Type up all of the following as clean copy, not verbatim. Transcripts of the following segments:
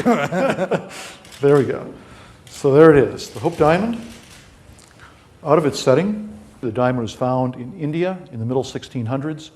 There we go. So there it is, the Hope Diamond. Out of its setting, the diamond was found in India in the middle 1600s.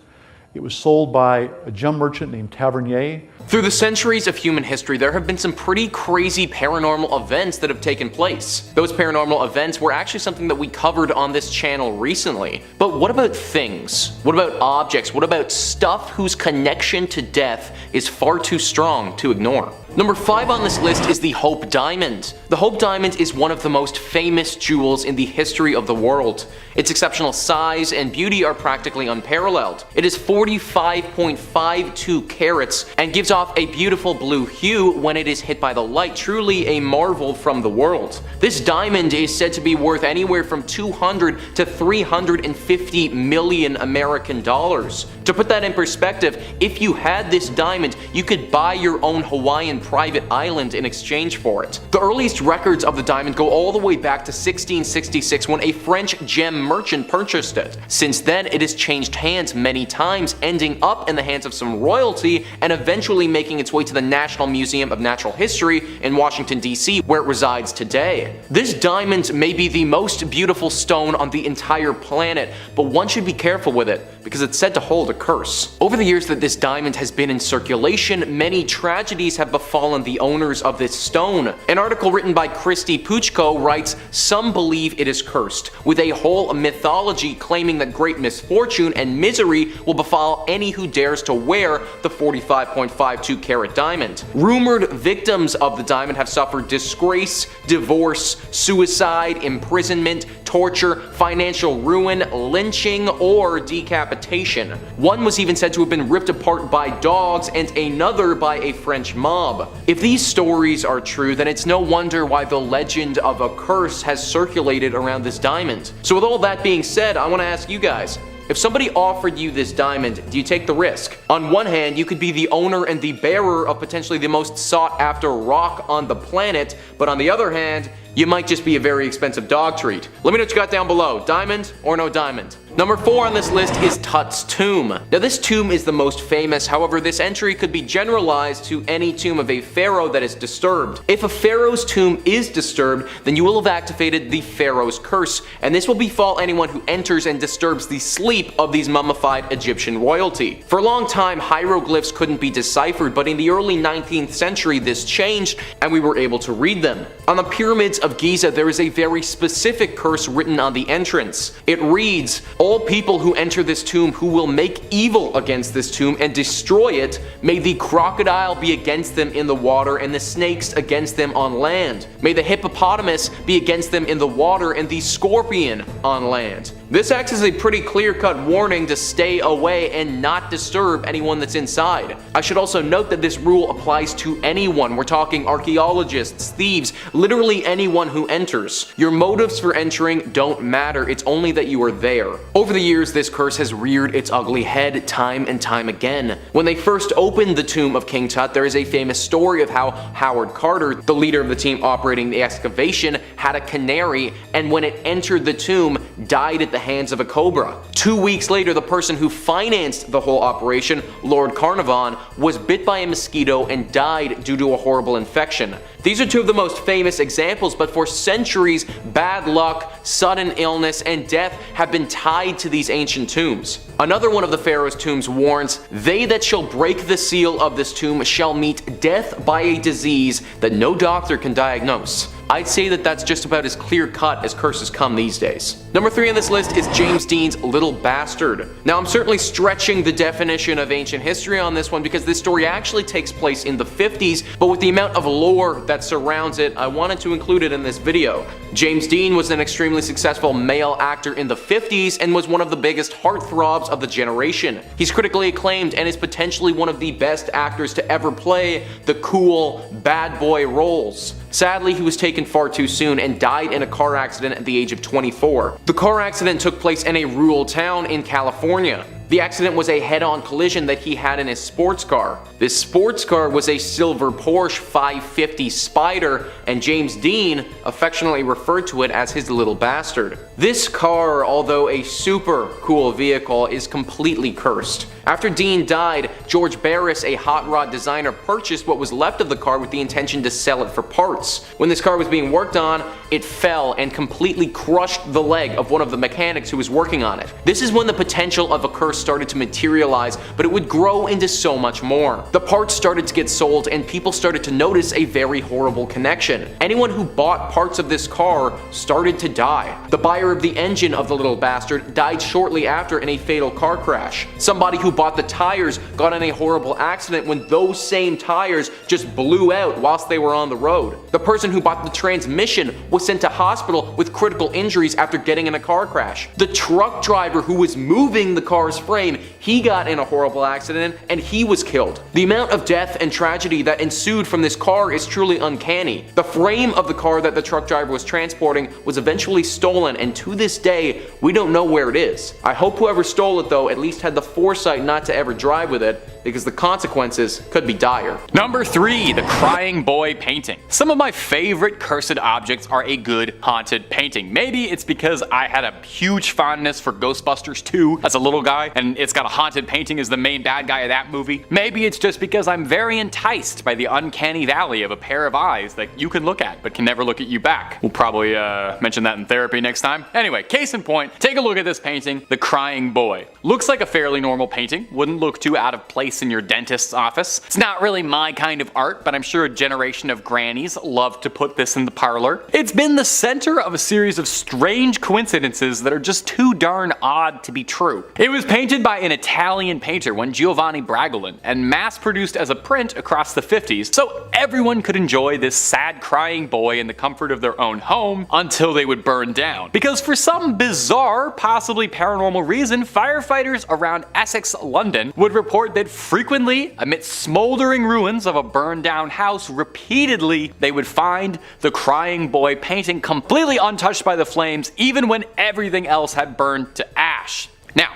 It was sold by a gem merchant named Tavernier. Through the centuries of human history, there have been some pretty crazy paranormal events that have taken place. Those paranormal events were actually something that we covered on this channel recently. But what about things? What about objects? What about stuff whose connection to death is far too strong to ignore? Number 5 on this list is the Hope Diamond. The Hope Diamond is one of the most famous jewels in the history of the world. Its exceptional size and beauty are practically unparalleled. It is 45.52 carats and gives off a beautiful blue hue when it is hit by the light, truly a marvel from the world. This diamond is said to be worth anywhere from 200 to 350 million American dollars. To put that in perspective, if you had this diamond, you could buy your own Hawaiian private island in exchange for it. The earliest records of the diamond go all the way back to 1666 when a French gem merchant purchased it. Since then, it has changed hands many times, ending up in the hands of some royalty and eventually making its way to the National Museum of Natural History in Washington, D.C., where it resides today. This diamond may be the most beautiful stone on the entire planet, but one should be careful with it because it's said to hold a curse. Over the years that this diamond has been in circulation, many tragedies have befallen the owners of this stone. An article written by Christy Puchko writes, "Some believe it is cursed, with a whole mythology claiming that great misfortune and misery will befall any who dares to wear the 45.52 carat diamond. Rumored victims of the diamond have suffered disgrace, divorce, suicide, imprisonment, torture, financial ruin, lynching, or decapitation. One was even said to have been ripped apart by dogs and another by a French mob. If these stories are true, then it's no wonder why the legend of a curse has circulated around this diamond. So with all that being said, I want to ask you guys, if somebody offered you this diamond, do you take the risk? On one hand, you could be the owner and the bearer of potentially the most sought after rock on the planet, but on the other hand, you might just be a very expensive dog treat. Let me know what you got down below, diamond or no diamond? Number 4 on this list is Tut's tomb. Now this tomb is the most famous, however this entry could be generalized to any tomb of a pharaoh that is disturbed. If a pharaoh's tomb is disturbed, then you will have activated the pharaoh's curse, and this will befall anyone who enters and disturbs the sleep of these mummified Egyptian royalty. For a long time, hieroglyphs couldn't be deciphered, but in the early 19th century this changed and we were able to read them. On the pyramids of Giza, there is a very specific curse written on the entrance. It reads, "All people who enter this tomb who will make evil against this tomb and destroy it, may the crocodile be against them in the water and the snakes against them on land. May the hippopotamus be against them in the water and the scorpion on land." This acts as a pretty clear-cut warning to stay away and not disturb anyone that's inside. I should also note that this rule applies to anyone. We're talking archaeologists, thieves, literally anyone who enters. Your motives for entering don't matter, it's only that you are there. Over the years, this curse has reared its ugly head time and time again. When they first opened the tomb of King Tut, there is a famous story of how Howard Carter, the leader of the team operating the excavation, had a canary, and when it entered the tomb, died at the hands of a cobra. 2 weeks later, the person who financed the whole operation, Lord Carnarvon, was bit by a mosquito and died due to a horrible infection. These are two of the most famous examples, but for centuries, bad luck, sudden illness, and death have been tied to these ancient tombs. Another one of the pharaoh's tombs warns, "They that shall break the seal of this tomb shall meet death by a disease that no doctor can diagnose." I'd say that that's just about as clear-cut as curses come these days. Number 3 on this list is James Dean's Little Bastard. Now I'm certainly stretching the definition of ancient history on this one because this story actually takes place in the 50s, but with the amount of lore that surrounds it, I wanted to include it in this video. James Dean was an extremely successful male actor in the 50s and was one of the biggest heartthrobs of the generation. He's critically acclaimed and is potentially one of the best actors to ever play the cool, bad boy roles. Sadly, he was taken far too soon and died in a car accident at the age of 24. The car accident took place in a rural town in California. The accident was a head-on collision that he had in his sports car. This sports car was a silver Porsche 550 Spider, and James Dean affectionately referred to it as his little bastard. This car, although a super cool vehicle, is completely cursed. After Dean died, George Barris, a hot rod designer, purchased what was left of the car with the intention to sell it for parts. When this car was being worked on, it fell and completely crushed the leg of one of the mechanics who was working on it. This is when the potential of a curse started to materialize, but it would grow into so much more. The parts started to get sold and people started to notice a very horrible connection. Anyone who bought parts of this car started to die. The buyer of the engine of the little bastard died shortly after in a fatal car crash. Somebody who bought the tires got in a horrible accident when those same tires just blew out whilst they were on the road. The person who bought the transmission was sent to hospital with critical injuries after getting in a car crash. The truck driver who was moving the car's frame, he got in a horrible accident and he was killed. The amount of death and tragedy that ensued from this car is truly uncanny. The frame of the car that the truck driver was transporting was eventually stolen, and to this day, we don't know where it is. I hope whoever stole it though at least had the foresight not to ever drive with it, because the consequences could be dire. Number 3, the Crying Boy painting. Some of my favorite cursed objects are a good haunted painting. Maybe it's because I had a huge fondness for Ghostbusters 2 as a little guy, and it's got a haunted painting as the main bad guy of that movie. Maybe it's just because I'm very enticed by the uncanny valley of a pair of eyes that you can look at but can never look at you back. We'll probably mention that in therapy next time. Anyway, case in point, take a look at this painting, the Crying Boy. Looks like a fairly normal painting, wouldn't look too out of place in your dentist's office. It's not really my kind of art, but I'm sure a generation of grannies loved to put this in the parlor. It's been the center of a series of strange coincidences that are just too darn odd to be true. It was painted by an Italian painter, one Giovanni Bragolin, and mass-produced as a print across the 50s, so everyone could enjoy this sad crying boy in the comfort of their own home until they would burn down. Because for some bizarre, possibly paranormal reason, firefighters around Essex, London would report that frequently, amidst smoldering ruins of a burned down house, repeatedly they would find the Crying Boy painting completely untouched by the flames, even when everything else had burned to ash. Now,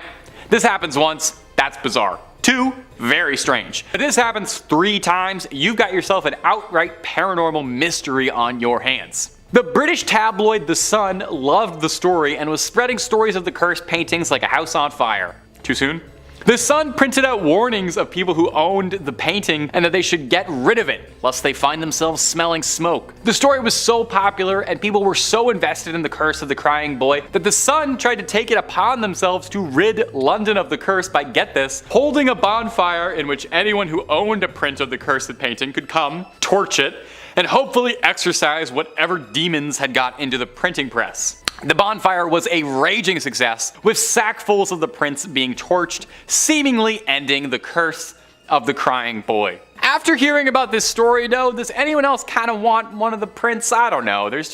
this happens once, that's bizarre. 2, very strange. If this happens 3 times, you've got yourself an outright paranormal mystery on your hands. The British tabloid The Sun loved the story and was spreading stories of the cursed paintings like a house on fire. Too soon? The Sun printed out warnings of people who owned the painting and that they should get rid of it, lest they find themselves smelling smoke. The story was so popular and people were so invested in the curse of the Crying Boy that the Sun tried to take it upon themselves to rid London of the curse by, get this, holding a bonfire in which anyone who owned a print of the cursed painting could come, torch it, and hopefully exorcise whatever demons had got into the printing press. The bonfire was a raging success, with sackfuls of the prints being torched, seemingly ending the curse of the Crying Boy. After hearing about this story though, does anyone else kind of want one of the prints? I don't know, there's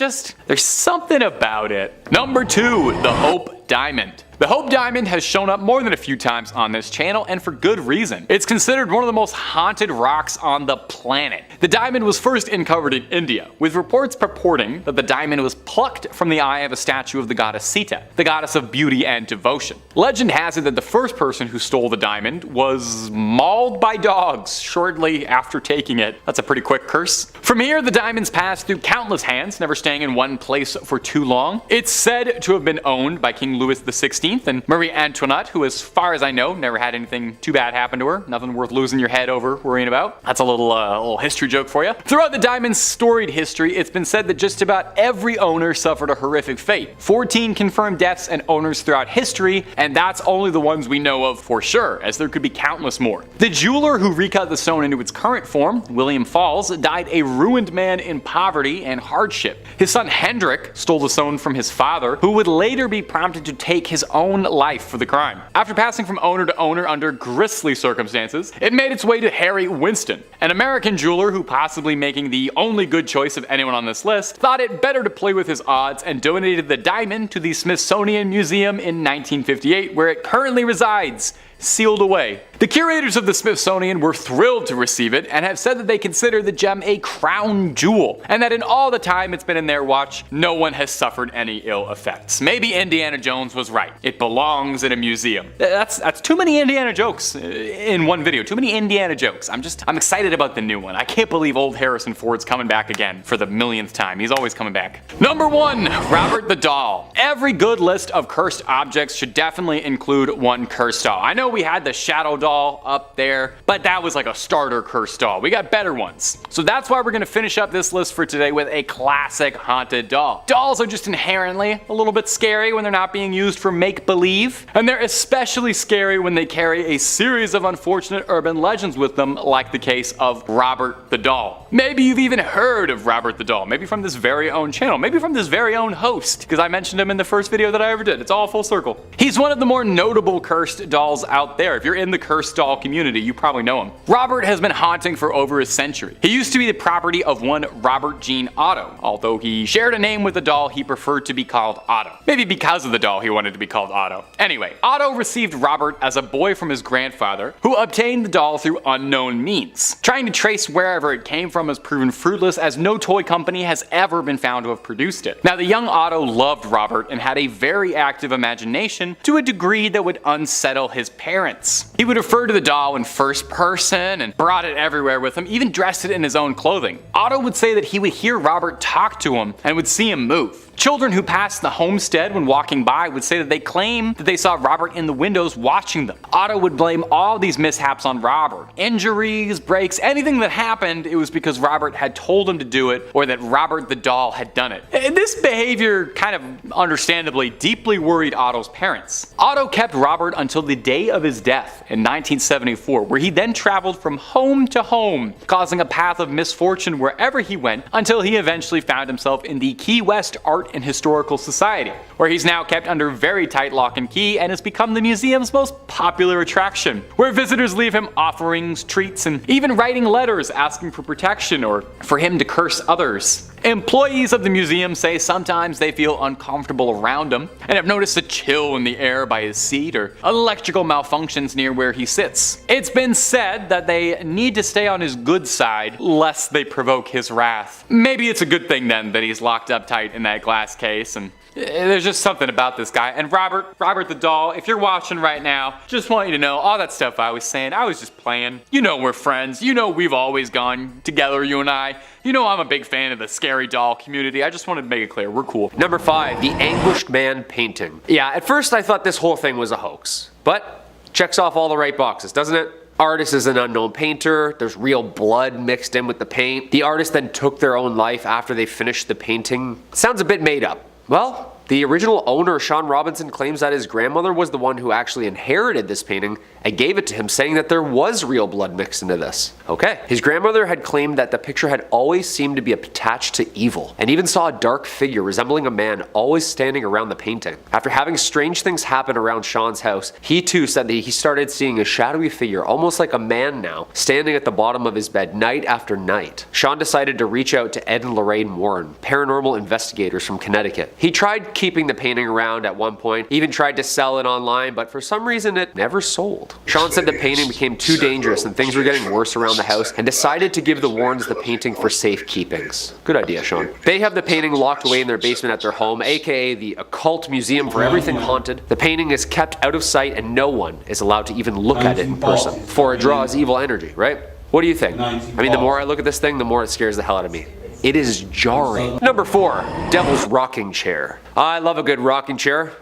something about it. Number 2, the Hope Diamond. The Hope Diamond has shown up more than a few times on this channel, and for good reason. It's considered one of the most haunted rocks on the planet. The diamond was first uncovered in India, with reports purporting that the diamond was plucked from the eye of a statue of the goddess Sita, the goddess of beauty and devotion. Legend has it that the first person who stole the diamond was mauled by dogs shortly after taking it. That's a pretty quick curse. From here, the diamonds passed through countless hands, never staying in one place for too long. It's said to have been owned by King Louis XVI and Marie Antoinette, who, as far as I know, never had anything too bad happen to her. Nothing worth losing your head over worrying about. That's a little history joke for you. Throughout the diamond's storied history, it's been said that just about every owner suffered a horrific fate. 14 confirmed deaths and owners throughout history, and that's only the ones we know of for sure, as there could be countless more. The jeweler who recut the stone into its current form, William Falls, died a ruined man in poverty and hardship. His son Hendrik stole the stone from his father, who would later be prompted to take his own life for the crime. After passing from owner to owner under grisly circumstances, it made its way to Harry Winston, an American jeweler who, possibly making the only good choice of anyone on this list, thought it better to play with his odds and donated the diamond to the Smithsonian Museum in 1958, where it currently resides, sealed away. The curators of the Smithsonian were thrilled to receive it and have said that they consider the gem a crown jewel, and that in all the time it's been in their watch, no one has suffered any ill effects. Maybe Indiana Jones was right. It belongs in a museum. That's too many Indiana jokes in one video. Too many Indiana jokes. I'm excited about the new one. I can't believe old Harrison Ford's coming back again for the millionth time. He's always coming back. Number 1, Robert the Doll. Every good list of cursed objects should definitely include one cursed doll. I know we had the Shadow Doll up there, but that was like a starter cursed doll. We got better ones. So that's why we're gonna finish up this list for today with a classic haunted doll. Dolls are just inherently a little bit scary when they're not being used for make-believe, and they're especially scary when they carry a series of unfortunate urban legends with them, like the case of Robert the Doll. Maybe you've even heard of Robert the Doll, maybe from this very own channel, maybe from this very own host, because I mentioned him in the first video that I ever did. It's all full circle. He's one of the more notable cursed dolls out there. If you're in the cursed doll community, you probably know him. Robert has been haunting for over a century. He used to be the property of one Robert Gene Otto, although he shared a name with the doll he preferred to be called Otto. Maybe because of the doll he wanted to be called Otto. Anyway, Otto received Robert as a boy from his grandfather, who obtained the doll through unknown means. Trying to trace wherever it came from has proven fruitless, as no toy company has ever been found to have produced it. Now, the young Otto loved Robert and had a very active imagination to a degree that would unsettle his parents. He would refer to the doll in first person and brought it everywhere with him, even dressed it in his own clothing. Otto would say that he would hear Robert talk to him and would see him move. Children who passed the homestead when walking by would say that they claimed that they saw Robert in the windows watching them. Otto would blame all these mishaps on Robert. Injuries, breaks, anything that happened, it was because Robert had told him to do it, or that Robert the doll had done it. And this behavior kind of understandably deeply worried Otto's parents. Otto kept Robert until the day of his death in 1974, where he then traveled from home to home, causing a path of misfortune wherever he went, until he eventually found himself in the Key West Art and Historical Society, where he's now kept under very tight lock and key and has become the museum's most popular attraction, where visitors leave him offerings, treats, and even writing letters asking for protection or for him to curse others. Employees of the museum say sometimes they feel uncomfortable around him and have noticed a chill in the air by his seat or electrical malfunctions near where he sits. It's been said that they need to stay on his good side lest they provoke his wrath. Maybe it's a good thing then that he's locked up tight in that glass case, and there's just something about this guy. And Robert the doll, if you're watching right now, just want you to know all that stuff I was saying, I was just playing. You know we're friends. You know we've always gone together, you and I. You know I'm a big fan of the scary doll community. I just wanted to make it clear, we're cool. Number 5, the Anguished Man painting. Yeah, at first I thought this whole thing was a hoax, but checks off all the right boxes, doesn't it? Artist is an unknown painter, there's real blood mixed in with the paint. The artist then took their own life after they finished the painting. Sounds a bit made up. Well, the original owner, Sean Robinson, claims that his grandmother was the one who actually inherited this painting and gave it to him, saying that there was real blood mixed into this. Okay. His grandmother had claimed that the picture had always seemed to be attached to evil, and even saw a dark figure resembling a man always standing around the painting. After having strange things happen around Sean's house, he too said that he started seeing a shadowy figure, almost like a man now, standing at the bottom of his bed night after night. Sean decided to reach out to Ed and Lorraine Warren, paranormal investigators from Connecticut. He tried keeping the painting around at one point, even tried to sell it online, but for some reason it never sold. Sean said the painting became too dangerous and things were getting worse around the house, and decided to give the Warrens the painting for safekeepings. Good idea, Sean. They have the painting locked away in their basement at their home, aka the occult museum for everything haunted. The painting is kept out of sight and no one is allowed to even look at it in person, for it draws evil energy, right? What do you think? I mean, the more I look at this thing, the more it scares the hell out of me. It is jarring. Number 4, Devil's Rocking Chair. I love a good rocking chair.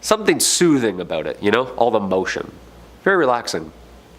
Something soothing about it, you know? All the motion. Very relaxing.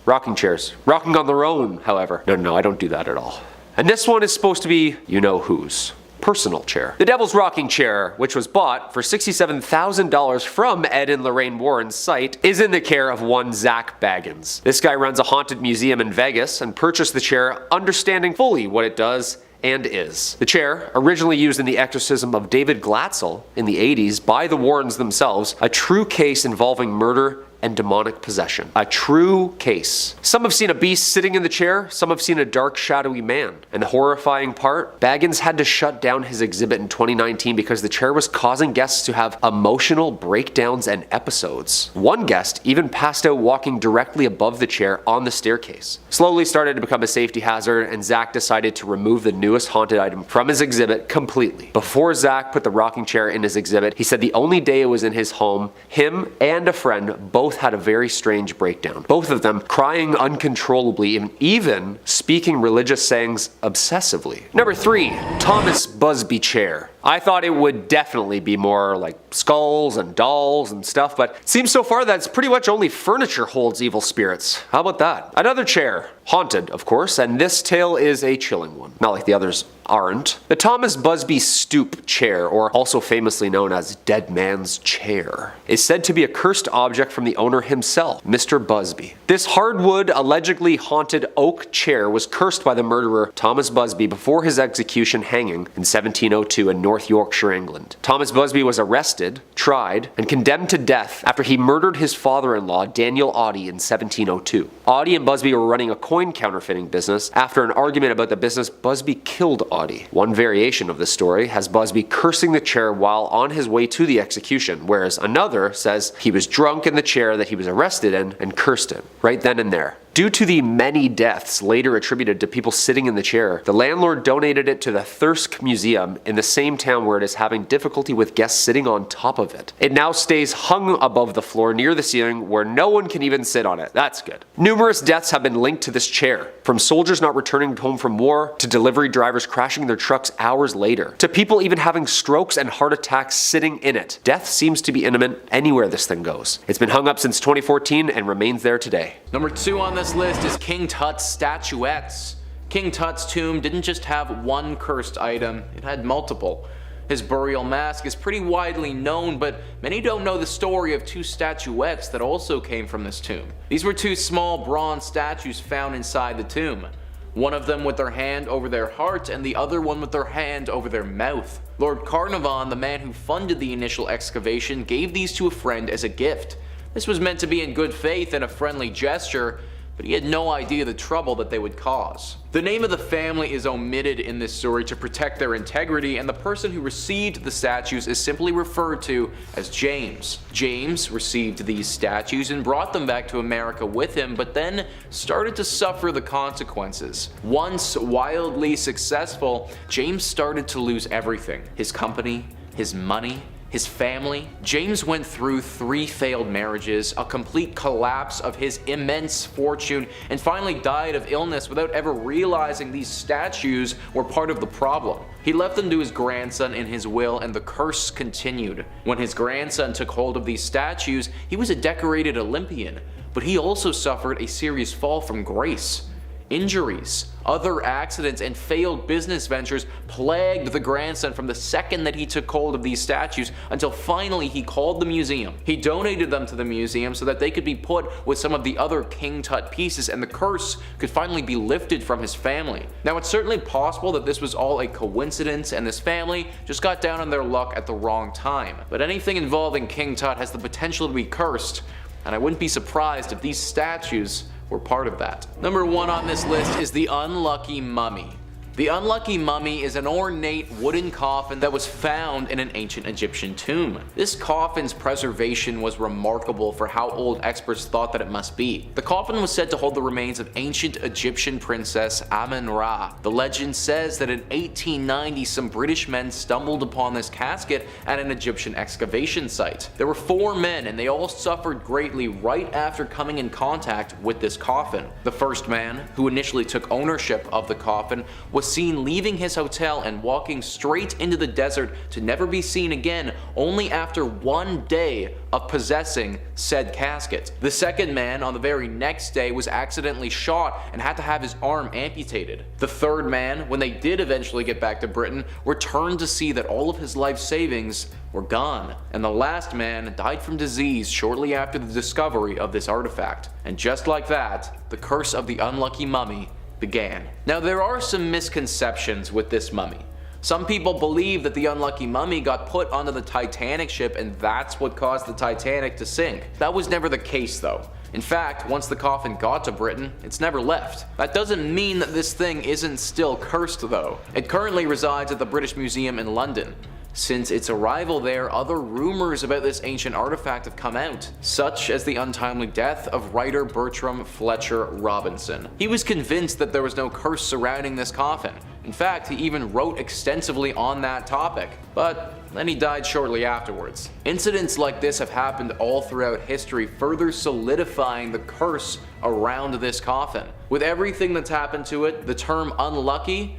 Rocking chairs. Rocking on their own, however. No, I don't do that at all. And this one is supposed to be you-know-whose personal chair. The Devil's Rocking Chair, which was bought for $67,000 from Ed and Lorraine Warren's site, is in the care of one Zach Baggins. This guy runs a haunted museum in Vegas and purchased the chair understanding fully what it does and is. The chair, originally used in the exorcism of David Glatzel in the 80s by the Warrens themselves, a true case involving murder, and demonic possession. A true case. Some have seen a beast sitting in the chair, some have seen a dark, shadowy man. And the horrifying part, Baggins had to shut down his exhibit in 2019 because the chair was causing guests to have emotional breakdowns and episodes. One guest even passed out walking directly above the chair on the staircase. Slowly started to become a safety hazard, and Zach decided to remove the newest haunted item from his exhibit completely. Before Zach put the rocking chair in his exhibit, he said the only day it was in his home, him and a friend both had a very strange breakdown. Both of them crying uncontrollably and even speaking religious sayings obsessively. Number 3, Thomas Busby chair. I thought it would definitely be more like skulls and dolls and stuff, but it seems so far that it's pretty much only furniture holds evil spirits. How about that? Another chair. Haunted, of course, and this tale is a chilling one. Not like the others aren't. The Thomas Busby stoop chair, or also famously known as Dead Man's Chair, is said to be a cursed object from the owner himself, Mr. Busby. This hardwood, allegedly haunted oak chair was cursed by the murderer Thomas Busby before his execution hanging in 1702 in North Yorkshire, England. Thomas Busby was arrested, tried, and condemned to death after he murdered his father-in-law, Daniel Audie, in 1702. Audie and Busby were running a coin counterfeiting business. After an argument about the business, Busby killed Audie. One variation of the story has Busby cursing the chair while on his way to the execution, whereas another says he was drunk in the chair that he was arrested in and cursed it right then and there. Due to the many deaths later attributed to people sitting in the chair, the landlord donated it to the Thirsk Museum in the same town where it is having difficulty with guests sitting on top of it. It now stays hung above the floor near the ceiling where no one can even sit on it. That's good. Numerous deaths have been linked to this chair, from soldiers not returning home from war, to delivery drivers crashing their trucks hours later, to people even having strokes and heart attacks sitting in it. Death seems to be imminent anywhere this thing goes. It's been hung up since 2014 and remains there today. Number 2 on this list is King Tut's statuettes. King Tut's tomb didn't just have one cursed item, it had multiple. His burial mask is pretty widely known, but many don't know the story of 2 statuettes that also came from this tomb. These were 2 small bronze statues found inside the tomb. One of them with their hand over their heart and the other one with their hand over their mouth. Lord Carnarvon, the man who funded the initial excavation, gave these to a friend as a gift. This was meant to be in good faith and a friendly gesture, but he had no idea the trouble that they would cause. The name of the family is omitted in this story to protect their integrity, and the person who received the statues is simply referred to as James. James received these statues and brought them back to America with him, but then started to suffer the consequences. Once wildly successful, James started to lose everything: his company, his money, his family. James went through 3 failed marriages, a complete collapse of his immense fortune, and finally died of illness without ever realizing these statues were part of the problem. He left them to his grandson in his will, and the curse continued. When his grandson took hold of these statues, he was a decorated Olympian, but he also suffered a serious fall from grace. Injuries, other accidents, and failed business ventures plagued the grandson from the second that he took hold of these statues until finally he called the museum. He donated them to the museum so that they could be put with some of the other King Tut pieces and the curse could finally be lifted from his family. Now, it's certainly possible that this was all a coincidence and this family just got down on their luck at the wrong time, but anything involving King Tut has the potential to be cursed, and I wouldn't be surprised if these statues were part of that. Number 1 on this list is the Unlucky Mummy. The Unlucky Mummy is an ornate wooden coffin that was found in an ancient Egyptian tomb. This coffin's preservation was remarkable for how old experts thought that it must be. The coffin was said to hold the remains of ancient Egyptian princess Amun-Ra. The legend says that in 1890 some British men stumbled upon this casket at an Egyptian excavation site. There were 4 men and they all suffered greatly right after coming in contact with this coffin. The first man, who initially took ownership of the coffin, was seen leaving his hotel and walking straight into the desert to never be seen again, only after 1 day of possessing said casket. The second man on the very next day was accidentally shot and had to have his arm amputated. The third man, when they did eventually get back to Britain, returned to see that all of his life savings were gone. And the last man died from disease shortly after the discovery of this artifact. And just like that, the curse of the Unlucky Mummy began. Now, there are some misconceptions with this mummy. Some people believe that the unlucky mummy got put onto the Titanic ship and that's what caused the Titanic to sink. That was never the case though. In fact, once the coffin got to Britain, it's never left. That doesn't mean that this thing isn't still cursed though. It currently resides at the British Museum in London. Since its arrival there, other rumors about this ancient artifact have come out, such as the untimely death of writer Bertram Fletcher Robinson. He was convinced that there was no curse surrounding this coffin. In fact, he even wrote extensively on that topic, but then he died shortly afterwards. Incidents like this have happened all throughout history, further solidifying the curse around this coffin. With everything that's happened to it, the term unlucky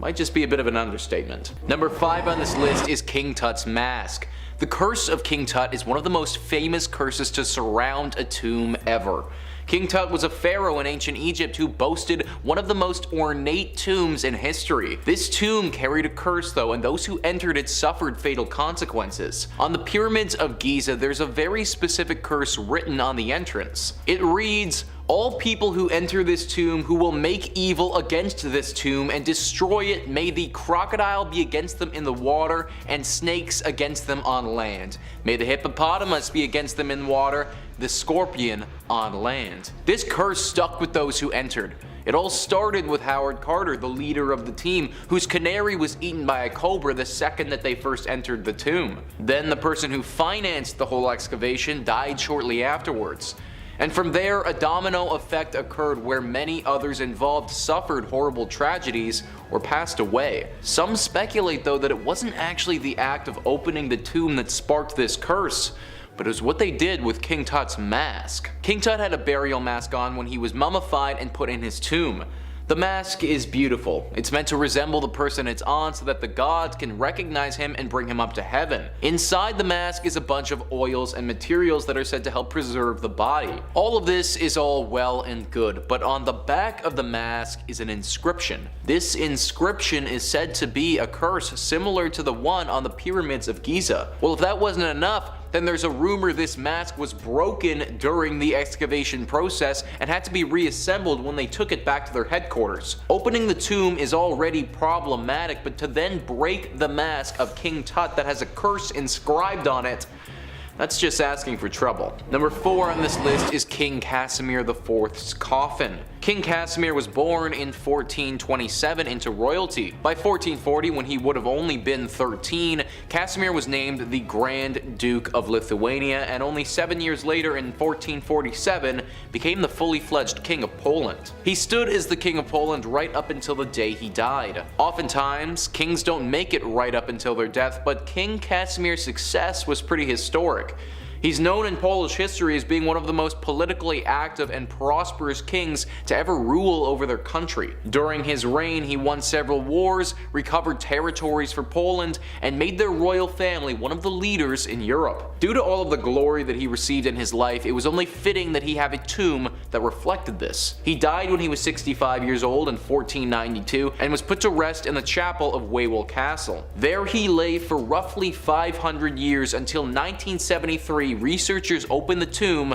might just be a bit of an understatement. Number 5 on this list is King Tut's mask. The curse of King Tut is one of the most famous curses to surround a tomb ever. King Tut was a pharaoh in ancient Egypt who boasted one of the most ornate tombs in history. This tomb carried a curse though, and those who entered it suffered fatal consequences. On the pyramids of Giza, there's a very specific curse written on the entrance. It reads, "All people who enter this tomb who will make evil against this tomb and destroy it, may the crocodile be against them in the water and snakes against them on land. May the hippopotamus be against them in water, the scorpion on land." This curse stuck with those who entered. It all started with Howard Carter, the leader of the team, whose canary was eaten by a cobra the second that they first entered the tomb. Then the person who financed the whole excavation died shortly afterwards. And from there, a domino effect occurred where many others involved suffered horrible tragedies or passed away. Some speculate though that it wasn't actually the act of opening the tomb that sparked this curse, but it was what they did with King Tut's mask. King Tut had a burial mask on when he was mummified and put in his tomb. The mask is beautiful. It's meant to resemble the person it's on so that the gods can recognize him and bring him up to heaven. Inside the mask is a bunch of oils and materials that are said to help preserve the body. All of this is all well and good, but on the back of the mask is an inscription. This inscription is said to be a curse similar to the one on the pyramids of Giza. Well, if that wasn't enough, then there's a rumor this mask was broken during the excavation process and had to be reassembled when they took it back to their headquarters. Opening the tomb is already problematic, but to then break the mask of King Tut that has a curse inscribed on it, that's just asking for trouble. Number 4 on this list is King Casimir IV's coffin. King Casimir was born in 1427 into royalty. By 1440, when he would have only been 13, Casimir was named the Grand Duke of Lithuania, and only 7 years later in 1447 became the fully fledged King of Poland. He stood as the King of Poland right up until the day he died. Oftentimes, kings don't make it right up until their death, but King Casimir's success was pretty historic. He's known in Polish history as being one of the most politically active and prosperous kings to ever rule over their country. During his reign, he won several wars, recovered territories for Poland, and made their royal family one of the leaders in Europe. Due to all of the glory that he received in his life, it was only fitting that he have a tomb that reflected this. He died when he was 65 years old in 1492 and was put to rest in the chapel of Wawel Castle. There he lay for roughly 500 years until 1973. Researchers opened the tomb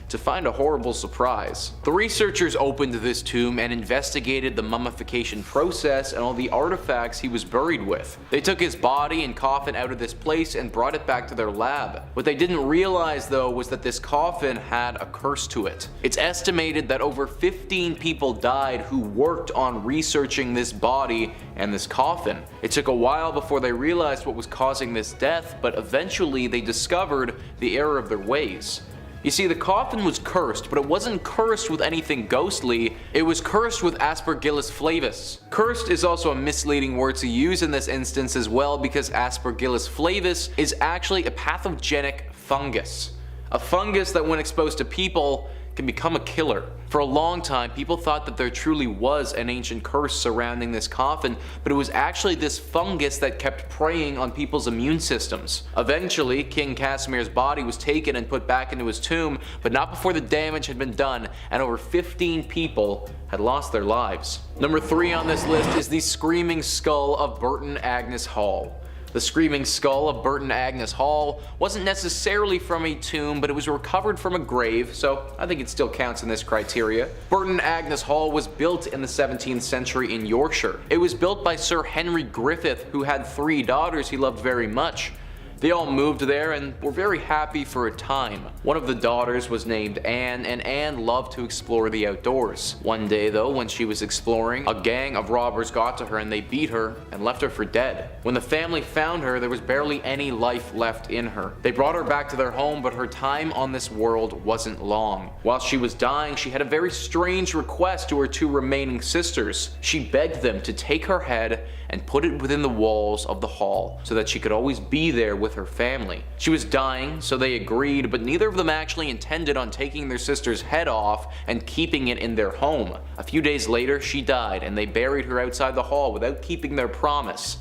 to find a horrible surprise. The researchers opened this tomb and investigated the mummification process and all the artifacts he was buried with. They took his body and coffin out of this place and brought it back to their lab. What they didn't realize though was that this coffin had a curse to it. It's estimated that over 15 people died who worked on researching this body and this coffin. It took a while before they realized what was causing this death, but eventually they discovered the error of their ways. You see, the coffin was cursed, but it wasn't cursed with anything ghostly, it was cursed with Aspergillus flavus. Cursed is also a misleading word to use in this instance as well, because Aspergillus flavus is actually a pathogenic fungus. A fungus that when exposed to people can become a killer. For a long time, people thought that there truly was an ancient curse surrounding this coffin, but it was actually this fungus that kept preying on people's immune systems. Eventually, King Casimir's body was taken and put back into his tomb, but not before the damage had been done and over 15 people had lost their lives. Number 3 on this list is the screaming skull of Burton Agnes Hall. The screaming skull of Burton Agnes Hall wasn't necessarily from a tomb, but it was recovered from a grave, so I think it still counts in this criteria. Burton Agnes Hall was built in the 17th century in Yorkshire. It was built by Sir Henry Griffith, who had 3 daughters he loved very much. They all moved there and were very happy for a time. One of the daughters was named Anne, and Anne loved to explore the outdoors. One day though, when she was exploring, a gang of robbers got to her and they beat her and left her for dead. When the family found her, there was barely any life left in her. They brought her back to their home, but her time on this world wasn't long. While she was dying, she had a very strange request to her 2 remaining sisters. She begged them to take her head and put it within the walls of the hall so that she could always be there with her family. She was dying, so they agreed, but neither of them actually intended on taking their sister's head off and keeping it in their home. A few days later, she died, and they buried her outside the hall without keeping their promise.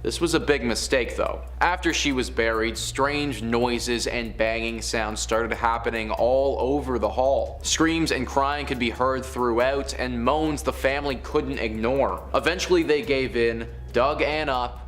This was a big mistake though. After she was buried, strange noises and banging sounds started happening all over the hall. Screams and crying could be heard throughout, and moans the family couldn't ignore. Eventually they gave in, dug Anne up,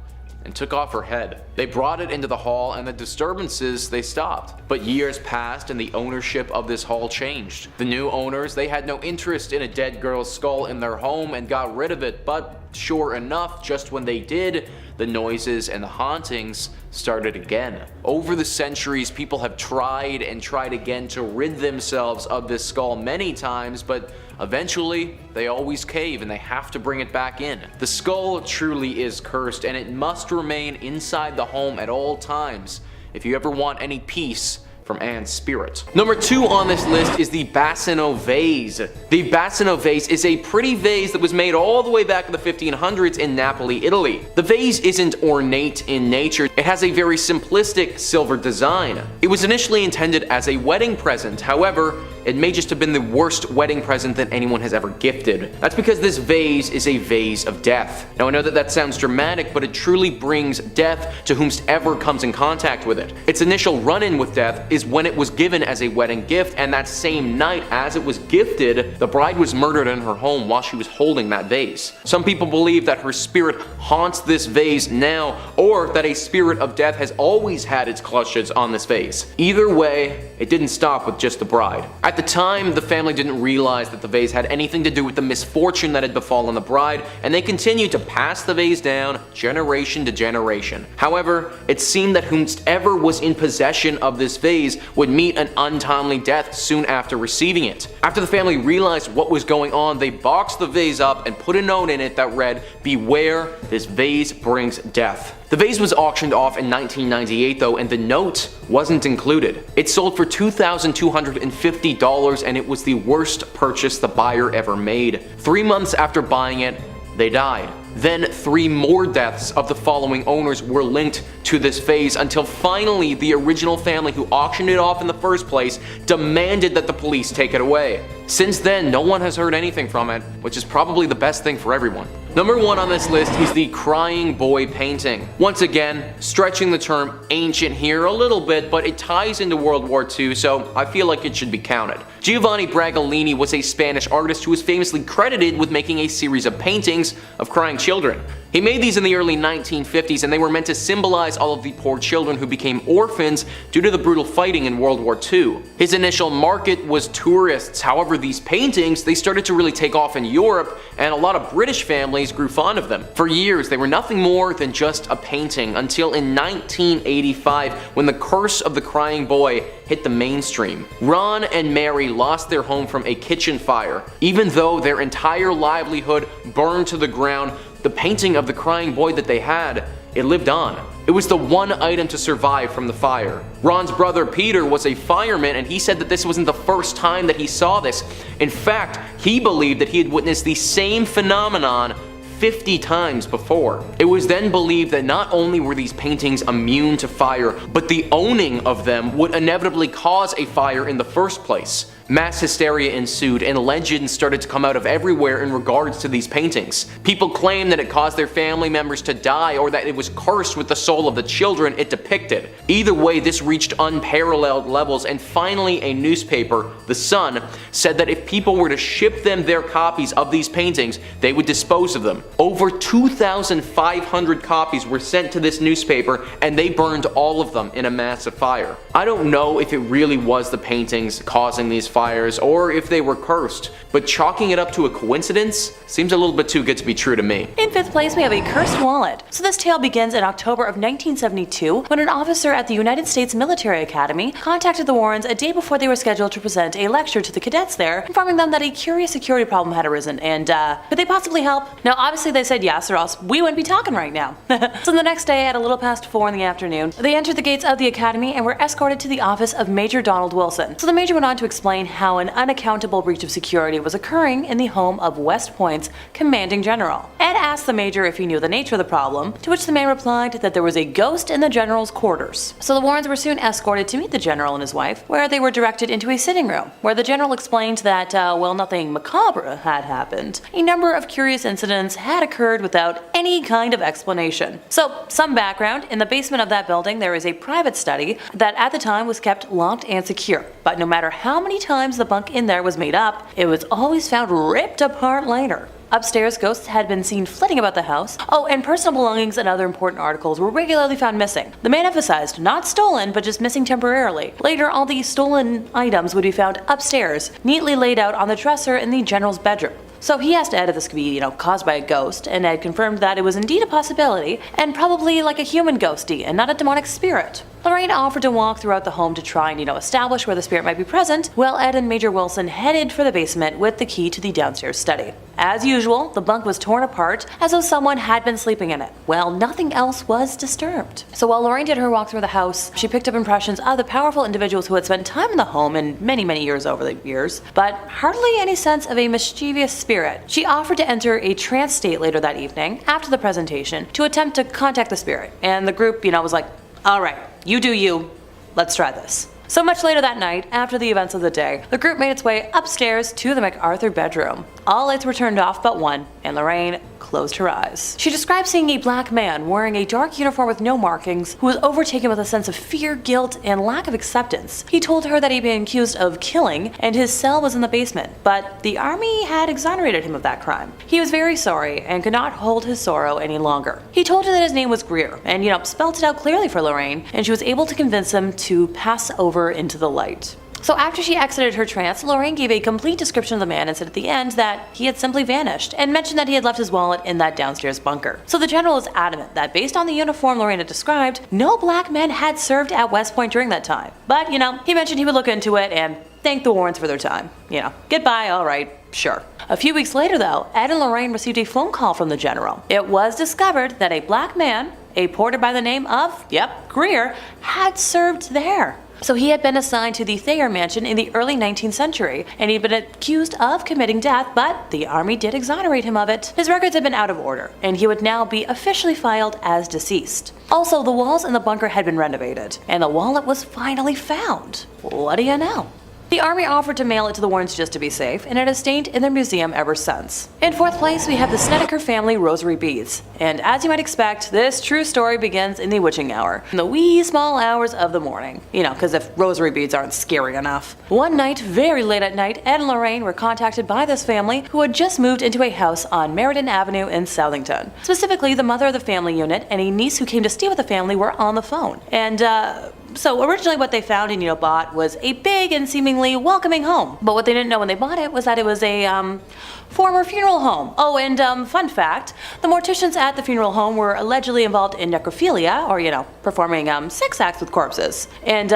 and took off her head. They brought it into the hall and the disturbances, they stopped. But years passed and the ownership of this hall changed. The new owners, they had no interest in a dead girl's skull in their home and got rid of it, but sure enough, just when they did, the noises and the hauntings started again. Over the centuries, people have tried and tried again to rid themselves of this skull many times, but eventually they always cave and they have to bring it back in. The skull truly is cursed, and it must remain inside the home at all times if you ever want any peace from Anne's spirit. Number 2 on this list is the Bassano vase. The Bassano vase is a pretty vase that was made all the way back in the 1500s in Napoli, Italy. The vase isn't ornate in nature. It has a very simplistic silver design. It was initially intended as a wedding present. However, it may just have been the worst wedding present that anyone has ever gifted. That's because this vase is a vase of death. Now I know that sounds dramatic, but it truly brings death to whomsoever comes in contact with it. Its initial run-in with death is when it was given as a wedding gift, and that same night as it was gifted, the bride was murdered in her home while she was holding that vase. Some people believe that her spirit haunts this vase now, or that a spirit of death has always had its clutches on this vase. Either way, it didn't stop with just the bride. At the time, the family didn't realize that the vase had anything to do with the misfortune that had befallen the bride, and they continued to pass the vase down generation to generation. However, it seemed that whomsoever was in possession of this vase would meet an untimely death soon after receiving it. After the family realized what was going on, they boxed the vase up and put a note in it that read, "Beware, this vase brings death." The vase was auctioned off in 1998 though, and the note wasn't included. It sold for $2,250, and it was the worst purchase the buyer ever made. 3 months after buying it, they died. Then 3 more deaths of the following owners were linked to this vase, until finally the original family who auctioned it off in the first place demanded that the police take it away. Since then, no one has heard anything from it, which is probably the best thing for everyone. Number 1 on this list is the Crying Boy painting. Once again, stretching the term ancient here a little bit, but it ties into World War II, so I feel like it should be counted. Giovanni Bragolini was a Spanish artist who was famously credited with making a series of paintings of crying children. He made these in the early 1950s, and they were meant to symbolize all of the poor children who became orphans due to the brutal fighting in World War II. His initial market was tourists. However, these paintings, they started to really take off in Europe, and a lot of British families grew fond of them. For years, they were nothing more than just a painting, until in 1985, when the curse of the crying boy hit the mainstream. Ron and Mary lost their home from a kitchen fire. Even though their entire livelihood burned to the ground, the painting of the crying boy that they had, it lived on. It was the one item to survive from the fire. Ron's brother Peter was a fireman, and he said that this wasn't the first time that he saw this. In fact, he believed that he had witnessed the same phenomenon 50 times before. It was then believed that not only were these paintings immune to fire, but the owning of them would inevitably cause a fire in the first place. Mass hysteria ensued, and legends started to come out of everywhere in regards to these paintings. People claimed that it caused their family members to die, or that it was cursed with the soul of the children it depicted. Either way, this reached unparalleled levels, and finally a newspaper, The Sun, said that if people were to ship them their copies of these paintings, they would dispose of them. Over 2,500 copies were sent to this newspaper, and they burned all of them in a massive fire. I don't know if it really was the paintings causing these fires, or if they were cursed, but chalking it up to a coincidence seems a little bit too good to be true to me. In 5th place, we have a cursed wallet. So this tale begins in October of 1972 when an officer at the United States Military Academy contacted the Warrens a day before they were scheduled to present a lecture to the cadets there, informing them that a curious security problem had arisen and could they possibly help? Now obviously they said yes, or else we wouldn't be talking right now. So the next day at a little past 4 in the afternoon, they entered the gates of the academy and were escorted to the office of Major Donald Wilson. So the major went on to explain how an unaccountable breach of security was occurring in the home of West Point's commanding general. Ed asked the major if he knew the nature of the problem, to which the man replied that there was a ghost in the general's quarters. So the Warrens were soon escorted to meet the general and his wife, where they were directed into a sitting room, where the general explained that, well, nothing macabre had happened. A number of curious incidents had occurred without any kind of explanation. So, some background, in the basement of that building there is a private study that at the time was kept locked and secure, but no matter how many times the bunk in there was made up, it was always found ripped apart later. Upstairs, ghosts had been seen flitting about the house. Oh, and personal belongings and other important articles were regularly found missing. The man emphasized not stolen, but just missing temporarily. Later, all these stolen items would be found upstairs, neatly laid out on the dresser in the general's bedroom. So he asked Ed if this could be, caused by a ghost, and Ed confirmed that it was indeed a possibility, and probably like a human ghosty and not a demonic spirit. Lorraine offered to walk throughout the home to try and, establish where the spirit might be present, while Ed and Major Wilson headed for the basement with the key to the downstairs study. As usual, the bunk was torn apart as though someone had been sleeping in it, while nothing else was disturbed. So while Lorraine did her walk through the house, she picked up impressions of the powerful individuals who had spent time in the home in many, many years over the years, but hardly any sense of a mischievous spirit. She offered to enter a trance state later that evening, after the presentation, to attempt to contact the spirit, and the group, was like, alright, you do you, let's try this. So much later that night, after the events of the day, the group made its way upstairs to the MacArthur bedroom. All lights were turned off but one, and Lorraine closed her eyes. She described seeing a black man wearing a dark uniform with no markings, who was overtaken with a sense of fear, guilt, and lack of acceptance. He told her that he'd been accused of killing, and his cell was in the basement, but the army had exonerated him of that crime. He was very sorry, and could not hold his sorrow any longer. He told her that his name was Greer, and spelled it out clearly for Lorraine, and she was able to convince him to pass over into the light. So after she exited her trance, Lorraine gave a complete description of the man and said at the end that he had simply vanished, and mentioned that he had left his wallet in that downstairs bunker. So the general was adamant that based on the uniform Lorraine had described, no black men had served at West Point during that time. But, he mentioned he would look into it and thank the Warrens for their time. Goodbye, alright, sure. A few weeks later though, Ed and Lorraine received a phone call from the general. It was discovered that a black man, a porter by the name of, Greer, had served there. So he had been assigned to the Thayer mansion in the early 19th century, and he'd been accused of committing death, but the army did exonerate him of it. His records had been out of order, and he would now be officially filed as deceased. Also, the walls in the bunker had been renovated, and the wallet was finally found. What do you know? The army offered to mail it to the Warrens just to be safe, and it has stayed in their museum ever since. In 4th place, we have the Snedeker family rosary beads. And as you might expect, this true story begins in the witching hour, in the wee small hours of the morning. Because if rosary beads aren't scary enough. One night, very late at night, Ed and Lorraine were contacted by this family who had just moved into a house on Meriden Avenue in Southington. Specifically, the mother of the family unit and a niece who came to stay with the family were on the phone. And, so originally what they found and bought was a big and seemingly welcoming home. But what they didn't know when they bought it was that it was a former funeral home. Oh, and fun fact, the morticians at the funeral home were allegedly involved in necrophilia, or performing sex acts with corpses. And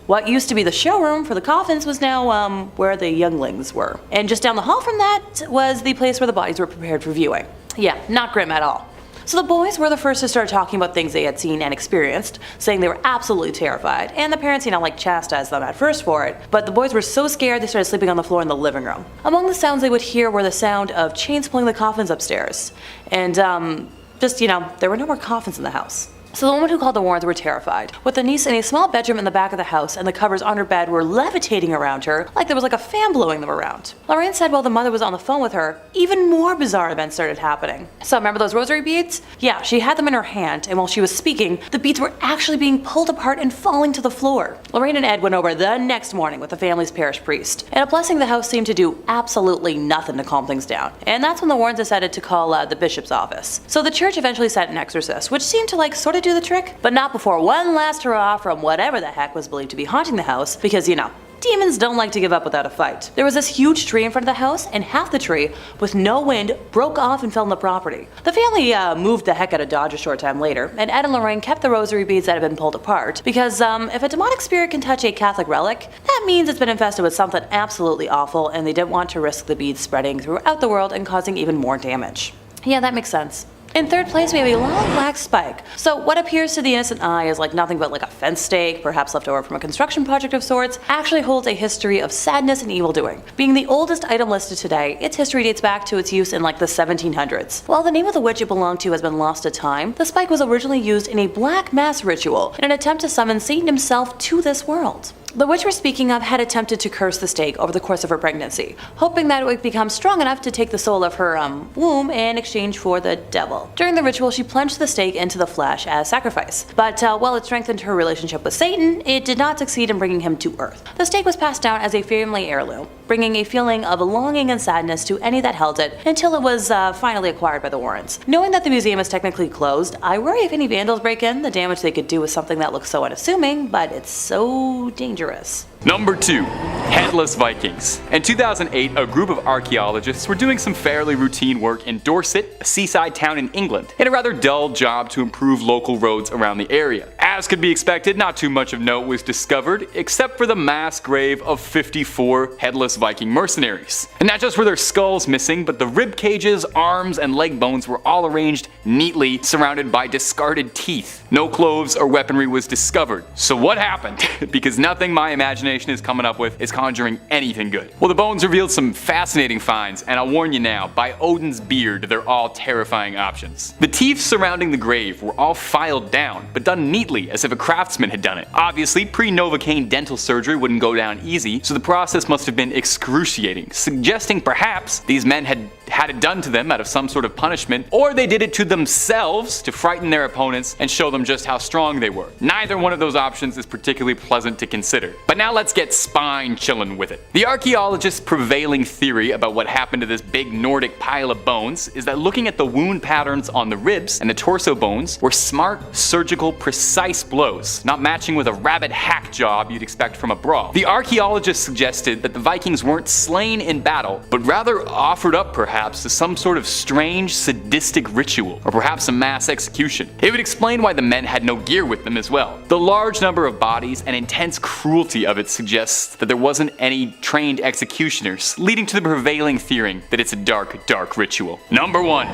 what used to be the showroom for the coffins was now where the younglings were. And just down the hall from that was the place where the bodies were prepared for viewing. Yeah, not grim at all. So the boys were the first to start talking about things they had seen and experienced, saying they were absolutely terrified, and the parents, chastised them at first for it, but the boys were so scared they started sleeping on the floor in the living room. Among the sounds they would hear were the sound of chains pulling the coffins upstairs, and there were no more coffins in the house. So the woman who called the Warrens were terrified, with the niece in a small bedroom in the back of the house and the covers on her bed were levitating around her like there was like a fan blowing them around. Lorraine said while the mother was on the phone with her, even more bizarre events started happening. So remember those rosary beads? Yeah, she had them in her hand, and while she was speaking, the beads were actually being pulled apart and falling to the floor. Lorraine and Ed went over the next morning with the family's parish priest, and a blessing the house seemed to do absolutely nothing to calm things down. And that's when the Warrens decided to call the bishop's office. So the church eventually sent an exorcist, which seemed to like sort of do the trick, but not before one last hurrah from whatever the heck was believed to be haunting the house, because you know, demons don't like to give up without a fight. There was this huge tree in front of the house, and half the tree, with no wind, broke off and fell on the property. The family moved the heck out of Dodge a short time later, and Ed and Lorraine kept the rosary beads that had been pulled apart, because if a demonic spirit can touch a Catholic relic, that means it's been infested with something absolutely awful, and they didn't want to risk the beads spreading throughout the world and causing even more damage. Yeah, that makes sense. In third place, we have a long black spike. So what appears to the innocent eye is like nothing but like a fence stake, perhaps left over from a construction project of sorts, actually holds a history of sadness and evildoing. Being the oldest item listed today, its history dates back to its use in like the 1700s. While the name of the witch it belonged to has been lost to time, the spike was originally used in a black mass ritual in an attempt to summon Satan himself to this world. The witch we're speaking of had attempted to curse the stake over the course of her pregnancy, hoping that it would become strong enough to take the soul of her womb in exchange for the devil. During the ritual, she plunged the stake into the flesh as sacrifice, but while it strengthened her relationship with Satan, it did not succeed in bringing him to earth. The stake was passed down as a family heirloom, bringing a feeling of longing and sadness to any that held it until it was finally acquired by the Warrens. Knowing that the museum is technically closed, I worry if any vandals break in, the damage they could do with something that looks so unassuming, but it's so dangerous. Number 2. Headless Vikings. In 2008, a group of archaeologists were doing some fairly routine work in Dorset, a seaside town in England, in a rather dull job to improve local roads around the area. As could be expected, not too much of note was discovered, except for the mass grave of 54 headless Viking mercenaries. And not just were their skulls missing, but the rib cages, arms, and leg bones were all arranged neatly, surrounded by discarded teeth. No clothes or weaponry was discovered. So what happened? Because nothing my imagination is coming up with is conjuring anything good. Well, the bones revealed some fascinating finds, and I'll warn you now, by Odin's beard, they're all terrifying options. The teeth surrounding the grave were all filed down, but done neatly as if a craftsman had done it. Obviously, pre-Novocaine dental surgery wouldn't go down easy, so the process must have been excruciating, suggesting perhaps these men had it done to them out of some sort of punishment, or they did it to themselves to frighten their opponents and show them just how strong they were. Neither one of those options is particularly pleasant to consider. But now let's get spine chillin' with it. The archaeologists' prevailing theory about what happened to this big Nordic pile of bones is that looking at the wound patterns on the ribs and the torso bones were smart, surgical, precise blows, not matching with a rabid hack job you'd expect from a brawl. The archaeologists suggested that the Vikings weren't slain in battle, but rather offered up perhaps to some sort of strange, sadistic ritual, or perhaps a mass execution. It would explain why the men had no gear with them as well. The large number of bodies and intense cruelty of it suggests that there wasn't any trained executioners, leading to the prevailing theory that it's a dark, dark ritual. Number 1.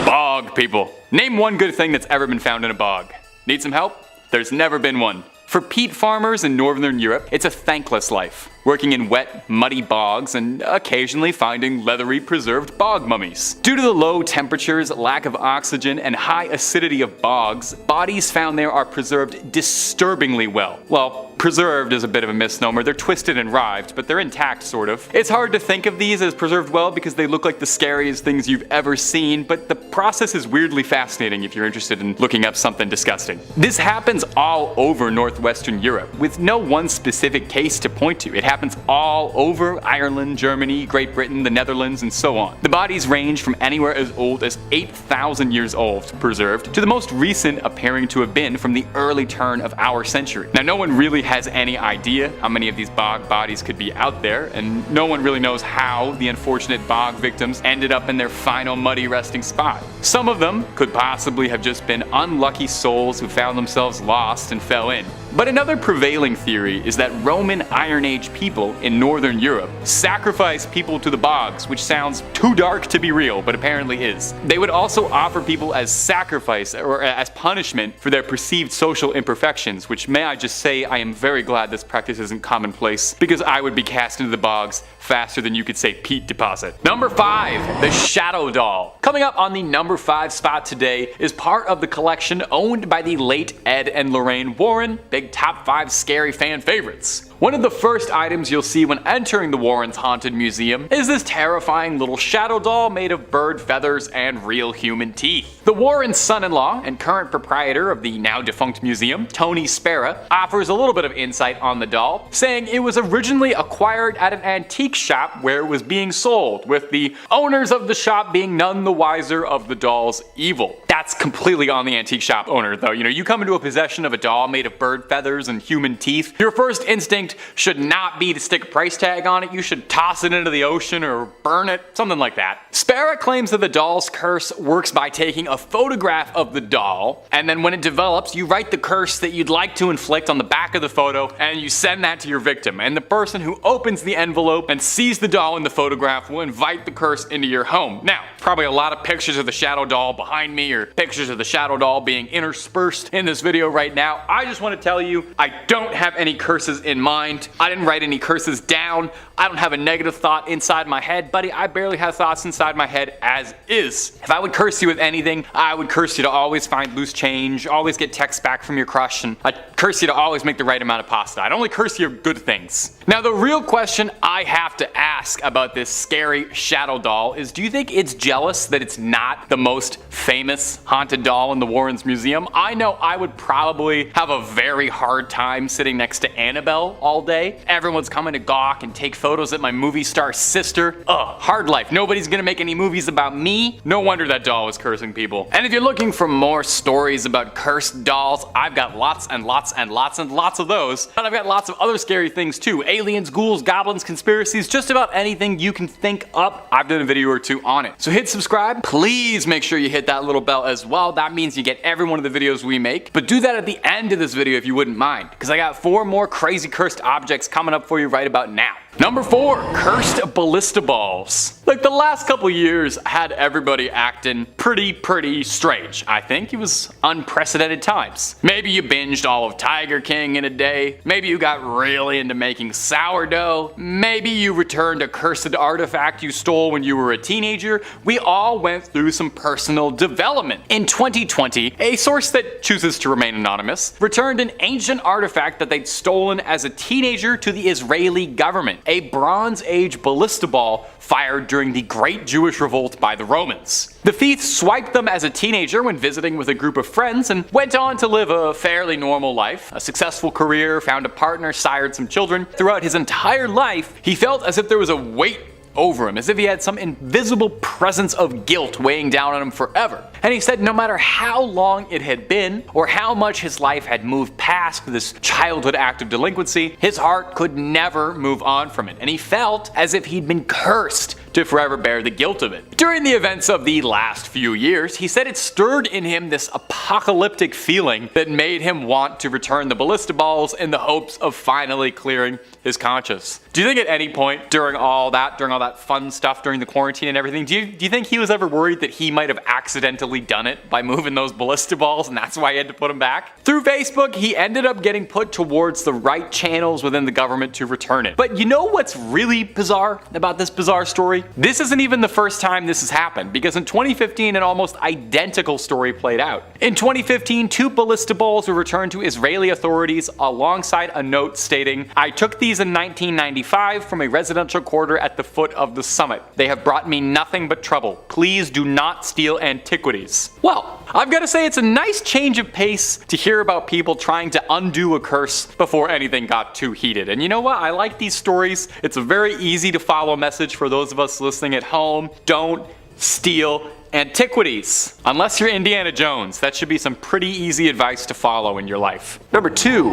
Bog people. Name one good thing that's ever been found in a bog. Need some help? There's never been one. For peat farmers in northern Europe, it's a thankless life, working in wet, muddy bogs and occasionally finding leathery preserved bog mummies. Due to the low temperatures, lack of oxygen, and high acidity of bogs, bodies found there are preserved disturbingly well. Well, preserved is a bit of a misnomer. They're twisted and rived, but they're intact, sort of. It's hard to think of these as preserved well because they look like the scariest things you've ever seen, but the process is weirdly fascinating if you're interested in looking up something disgusting. This happens all over northwestern Europe, with no one specific case to point to. It happens all over Ireland, Germany, Great Britain, the Netherlands, and so on. The bodies range from anywhere as old as 8,000 years old, preserved, to the most recent appearing to have been from the early turn of our century. Now, no one really has any idea how many of these bog bodies could be out there, and no one really knows how the unfortunate bog victims ended up in their final muddy resting spot. Some of them could possibly have just been unlucky souls who found themselves lost and fell in. But another prevailing theory is that Roman Iron Age people in Northern Europe sacrificed people to the bogs, which sounds too dark to be real, but apparently is. They would also offer people as sacrifice or as punishment for their perceived social imperfections, which may I just say I am very glad this practice isn't commonplace, because I would be cast into the bogs faster than you could say peat deposit. Number 5, the Shadow Doll. Coming up on the number 5 spot today is part of the collection owned by the late Ed and Lorraine Warren, big top 5 scary fan favorites. One of the first items you'll see when entering the Warrens' Haunted Museum is this terrifying little shadow doll made of bird feathers and real human teeth. The Warrens' son-in-law and current proprietor of the now defunct museum, Tony Spera, offers a little bit of insight on the doll, saying it was originally acquired at an antique shop where it was being sold, with the owners of the shop being none the wiser of the doll's evil. That's completely on the antique shop owner though. You come into a possession of a doll made of bird feathers and human teeth, your first instinct should not be to stick a price tag on it. You should toss it into the ocean or burn it, something like that. Spera claims that the doll's curse works by taking a photograph of the doll, and then when it develops, you write the curse that you'd like to inflict on the back of the photo, and you send that to your victim. And the person who opens the envelope and sees the doll in the photograph will invite the curse into your home. Now, probably a lot of pictures of the shadow doll behind me, or pictures of the shadow doll being interspersed in this video right now. I just want to tell you, I don't have any curses in mind. I didn't write any curses down. I don't have a negative thought inside my head, buddy. I barely have thoughts inside my head as is. If I would curse you with anything, I would curse you to always find loose change, always get texts back from your crush, and I'd curse you to always make the right amount of pasta. I'd only curse you good things. Now, the real question I have to ask about this scary shadow doll is, do you think it's jealous that it's not the most famous haunted doll in the Warrens Museum? I know I would probably have a very hard time sitting next to Annabelle all day. Everyone's coming to gawk and take photos at my movie star sister. Ugh, hard life. Nobody's gonna make any movies about me. No wonder that doll was cursing people. And if you're looking for more stories about cursed dolls, I've got lots and lots and lots and lots of those. And I've got lots of other scary things too. Aliens, ghouls, goblins, conspiracies, just about anything you can think up. I've done a video or 2 on it. So hit subscribe. Please make sure you hit that little bell as well. That means you get every one of the videos we make. But do that at the end of this video if you wouldn't mind, because I got 4 more crazy cursed objects coming up for you right about now. Number 4, cursed ballista balls. Like, the last couple years had everybody acting pretty strange. I think it was unprecedented times. Maybe you binged all of Tiger King in a day. Maybe you got really into making sourdough. Maybe you returned a cursed artifact you stole when you were a teenager. We all went through some personal development. In 2020, a source that chooses to remain anonymous returned an ancient artifact that they'd stolen as a teenager to the Israeli government. A Bronze Age ballista ball fired during the Great Jewish Revolt by the Romans. The thief swiped them as a teenager when visiting with a group of friends and went on to live a fairly normal life, a successful career, found a partner, sired some children. Throughout his entire life, he felt as if there was a weight over him, as if he had some invisible presence of guilt weighing down on him forever. And he said no matter how long it had been, or how much his life had moved past this childhood act of delinquency, his heart could never move on from it, and he felt as if he'd been cursed to forever bear the guilt of it. During the events of the last few years, he said it stirred in him this apocalyptic feeling that made him want to return the ballista balls in the hopes of finally clearing his conscience. Do you think at any point during all that fun stuff during the quarantine and everything, do you think he was ever worried that he might have accidentally done it by moving those ballista balls and that's why he had to put them back? Through Facebook, he ended up getting put towards the right channels within the government to return it. But you know what's really bizarre about this bizarre story? This isn't even the first time this has happened, because in 2015 an almost identical story played out. In 2015, 2 ballista balls were returned to Israeli authorities alongside a note stating, "I took these in 1995 from a residential quarter at the foot of the summit. They have brought me nothing but trouble. Please do not steal antiquities." Well, I've got to say it's a nice change of pace to hear about people trying to undo a curse before anything got too heated. And you know what? I like these stories. It's a very easy to follow message for those of us listening at home. Don't steal antiquities. Unless you're Indiana Jones, that should be some pretty easy advice to follow in your life. Number 2,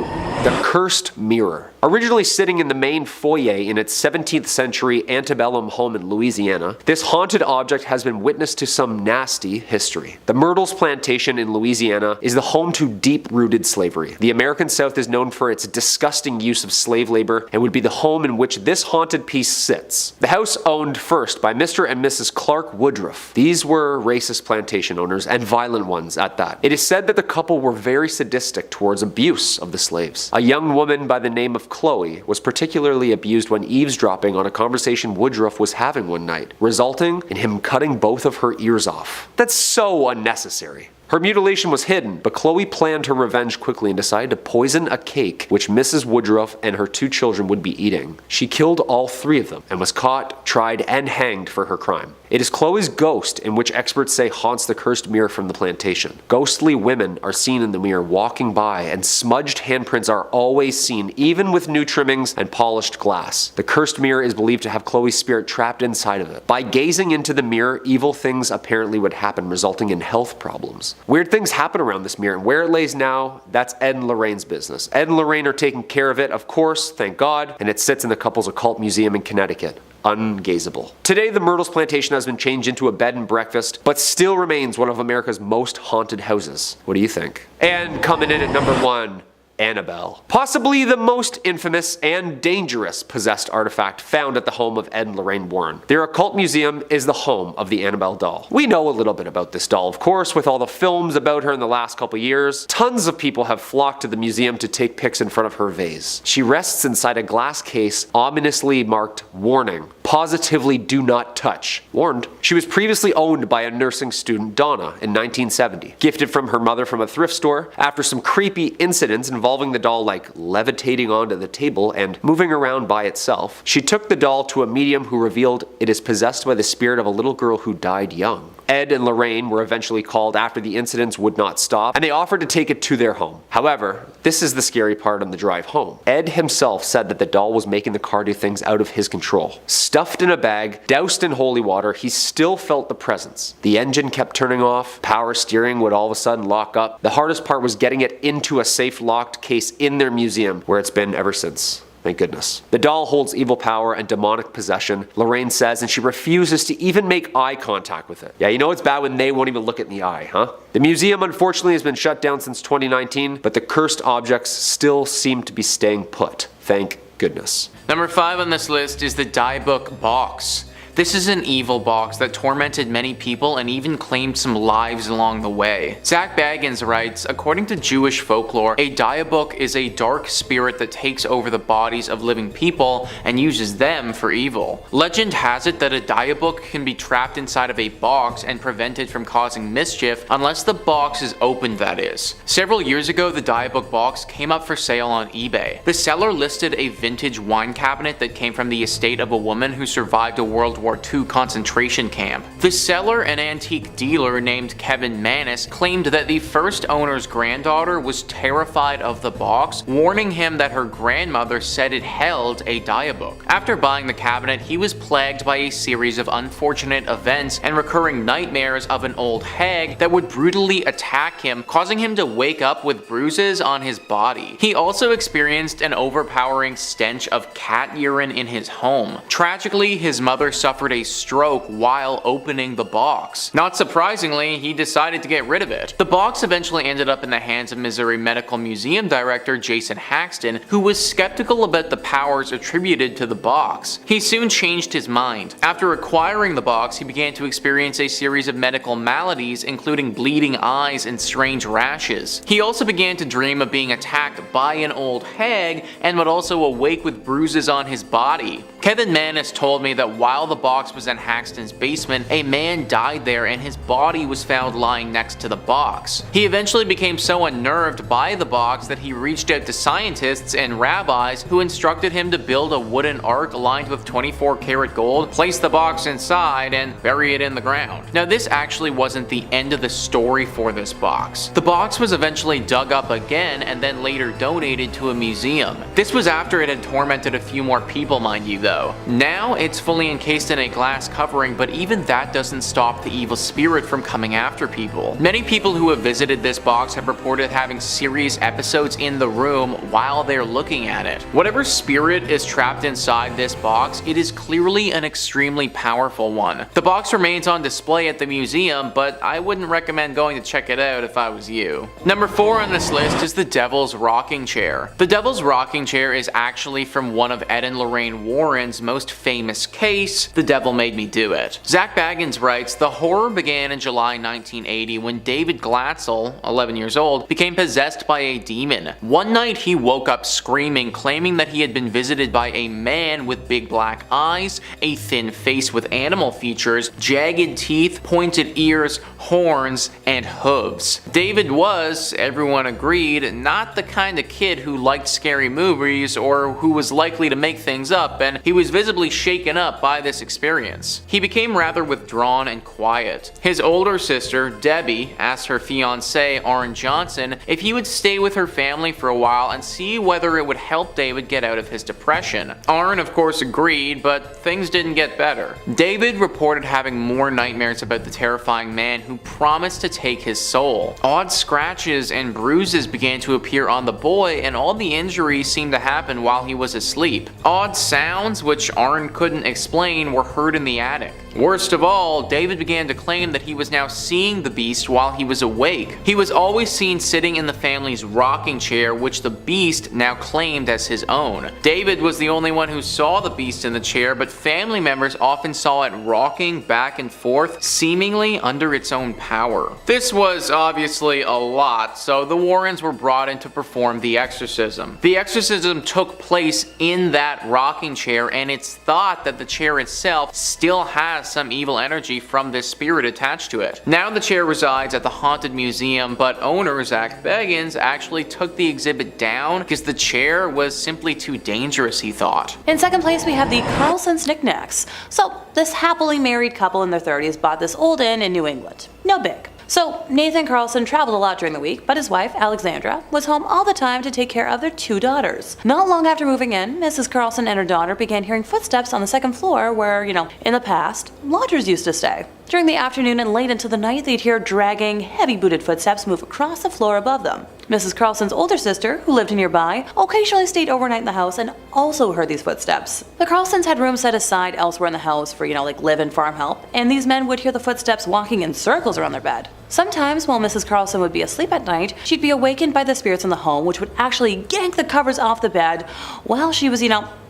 the cursed mirror. Originally sitting in the main foyer in its 17th century antebellum home in Louisiana, this haunted object has been witness to some nasty history. The Myrtles Plantation in Louisiana is the home to deep-rooted slavery. The American South is known for its disgusting use of slave labor and would be the home in which this haunted piece sits. The house owned first by Mr. and Mrs. Clark Woodruff. These were racist plantation owners, and violent ones at that. It is said that the couple were very sadistic towards abuse of the slaves. A young woman by the name of Chloe was particularly abused when eavesdropping on a conversation Woodruff was having one night, resulting in him cutting both of her ears off. That's so unnecessary. Her mutilation was hidden, but Chloe planned her revenge quickly and decided to poison a cake which Mrs. Woodruff and her 2 children would be eating. She killed all 3 of them and was caught, tried, and hanged for her crime. It is Chloe's ghost in which experts say haunts the cursed mirror from the plantation. Ghostly women are seen in the mirror walking by, and smudged handprints are always seen, even with new trimmings and polished glass. The cursed mirror is believed to have Chloe's spirit trapped inside of it. By gazing into the mirror, evil things apparently would happen, resulting in health problems. Weird things happen around this mirror, and where it lays now, that's Ed and Lorraine's business. Ed and Lorraine are taking care of it, of course, thank God, and it sits in the couple's occult museum in Connecticut. Ungazable. Today, the Myrtles Plantation has been changed into a bed and breakfast, but still remains one of America's most haunted houses. What do you think? And coming in at number 1, Annabelle. Possibly the most infamous and dangerous possessed artifact found at the home of Ed and Lorraine Warren. Their occult museum is the home of the Annabelle doll. We know a little bit about this doll, of course, with all the films about her in the last couple years. Tons of people have flocked to the museum to take pics in front of her vase. She rests inside a glass case ominously marked "Warning. Positively do not touch." Warned. She was previously owned by a nursing student, Donna, in 1970. Gifted from her mother from a thrift store. After some creepy incidents involving the doll like levitating onto the table and moving around by itself, she took the doll to a medium who revealed it is possessed by the spirit of a little girl who died young. Ed and Lorraine were eventually called after the incidents would not stop, and they offered to take it to their home. However, this is the scary part on the drive home. Ed himself said that the doll was making the car do things out of his control. Stuffed in a bag, doused in holy water, he still felt the presence. The engine kept turning off, power steering would all of a sudden lock up. The hardest part was getting it into a safe locked case in their museum, where it's been ever since. Thank goodness. The doll holds evil power and demonic possession, Lorraine says, and she refuses to even make eye contact with it. Yeah, you know it's bad when they won't even look it in the eye, huh? The museum unfortunately has been shut down since 2019, but the cursed objects still seem to be staying put. Thank goodness. Number 5 on this list is the Diebuck box. This is an evil box that tormented many people and even claimed some lives along the way. Zach Baggins writes, according to Jewish folklore, a Diebuck is a dark spirit that takes over the bodies of living people and uses them for evil. Legend has it that a Diebuck can be trapped inside of a box and prevented from causing mischief unless the box is opened, that is. Several years ago, the Diebuck box came up for sale on eBay. The seller listed a vintage wine cabinet that came from the estate of a woman who survived a World War II concentration camp. The seller, an antique dealer named Kevin Manis, claimed that the first owner's granddaughter was terrified of the box, warning him that her grandmother said it held a Diebuck. After buying the cabinet, he was plagued by a series of unfortunate events and recurring nightmares of an old hag that would brutally attack him, causing him to wake up with bruises on his body. He also experienced an overpowering stench of cat urine in his home. Tragically, his mother suffered a stroke while opening the box. Not surprisingly, he decided to get rid of it. The box eventually ended up in the hands of Missouri Medical Museum director Jason Haxton, who was skeptical about the powers attributed to the box. He soon changed his mind. After acquiring the box, he began to experience a series of medical maladies, including bleeding eyes and strange rashes. He also began to dream of being attacked by an old hag and would also awake with bruises on his body. Kevin Manis told me that while the box was in Haxton's basement, a man died there and his body was found lying next to the box. He eventually became so unnerved by the box that he reached out to scientists and rabbis who instructed him to build a wooden ark lined with 24 karat gold, place the box inside, and bury it in the ground. Now, this actually wasn't the end of the story for this box. The box was eventually dug up again and then later donated to a museum. This was after it had tormented a few more people, mind you, though. Now it's fully encased in in a glass covering, but even that doesn't stop the evil spirit from coming after people. Many people who have visited this box have reported having serious episodes in the room while they're looking at it. Whatever spirit is trapped inside this box, it is clearly an extremely powerful one. The box remains on display at the museum, but I wouldn't recommend going to check it out if I was you. Number 4 on this list is the Devil's Rocking Chair. The Devil's Rocking Chair is actually from one of Ed and Lorraine Warren's most famous case, The Devil Made Me Do It. Zach Baggins writes, the horror began in July 1980 when David Glatzel, 11 years old, became possessed by a demon. One night he woke up screaming, claiming that he had been visited by a man with big black eyes, a thin face with animal features, jagged teeth, pointed ears, horns, and hooves. David was, everyone agreed, not the kind of kid who liked scary movies or who was likely to make things up, and he was visibly shaken up by this experience. He became rather withdrawn and quiet. His older sister, Debbie, asked her fiancé, Arn Johnson, if he would stay with her family for a while and see whether it would help David get out of his depression. Arn, of course, agreed, but things didn't get better. David reported having more nightmares about the terrifying man who promised to take his soul. Odd scratches and bruises began to appear on the boy, and all the injuries seemed to happen while he was asleep. Odd sounds, which Arn couldn't explain, were heard in the attic. Worst of all, David began to claim that he was now seeing the beast while he was awake. He was always seen sitting in the family's rocking chair, which the beast now claimed as his own. David was the only one who saw the beast in the chair, but family members often saw it rocking back and forth, seemingly under its own power. This was obviously a lot, so the Warrens were brought in to perform the exorcism. The exorcism took place in that rocking chair, and it's thought that the chair itself still has some evil energy from this spirit attached to it. Now the chair resides at the Haunted Museum, but owner Zach Baggins actually took the exhibit down because the chair was simply too dangerous, he thought. In second place, we have the Carlson's Knickknacks. So, this happily married couple in their 30s bought this old inn in New England. No big. So, Nathan Carlson traveled a lot during the week, but his wife, Alexandra, was home all the time to take care of their 2 daughters. Not long after moving in, Mrs. Carlson and her daughter began hearing footsteps on the second floor where, in the past, lodgers used to stay. During the afternoon and late into the night, they'd hear dragging, heavy-booted footsteps move across the floor above them. Mrs. Carlson's older sister, who lived nearby, occasionally stayed overnight in the house and also heard these footsteps. The Carlsons had room set aside elsewhere in the house for, live-in farm help, and these men would hear the footsteps walking in circles around their bed. Sometimes, while Mrs. Carlson would be asleep at night, she'd be awakened by the spirits in the home, which would actually yank the covers off the bed while she was,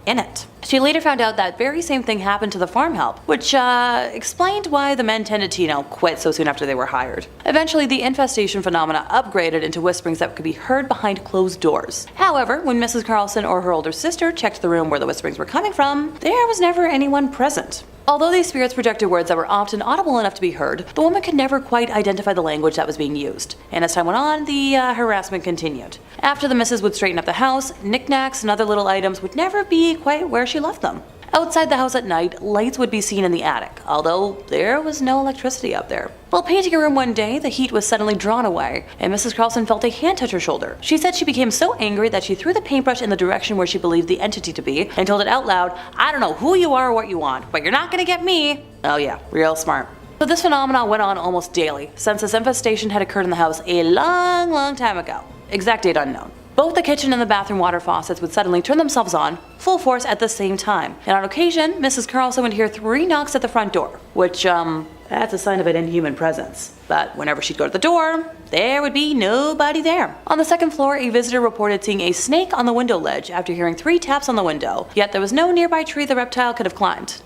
in it. She later found out that very same thing happened to the farm help, which explained why the men tended to, quit so soon after they were hired. Eventually, the infestation phenomena upgraded into whisperings that could be heard behind closed doors. However, when Mrs. Carlson or her older sister checked the room where the whisperings were coming from, there was never anyone present. Although these spirits projected words that were often audible enough to be heard, the woman could never quite identify the language that was being used. And as time went on, the harassment continued. After the missus would straighten up the house, knickknacks and other little items would never be quite where she left them. Outside the house at night, lights would be seen in the attic, although there was no electricity up there. While painting a room one day, the heat was suddenly drawn away, and Mrs. Carlson felt a hand touch her shoulder. She said she became so angry that she threw the paintbrush in the direction where she believed the entity to be, and told it out loud, "I don't know who you are or what you want, but you're not gonna get me." Oh yeah, real smart. So this phenomenon went on almost daily, since this infestation had occurred in the house a long time ago. Exact date unknown. Both the kitchen and the bathroom water faucets would suddenly turn themselves on, full force at the same time. And on occasion, Mrs. Carlson would hear 3 knocks at the front door, which, that's a sign of an inhuman presence. But whenever she'd go to the door, there would be nobody there. On the second floor, a visitor reported seeing a snake on the window ledge after hearing 3 taps on the window, yet there was no nearby tree the reptile could have climbed.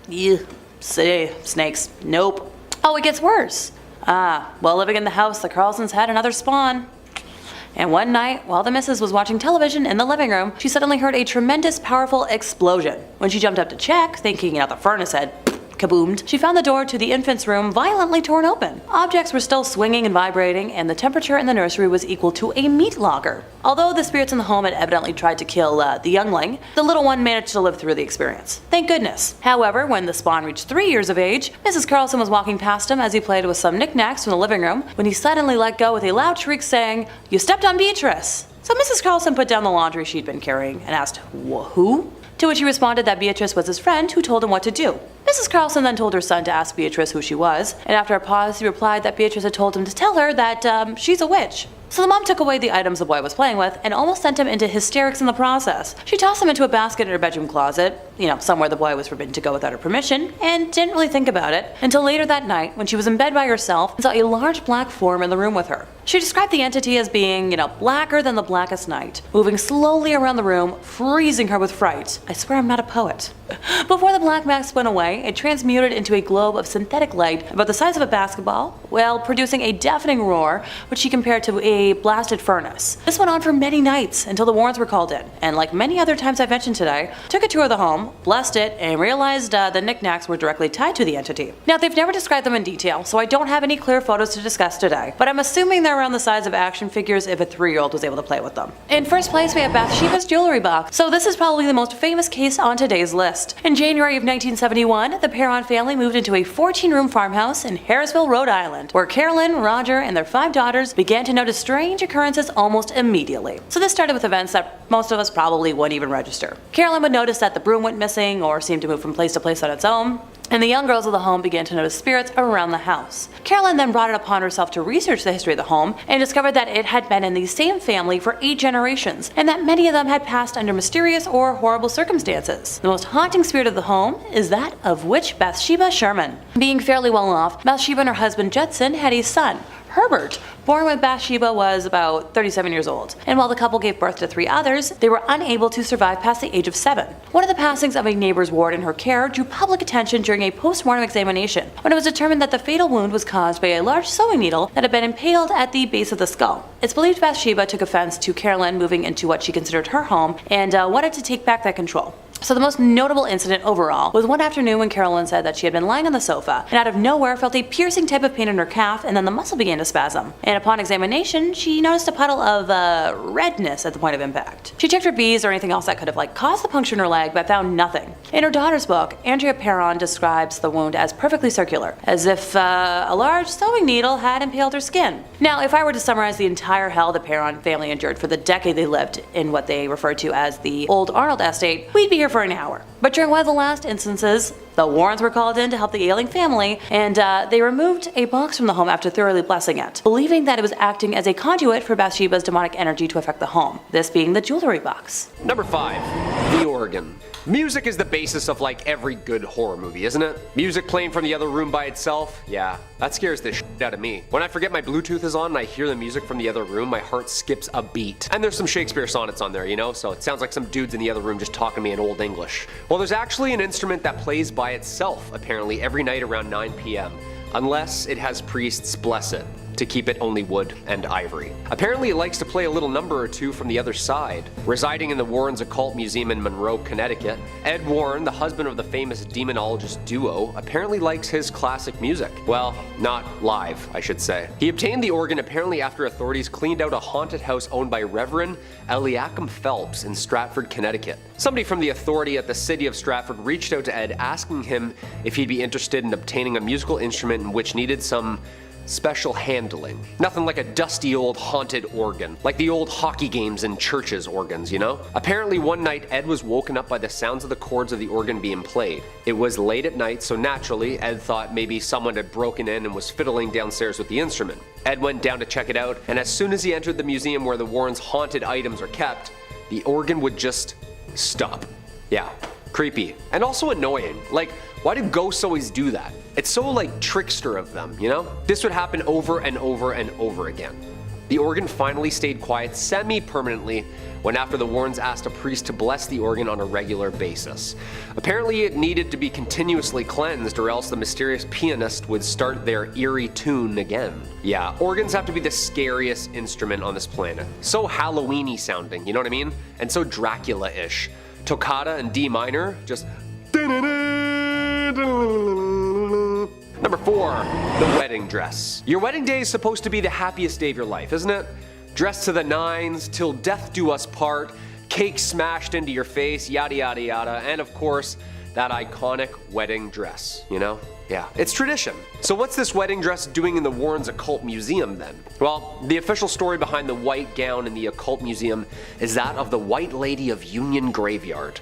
Ew, snakes, nope. Oh, it gets worse. While living in the house, the Carlsons had another spawn. And one night, while the missus was watching television in the living room, she suddenly heard a tremendous, powerful explosion. When she jumped up to check, thinking, the furnace had kaboomed, she found the door to the infant's room violently torn open. Objects were still swinging and vibrating, and the temperature in the nursery was equal to a meat locker. Although the spirits in the home had evidently tried to kill the youngling, the little one managed to live through the experience. Thank goodness. However, when the spawn reached 3 years of age, Mrs. Carlson was walking past him as he played with some knickknacks from the living room, when he suddenly let go with a loud shriek saying, "You stepped on Beatrice!" So Mrs. Carlson put down the laundry she'd been carrying and asked, "Who?" To which he responded that Beatrice was his friend who told him what to do. Mrs. Carlson then told her son to ask Beatrice who she was, and after a pause, he replied that Beatrice had told him to tell her that she's a witch. So the mom took away the items the boy was playing with and almost sent him into hysterics in the process. She tossed him into a basket in her bedroom closet, somewhere the boy was forbidden to go without her permission, and didn't really think about it until later that night when she was in bed by herself and saw a large black form in the room with her. She described the entity as being, blacker than the blackest night, moving slowly around the room, freezing her with fright. I swear I'm not a poet. Before the black mask went away, it transmuted into a globe of synthetic light about the size of a basketball, while producing a deafening roar, which she compared to a blasted furnace. This went on for many nights until the Warrens were called in, and like many other times I've mentioned today, took a tour of the home, blessed it, and realized the knickknacks were directly tied to the entity. Now, they've never described them in detail, so I don't have any clear photos to discuss today, but I'm assuming they're around the size of action figures if a 3-year-old was able to play with them. In first place, we have Bathsheba's jewelry box, so this is probably the most famous case on today's list. In January of 1971, the Perron family moved into a 14-room farmhouse in Harrisville, Rhode Island, where Carolyn, Roger, and their 5 daughters began to notice strange occurrences almost immediately. So this started with events that most of us probably wouldn't even register. Carolyn would notice that the broom went missing or seemed to move from place to place on its own, and the young girls of the home began to notice spirits around the house. Carolyn then brought it upon herself to research the history of the home and discovered that it had been in the same family for 8 generations, and that many of them had passed under mysterious or horrible circumstances. The most haunting spirit of the home is that of witch Bathsheba Sherman. Being fairly well off, Bathsheba and her husband Judson had a son, Herbert, born when Bathsheba was about 37 years old, and while the couple gave birth to 3 others, they were unable to survive past the age of 7. One of the passings of a neighbor's ward in her care drew public attention during a post-mortem examination, when it was determined that the fatal wound was caused by a large sewing needle that had been impaled at the base of the skull. It's believed Bathsheba took offense to Carolyn moving into what she considered her home and wanted to take back that control. So the most notable incident overall was one afternoon when Carolyn said that she had been lying on the sofa and out of nowhere felt a piercing type of pain in her calf, and then the muscle began to spasm. And upon examination, she noticed a puddle of redness at the point of impact. She checked for bees or anything else that could have caused the puncture in her leg, but found nothing. In her daughter's book, Andrea Perron describes the wound as perfectly circular, as if a large sewing needle had impaled her skin. Now, if I were to summarize the entire hell the Perron family endured for the decade they lived in what they referred to as the Old Arnold Estate, we'd be here for an hour. But during one of the last instances, the Warrens were called in to help the ailing family, and they removed a box from the home after thoroughly blessing it, believing that it was acting as a conduit for Bathsheba's demonic energy to affect the home, this being the jewelry box. Number 5. The organ. Music is the basis of every good horror movie, isn't it? Music playing from the other room by itself? Yeah, that scares the shit out of me. When I forget my Bluetooth is on and I hear the music from the other room, my heart skips a beat. And there's some Shakespeare sonnets on there, so it sounds like some dudes in the other room just talking to me in Old English. Well, there's actually an instrument that plays by itself, apparently, every night around 9 p.m. Unless it has priests bless it to keep it only wood and ivory. Apparently it likes to play a little number or two from the other side. Residing in the Warrens Occult Museum in Monroe, Connecticut, Ed Warren, the husband of the famous demonologist duo, apparently likes his classic music. Well, not live, I should say. He obtained the organ apparently after authorities cleaned out a haunted house owned by Reverend Eliakim Phelps in Stratford, Connecticut. Somebody from the authority at the city of Stratford reached out to Ed asking him if he'd be interested in obtaining a musical instrument in which needed some special handling. Nothing like a dusty old haunted organ, like the old hockey games and churches organs, Apparently one night Ed was woken up by the sounds of the chords of the organ being played. It was late at night, so naturally Ed thought maybe someone had broken in and was fiddling downstairs with the instrument. Ed went down to check it out, and as soon as he entered the museum where the Warrens' haunted items are kept, the organ would just stop. Yeah, creepy. And also annoying. Why do ghosts always do that? It's so trickster of them, This would happen over and over and over again. The organ finally stayed quiet semi-permanently when after the Warrens asked a priest to bless the organ on a regular basis. Apparently it needed to be continuously cleansed or else the mysterious pianist would start their eerie tune again. Yeah, organs have to be the scariest instrument on this planet. So Halloween-y sounding, you know what I mean? And so Dracula-ish. Toccata in D minor, just Number 4, the wedding dress. Your wedding day is supposed to be the happiest day of your life, isn't it? Dressed to the nines, till death do us part, cake smashed into your face, yada yada yada, and of course, that iconic wedding dress, Yeah, it's tradition. So what's this wedding dress doing in the Warrens Occult Museum then? Well, the official story behind the white gown in the Occult Museum is that of the White Lady of Union Graveyard.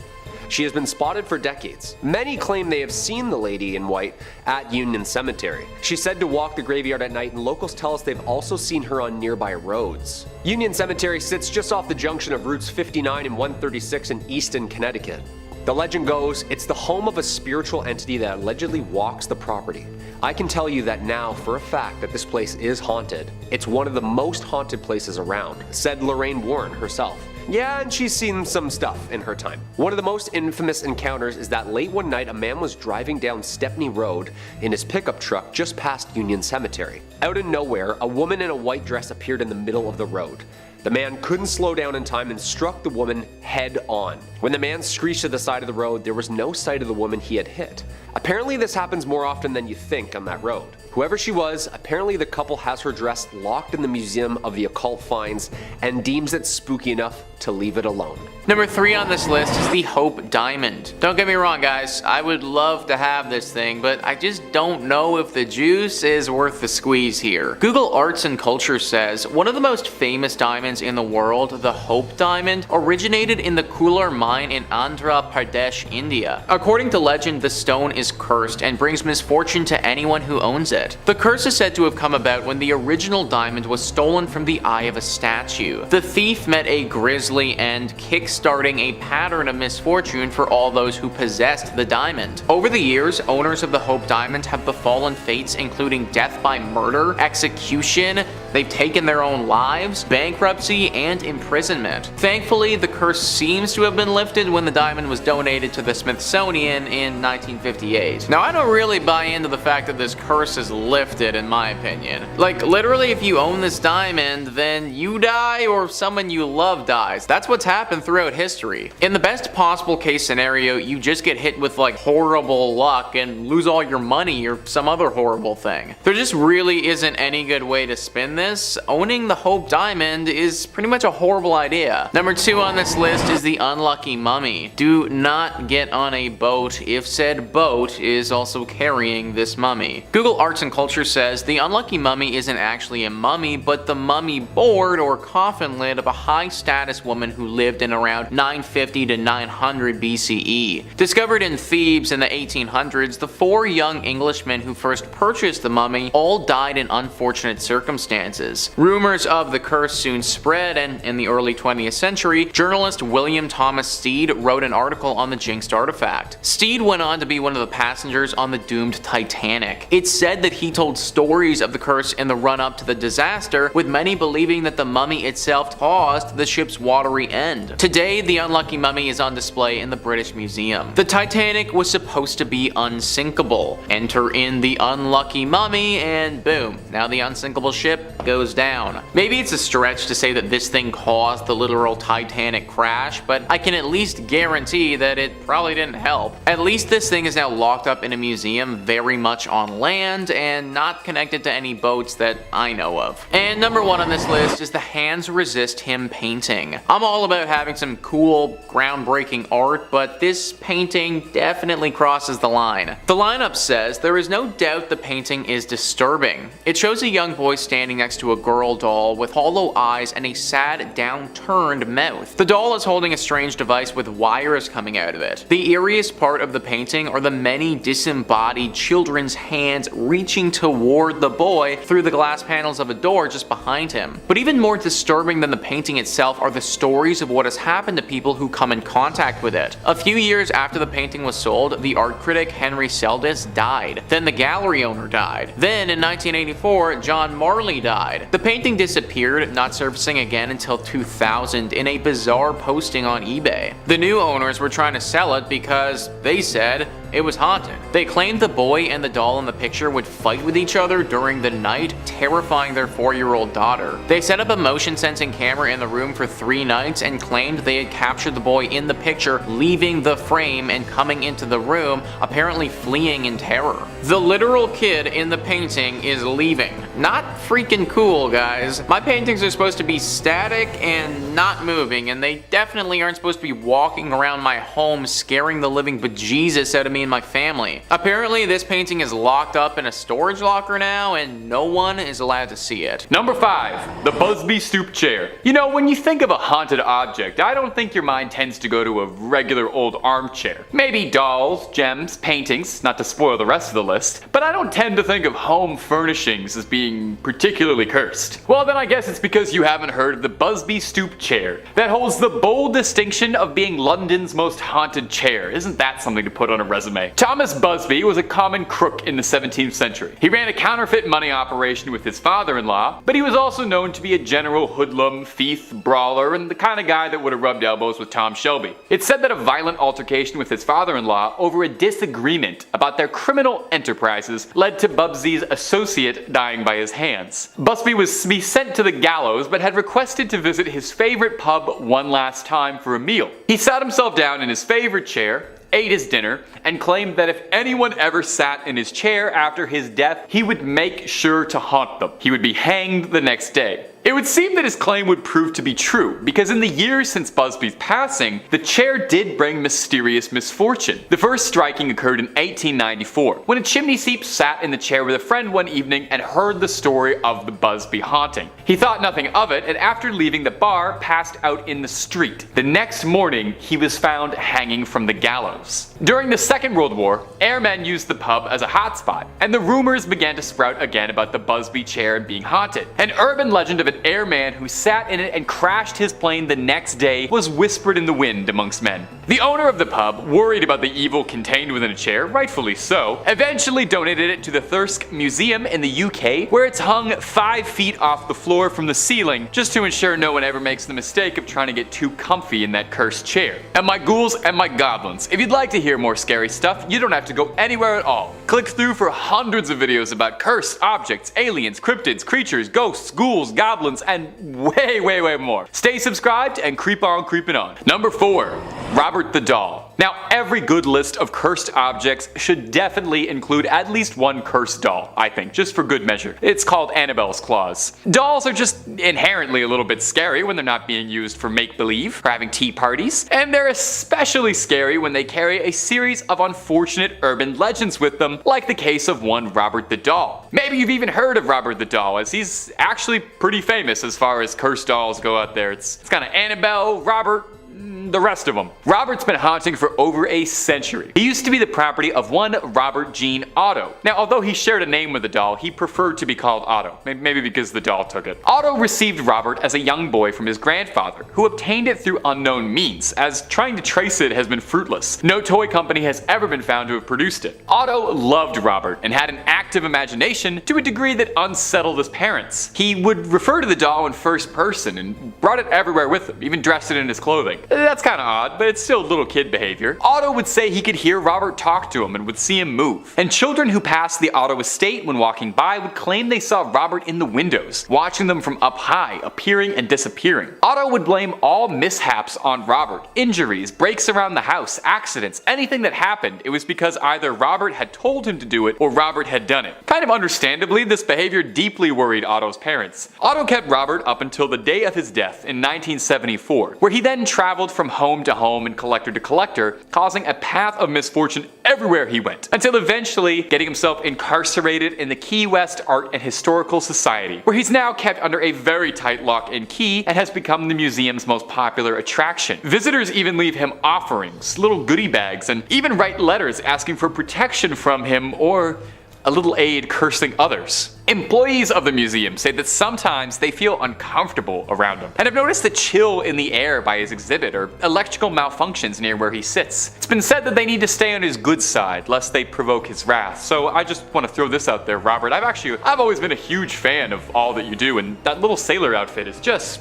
She has been spotted for decades. Many claim they have seen the lady in white at Union Cemetery. She's said to walk the graveyard at night, and locals tell us they've also seen her on nearby roads. Union Cemetery sits just off the junction of routes 59 and 136 in Easton, Connecticut. The legend goes, it's the home of a spiritual entity that allegedly walks the property. I can tell you that now for a fact that this place is haunted. It's one of the most haunted places around, said Lorraine Warren herself. Yeah, and she's seen some stuff in her time. One of the most infamous encounters is that late one night a man was driving down Stepney Road in his pickup truck just past Union Cemetery. Out of nowhere, a woman in a white dress appeared in the middle of the road. The man couldn't slow down in time and struck the woman head on. When the man screeched to the side of the road, there was no sight of the woman he had hit. Apparently this happens more often than you think on that road. Whoever she was, apparently the couple has her dress locked in the Museum of the Occult Finds and deems it spooky enough to leave it alone. Number 3 on this list is the Hope Diamond. Don't get me wrong, guys, I would love to have this thing, but I just don't know if the juice is worth the squeeze here. Google Arts and Culture says, one of the most famous diamonds in the world, the Hope Diamond, originated in the Kolar mine in Andhra Pradesh, India. According to legend, the stone is cursed and brings misfortune to anyone who owns it. The curse is said to have come about when the original diamond was stolen from the eye of a statue. The thief met a grizzly and kick-starting a pattern of misfortune for all those who possessed the diamond. Over the years, owners of the Hope Diamond have befallen fates including death by murder, execution, they've taken their own lives, bankruptcy, and imprisonment. Thankfully, the curse seems to have been lifted when the diamond was donated to the Smithsonian in 1958. Now, I don't really buy into the fact that this curse is lifted, in my opinion. Like, literally, if you own this diamond, then you die or someone you love dies. That's what's happened throughout history. In the best possible case scenario, you just get hit with like horrible luck and lose all your money or some other horrible thing. There just really isn't any good way to spin this. Owning the Hope Diamond is pretty much a horrible idea. Number 2 on this list is the Unlucky Mummy. Do not get on a boat if said boat is also carrying this mummy. Google Arts and Culture says the Unlucky Mummy isn't actually a mummy, but the mummy board or coffin lid of a high-status woman who lived in around 950 to 900 BCE. Discovered in Thebes in the 1800s, the 4 young Englishmen who first purchased the mummy all died in unfortunate circumstances. Rumors of the curse soon spread, and in the early 20th century, journalist William Thomas Stead wrote an article on the jinxed artifact. Stead went on to be one of the passengers on the doomed Titanic. It's said that he told stories of the curse in the run-up to the disaster, with many believing that the mummy itself caused the ship's watery end. Today, the Unlucky Mummy is on display in the British Museum. The Titanic was supposed to be unsinkable. Enter in the Unlucky Mummy, and boom, now the unsinkable ship goes down. Maybe it's a stretch to say that this thing caused the literal Titanic crash, but I can at least guarantee that it probably didn't help. At least this thing is now locked up in a museum very much on land and not connected to any boats that I know of. And number 1 on this list is the Hands Resist Him painting. I'm all about having some cool, groundbreaking art, but this painting definitely crosses the line. The lineup says there is no doubt the painting is disturbing. It shows a young boy standing next to a girl doll with hollow eyes and a sad, downturned mouth. The doll is holding a strange device with wires coming out of it. The eeriest part of the painting are the many disembodied children's hands reaching toward the boy through the glass panels of a door just behind him. But even more disturbing than the painting itself are the stories of what has happened to people who come in contact with it. A few years after the painting was sold, the art critic Henry Seldes died. Then the gallery owner died. Then in 1984, John Marley died. The painting disappeared, not surfacing again until 2000 in a bizarre posting on eBay. The new owners were trying to sell it because they said it was haunted. They claimed the boy and the doll in the picture would fight with each other during the night, terrifying their 4-year-old daughter. They set up a motion sensing camera in the room for 3 nights and claimed they had captured the boy in the picture leaving the frame and coming into the room, apparently fleeing in terror. The literal kid in the painting is leaving. not freaking cool, guys. My paintings are supposed to be static and not moving, and they definitely aren't supposed to be walking around my home scaring the living bejesus out of me and my family. Apparently, this painting is locked up in a storage locker now, and no one is allowed to see it. Number 5. The Busby Stoop Chair. You know, when you think of a haunted object, I don't think your mind tends to go to a regular old armchair. Maybe dolls, gems, paintings, not to spoil the rest of the list, but I don't tend to think of home furnishings as being particularly cursed. Well, then I guess it's because you haven't heard of the Busby Stoop Chair that holds the bold distinction of being London's most haunted chair. Isn't that something to put on a resume? Thomas Busby was a common crook in the 17th century. He ran a counterfeit money operation with his father-in-law, but he was also known to be a general hoodlum, thief, brawler, and the kind of guy that would have rubbed elbows with Tom Shelby. It's said that a violent altercation with his father-in-law over a disagreement about their criminal enterprises led to Busby's associate dying by his hands. Busby was to be sent to the gallows, but had requested to visit his favorite pub one last time for a meal. He sat himself down in his favorite chair, ate his dinner, and claimed that if anyone ever sat in his chair after his death, he would make sure to haunt them. He would be hanged the next day. It would seem that his claim would prove to be true, because in the years since Busby's passing, the chair did bring mysterious misfortune. The first striking occurred in 1894, when a chimney sweep sat in the chair with a friend one evening and heard the story of the Busby haunting. He thought nothing of it, and after leaving the bar, passed out in the street. The next morning, he was found hanging from the gallows. During the Second World War, airmen used the pub as a hotspot, and the rumors began to sprout again about the Busby chair being haunted. An urban legend of an airman who sat in it and crashed his plane the next day was whispered in the wind amongst men. The owner of the pub, worried about the evil contained within a chair, rightfully so, eventually donated it to the Thirsk Museum in the UK, where it's hung 5 feet off the floor from the ceiling, just to ensure no one ever makes the mistake of trying to get too comfy in that cursed chair. And my ghouls and my goblins, if you'd like to hear more scary stuff, you don't have to go anywhere at all. Click through for hundreds of videos about cursed objects, aliens, cryptids, creatures, ghosts, ghouls, goblins, and way more. Stay subscribed and keep on creeping on. Number 4. Robert the Doll. Now, every good list of cursed objects should definitely include at least one cursed doll, I think, just for good measure. It's called Annabelle's Claws. Dolls are just inherently a little bit scary when they're not being used for make-believe or having tea parties, and they're especially scary when they carry a series of unfortunate urban legends with them, like the case of one Robert the Doll. Maybe you've even heard of Robert the Doll, as he's actually pretty famous as far as cursed dolls go out there. It's kind of Annabelle, Robert, the rest of them. Robert's been haunting for over a century. He used to be the property of one Robert Jean Otto. Now, although he shared a name with the doll, he preferred to be called Otto, maybe because the doll took it. Otto received Robert as a young boy from his grandfather, who obtained it through unknown means, as trying to trace it has been fruitless. No toy company has ever been found to have produced it. Otto loved Robert and had an active imagination to a degree that unsettled his parents. He would refer to the doll in first person and brought it everywhere with him, even dressed it in his clothing. That's kind of odd, but it's still little kid behavior. Otto would say he could hear Robert talk to him and would see him move. And children who passed the Otto estate when walking by would claim they saw Robert in the windows, watching them from up high, appearing and disappearing. Otto would blame all mishaps on Robert. Injuries, breaks around the house, accidents, anything that happened, it was because either Robert had told him to do it or Robert had done it. Kind of understandably, this behavior deeply worried Otto's parents. Otto kept Robert up until the day of his death in 1974, where he then traveled from home to home and collector to collector, causing a path of misfortune everywhere he went, until eventually getting himself incarcerated in the Key West Art and Historical Society, where he's now kept under a very tight lock and key and has become the museum's most popular attraction. Visitors even leave him offerings, little goodie bags, and even write letters asking for protection from him or a little aid cursing others. Employees of the museum say that sometimes they feel uncomfortable around him, and have noticed the chill in the air by his exhibit or electrical malfunctions near where he sits. It's been said that they need to stay on his good side lest they provoke his wrath. So I just want to throw this out there, Robert. I've always been a huge fan of all that you do, and that little sailor outfit is just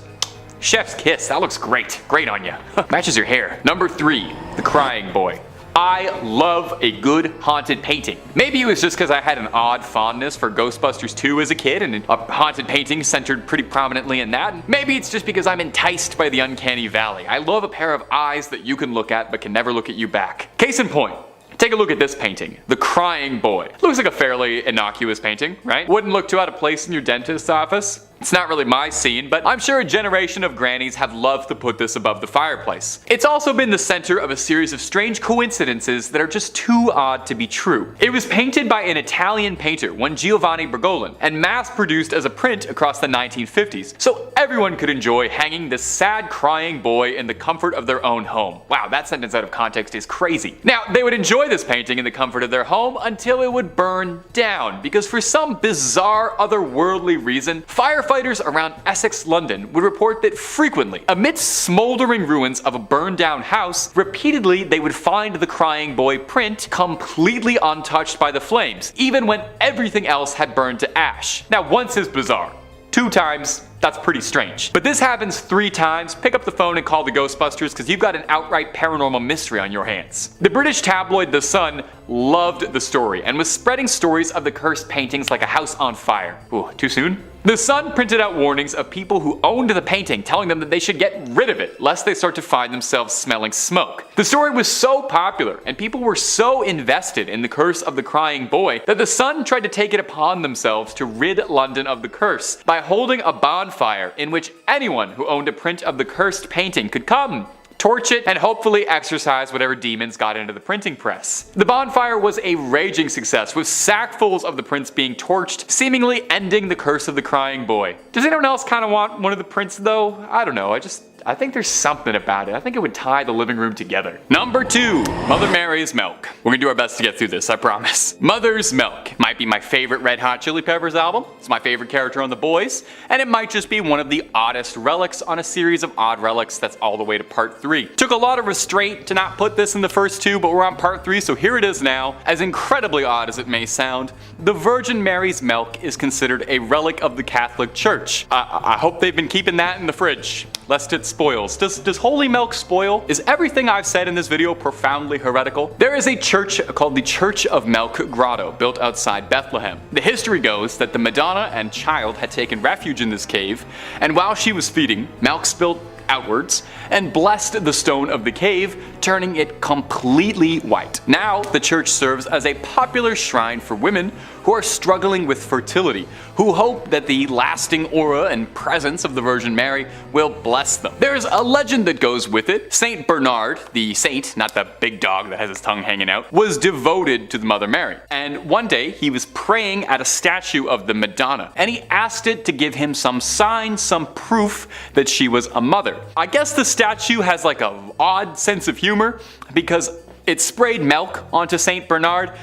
chef's kiss. That looks great. Great on you. Matches your hair. Number 3, the Crying Boy. I love a good haunted painting. Maybe it was just because I had an odd fondness for Ghostbusters 2 as a kid, and a haunted painting centered pretty prominently in that. Maybe it's just because I'm enticed by the uncanny valley. I love a pair of eyes that you can look at but can never look at you back. Case in point, Take a look at this painting, The Crying Boy. Looks like a fairly innocuous painting, right? Wouldn't look too out of place in your dentist's office. It's not really my scene, but I'm sure a generation of grannies have loved to put this above the fireplace. It's also been the center of a series of strange coincidences that are just too odd to be true. It was painted by an Italian painter, one Giovanni Bergolin, and mass-produced as a print across the 1950s, so everyone could enjoy hanging this sad crying boy in the comfort of their own home. Wow, that sentence out of context is crazy. Now, they would enjoy this painting in the comfort of their home until it would burn down, because for some bizarre, otherworldly reason, firefighters around Essex, London would report that frequently, amidst smoldering ruins of a burned down house, repeatedly they would find the crying boy print completely untouched by the flames, even when everything else had burned to ash. Now, once is bizarre. 2 times, that's pretty strange. But this happens 3 times, pick up the phone and call the Ghostbusters because you've got an outright paranormal mystery on your hands. The British tabloid The Sun loved the story and was spreading stories of the cursed paintings like a house on fire. Ooh, too soon? The Sun printed out warnings of people who owned the painting, telling them that they should get rid of it, lest they start to find themselves smelling smoke. The story was so popular, and people were so invested in the curse of the crying boy, that the Sun tried to take it upon themselves to rid London of the curse by holding a bonfire in which anyone who owned a print of the cursed painting could come, torch it, and hopefully exorcise whatever demons got into the printing press. The bonfire was a raging success, with sackfuls of the prints being torched, seemingly ending the curse of the crying boy. Does anyone else kind of want one of the prints though? I don't know, I think there's something about it. I think it would tie the living room together. Number 2, Mother Mary's Milk. We're gonna do our best to get through this, I promise. Mother's Milk might be my favorite Red Hot Chili Peppers album. It's my favorite character on The Boys, and it might just be one of the oddest relics on a series of odd relics that's all the way to part 3. Took a lot of restraint to not put this in the first 2, but we're on part 3, so here it is now. As incredibly odd as it may sound, the Virgin Mary's Milk is considered a relic of the Catholic Church. I hope they've been keeping that in the fridge, lest it spoils. Does holy milk spoil? Is everything I've said in this video profoundly heretical? There is a church called the Church of Milk Grotto, built outside Bethlehem. The history goes that the Madonna and Child had taken refuge in this cave, and while she was feeding, milk spilled outwards and blessed the stone of the cave, turning it completely white. Now, the church serves as a popular shrine for women who are struggling with fertility, who hope that the lasting aura and presence of the Virgin Mary will bless them. There's a legend that goes with it. Saint Bernard, the saint, not the big dog that has his tongue hanging out, was devoted to the Mother Mary. And one day, he was praying at a statue of the Madonna, and he asked it to give him some sign, some proof that she was a mother. I guess the statue has like an odd sense of humor because it sprayed milk onto Saint Bernard.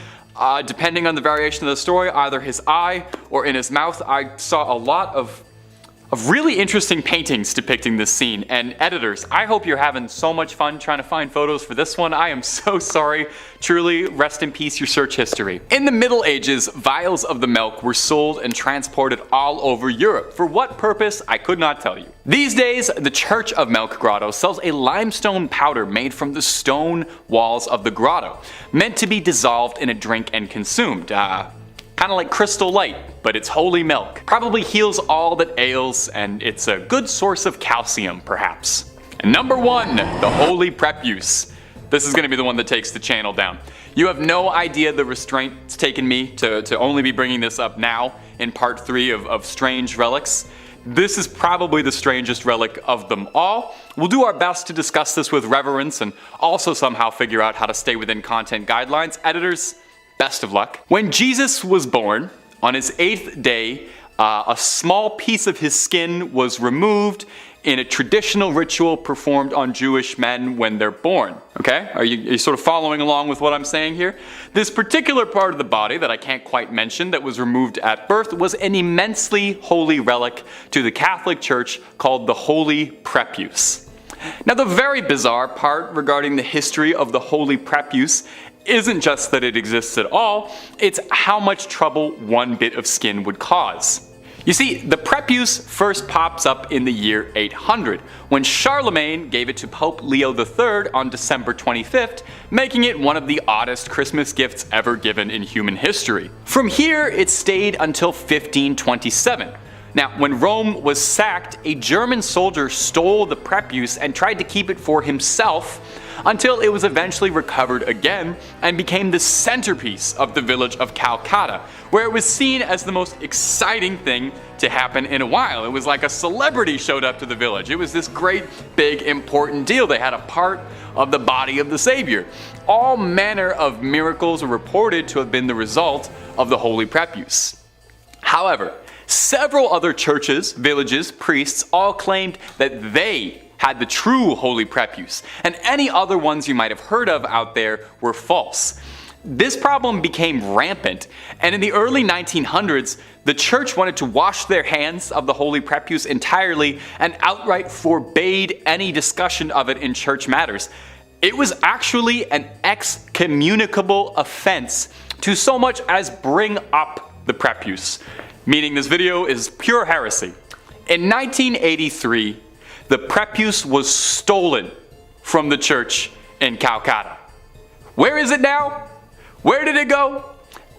Depending on the variation of the story, either his eye or in his mouth. I saw a lot of really interesting paintings depicting this scene, and editors, I hope you're having so much fun trying to find photos for this one. I am so sorry. Truly, rest in peace your search history. In the Middle Ages, vials of the milk were sold and transported all over Europe. For what purpose, I could not tell you. These days, the Church of Milk Grotto sells a limestone powder made from the stone walls of the grotto, meant to be dissolved in a drink and consumed. Kind of like Crystal Light, but it's holy milk. Probably heals all that ails, and it's a good source of calcium, perhaps. And number 1, the Holy Prepuce. This is going to be the one that takes the channel down. You have no idea the restraint it's taken me to only be bringing this up now in part 3 of Strange Relics. This is probably the strangest relic of them all. We'll do our best to discuss this with reverence and also somehow figure out how to stay within content guidelines. Editors, best of luck. When Jesus was born, on his 8th day, a small piece of his skin was removed in a traditional ritual performed on Jewish men when they're born. Okay? Are you sort of following along with what I'm saying here? This particular part of the body that I can't quite mention that was removed at birth was an immensely holy relic to the Catholic Church called the Holy Prepuce. Now, the very bizarre part regarding the history of the Holy Prepuce isn't just that it exists at all, it's how much trouble one bit of skin would cause. You see, the prepuce first pops up in the year 800, when Charlemagne gave it to Pope Leo III on December 25th, making it one of the oddest Christmas gifts ever given in human history. From here, it stayed until 1527. Now, when Rome was sacked, a German soldier stole the prepuce and tried to keep it for himself until it was eventually recovered again and became the centerpiece of the village of Calcutta, where it was seen as the most exciting thing to happen in a while. It was like a celebrity showed up to the village. It was this great, big, important deal. They had a part of the body of the Savior. All manner of miracles were reported to have been the result of the holy prepuce. However, several other churches, villages, priests all claimed that they had the true holy prepuce, and any other ones you might have heard of out there were false. This problem became rampant, and in the early 1900s, the church wanted to wash their hands of the holy prepuce entirely and outright forbade any discussion of it in church matters. It was actually an excommunicable offense to so much as bring up the prepuce, meaning this video is pure heresy. In 1983, the prepuce was stolen from the church in Calcutta. Where is it now? Where did it go?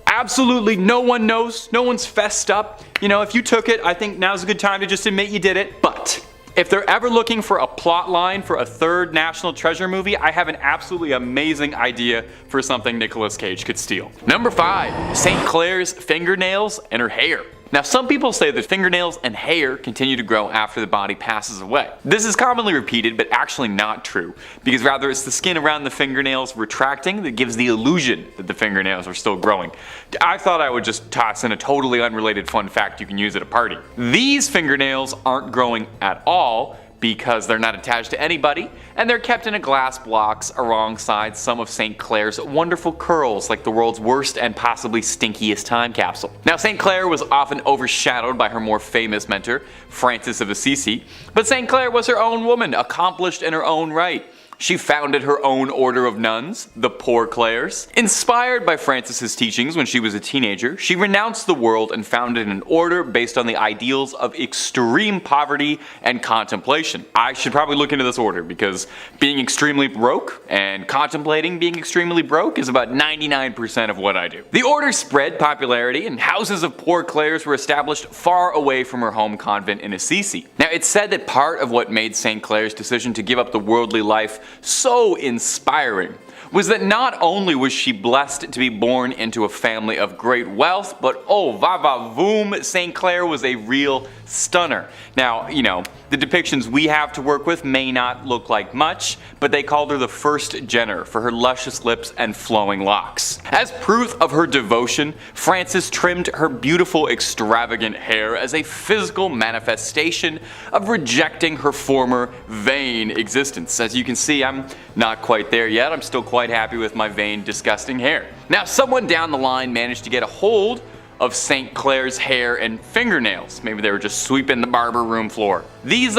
Absolutely no one knows. No one's fessed up. You know, if you took it, I think now's a good time to just admit you did it. But if they're ever looking for a plot line for a third National Treasure movie, I have an absolutely amazing idea for something Nicolas Cage could steal. Number 5, St. Clair's fingernails and her hair. Now, some people say that fingernails and hair continue to grow after the body passes away. This is commonly repeated, but actually not true, because rather it's the skin around the fingernails retracting that gives the illusion that the fingernails are still growing. I thought I would just toss in a totally unrelated fun fact you can use at a party. These fingernails aren't growing at all, because they're not attached to anybody, and they're kept in a glass box alongside some of St. Clair's wonderful curls, like the world's worst and possibly stinkiest time capsule. Now, St. Clair was often overshadowed by her more famous mentor, Francis of Assisi, but St. Clair was her own woman, accomplished in her own right. She founded her own order of nuns, the Poor Clares. Inspired by Francis's teachings when she was a teenager, she renounced the world and founded an order based on the ideals of extreme poverty and contemplation. I should probably look into this order because being extremely broke and contemplating being extremely broke is about 99% of what I do. The order spread popularity and houses of Poor Clares were established far away from her home convent in Assisi. Now, it's said that part of what made St. Clair's decision to give up the worldly life so inspiring was that not only was she blessed to be born into a family of great wealth, but oh va-va-voom, St. Clair was a real stunner. Now, you know, the depictions we have to work with may not look like much, but they called her the first Jenner for her luscious lips and flowing locks. As proof of her devotion, Francis trimmed her beautiful, extravagant hair as a physical manifestation of rejecting her former vain existence. As you can see, I'm not quite there yet. I'm still quite happy with my vain, disgusting hair. Now, someone down the line managed to get a hold of St. Clair's hair and fingernails. Maybe they were just sweeping the barber room floor. These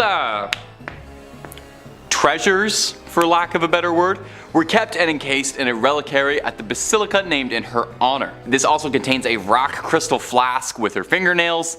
treasures, for lack of a better word, were kept and encased in a reliquary at the basilica named in her honor. This also contains a rock crystal flask with her fingernails.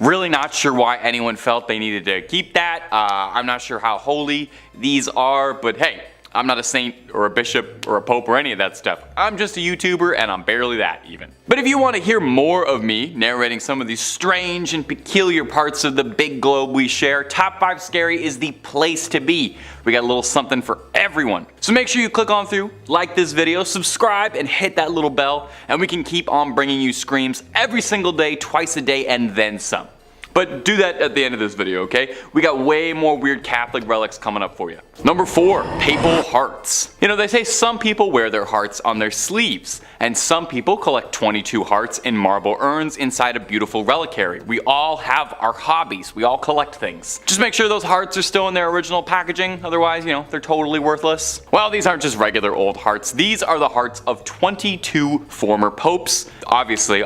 Really not sure why anyone felt they needed to keep that. I'm not sure how holy these are, but hey, I'm not a saint or a bishop or a pope or any of that stuff. I'm just a YouTuber and I'm barely that even. But if you want to hear more of me narrating some of these strange and peculiar parts of the big globe we share, Top 5 Scary is the place to be. We got a little something for everyone. So make sure you click on through, like this video, subscribe, and hit that little bell, and we can keep on bringing you screams every single day, twice a day, and then some. But do that at the end of this video, okay? We got way more weird Catholic relics coming up for you. Number 4, papal hearts. You know, they say some people wear their hearts on their sleeves, and some people collect 22 hearts in marble urns inside a beautiful reliquary. We all have our hobbies. We all collect things. Just make sure those hearts are still in their original packaging, otherwise, you know, they're totally worthless. Well, these aren't just regular old hearts. These are the hearts of 22 former popes. Obviously,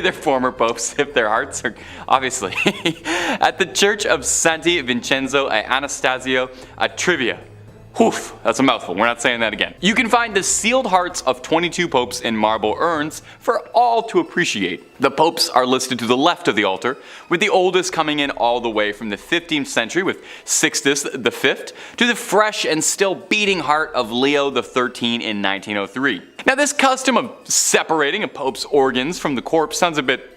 they're former popes if their hearts are, obviously. At the Church of Santi Vincenzo e Anastasio a Trivia. Oof, that's a mouthful, we're not saying that again. You can find the sealed hearts of 22 popes in marble urns for all to appreciate. The popes are listed to the left of the altar, with the oldest coming in all the way from the 15th century with Sixtus V to the fresh and still beating heart of Leo XIII in 1903. Now, this custom of separating a pope's organs from the corpse sounds a bit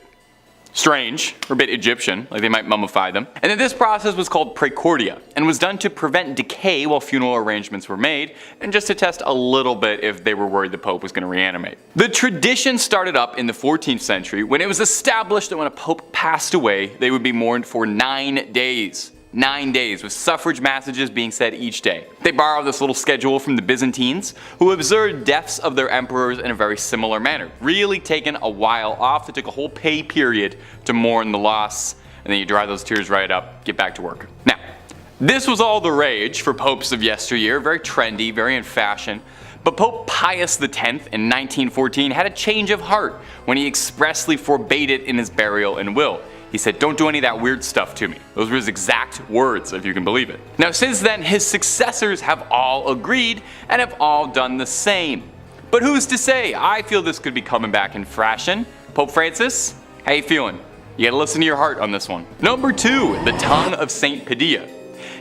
strange, or a bit Egyptian, like they might mummify them. And then this process was called praecordia, and was done to prevent decay while funeral arrangements were made, and just to test a little bit if they were worried the Pope was going to reanimate. The tradition started up in the 14th century when it was established that when a Pope passed away, they would be mourned for 9 days. 9 days, with suffrage massages being said each day. They borrowed this little schedule from the Byzantines, who observed deaths of their emperors in a very similar manner. Really taking a while off. They took a whole pay period to mourn the loss, and then you dry those tears right up, get back to work. Now, this was all the rage for popes of yesteryear, very trendy, very in fashion. But Pope Pius X in 1914 had a change of heart when he expressly forbade it in his burial and will. He said, "Don't do any of that weird stuff to me." Those were his exact words, if you can believe it. Now since then, his successors have all agreed and have all done the same. But who's to say? I feel this could be coming back in fashion. Pope Francis, how you feeling? You gotta listen to your heart on this one. Number 2, the tongue of Saint Padilla.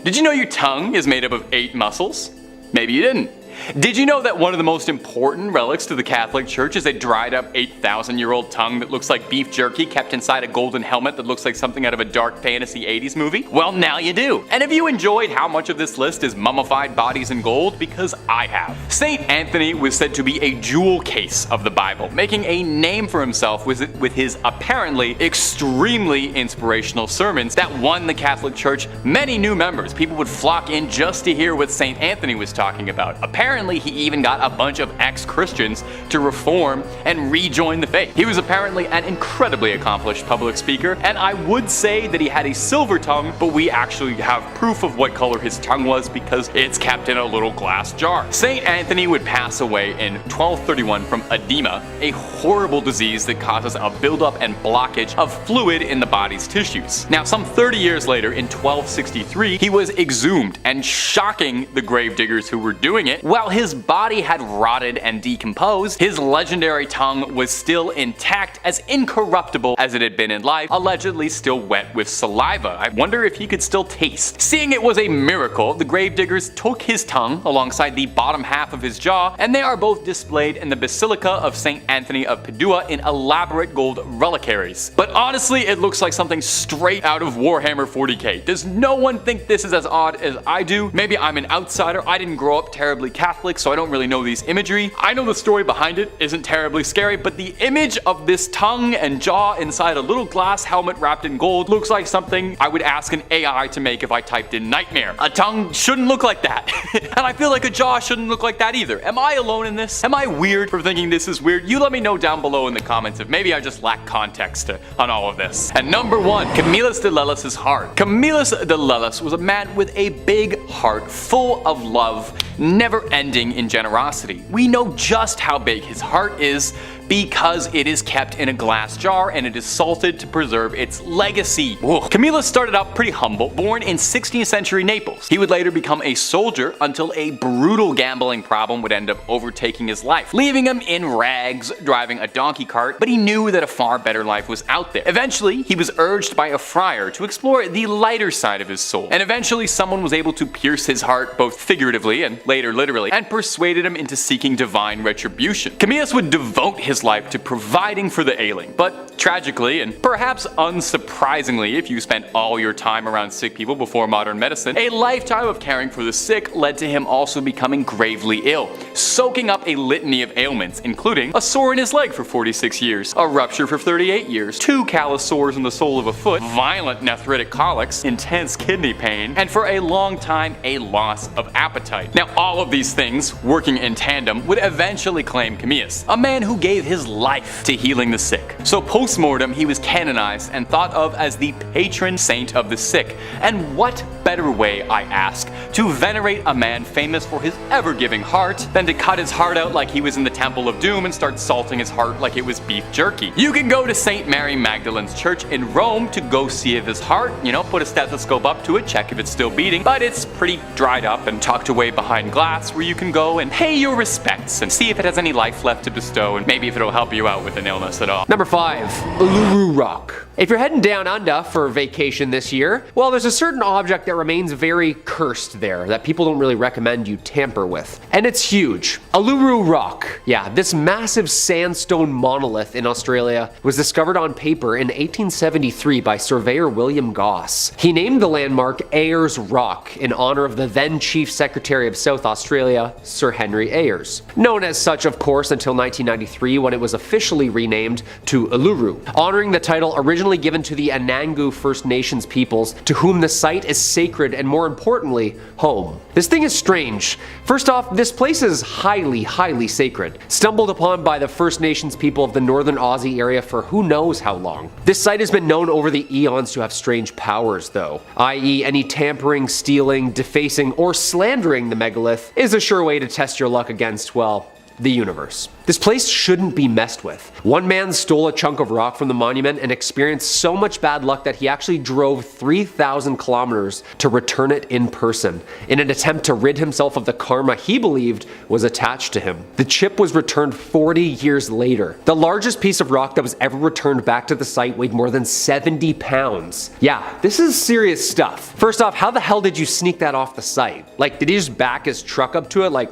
Did you know your tongue is made up of 8 muscles? Maybe you didn't. Did you know that one of the most important relics to the Catholic Church is a dried up 8,000-year-old tongue that looks like beef jerky kept inside a golden helmet that looks like something out of a dark fantasy 80s movie? Well, now you do. And have you enjoyed how much of this list is mummified bodies in gold? Because I have. Saint Anthony was said to be a jewel case of the Bible, making a name for himself with his apparently extremely inspirational sermons that won the Catholic Church many new members. People would flock in just to hear what Saint Anthony was talking about. Apparently, he even got a bunch of ex-Christians to reform and rejoin the faith. He was apparently an incredibly accomplished public speaker, and I would say that he had a silver tongue, but we actually have proof of what color his tongue was because it's kept in a little glass jar. Saint Anthony would pass away in 1231 from edema, a horrible disease that causes a buildup and blockage of fluid in the body's tissues. Now, some 30 years later, in 1263, he was exhumed, and shocking the gravediggers who were doing it, while his body had rotted and decomposed, his legendary tongue was still intact, as incorruptible as it had been in life, allegedly still wet with saliva. I wonder if he could still taste. Seeing it was a miracle, the gravediggers took his tongue alongside the bottom half of his jaw, and they are both displayed in the Basilica of St. Anthony of Padua in elaborate gold reliquaries. But honestly, it looks like something straight out of Warhammer 40k. Does no one think this is as odd as I do? Maybe I'm an outsider. I didn't grow up terribly Catholic, so I don't really know these imagery. I know the story behind it isn't terribly scary, but the image of this tongue and jaw inside a little glass helmet wrapped in gold looks like something I would ask an AI to make if I typed in nightmare. A tongue shouldn't look like that. And I feel like a jaw shouldn't look like that either. Am I alone in this? Am I weird for thinking this is weird? You let me know down below in the comments if maybe I just lack context on all of this. And number 1, Camillus de Lellis' heart. Camillus de Lellis was a man with a big heart, full of love, never ending in generosity. We know just how big his heart is because it is kept in a glass jar and it is salted to preserve its legacy. Whoa. Camillus started out pretty humble, born in 16th century Naples. He would later become a soldier until a brutal gambling problem would end up overtaking his life, leaving him in rags, driving a donkey cart, but he knew that a far better life was out there. Eventually, he was urged by a friar to explore the lighter side of his soul, and eventually someone was able to pierce his heart, both figuratively and later literally, and persuaded him into seeking divine retribution. Camillus would devote his life to providing for the ailing, but tragically, and perhaps unsurprisingly if you spent all your time around sick people before modern medicine, a lifetime of caring for the sick led to him also becoming gravely ill, soaking up a litany of ailments, including a sore in his leg for 46 years, a rupture for 38 years, 2 callous sores in the sole of a foot, violent nephritic colics, intense kidney pain, and for a long time, a loss of appetite. Now, all of these things, working in tandem, would eventually claim Camillus, a man who gave his life to healing the sick. So post-mortem, he was canonized and thought of as the patron saint of the sick. And what better way, I ask, to venerate a man famous for his ever-giving heart than to cut his heart out like he was in the Temple of Doom and start salting his heart like it was beef jerky? You can go to St. Mary Magdalene's Church in Rome to go see if his heart, put a stethoscope up to it, check if it's still beating, but it's pretty dried up and tucked away behind glass where you can go and pay your respects and see if it has any life left to bestow and maybe if it'll help you out with an illness at all. Number 5, Uluru Rock. If you're heading down under for vacation this year, well, there's a certain object that remains very cursed there that people don't really recommend you tamper with. And it's huge. Uluru Rock. Yeah, this massive sandstone monolith in Australia was discovered on paper in 1873 by surveyor William Goss. He named the landmark Ayers Rock in honor of the then Chief Secretary of South Australia, Sir Henry Ayers. Known as such, of course, until 1993 when it was officially renamed to Uluru, honoring the title originally given to the Anangu First Nations peoples, to whom the site is sacred and, more importantly, home. This thing is strange. First off, this place is highly sacred, stumbled upon by the First Nations people of the northern Aussie area for who knows how long. This site has been known over the eons to have strange powers though, i.e. any tampering, stealing, defacing, or slandering the megalith is a sure way to test your luck against, well, the universe. This place shouldn't be messed with. One man stole a chunk of rock from the monument and experienced so much bad luck that he actually drove 3,000 kilometers to return it in person, in an attempt to rid himself of the karma he believed was attached to him. The chip was returned 40 years later. The largest piece of rock that was ever returned back to the site weighed more than 70 pounds. Yeah, this is serious stuff. First off, how the hell did you sneak that off the site? Like, did he just back his truck up to it like,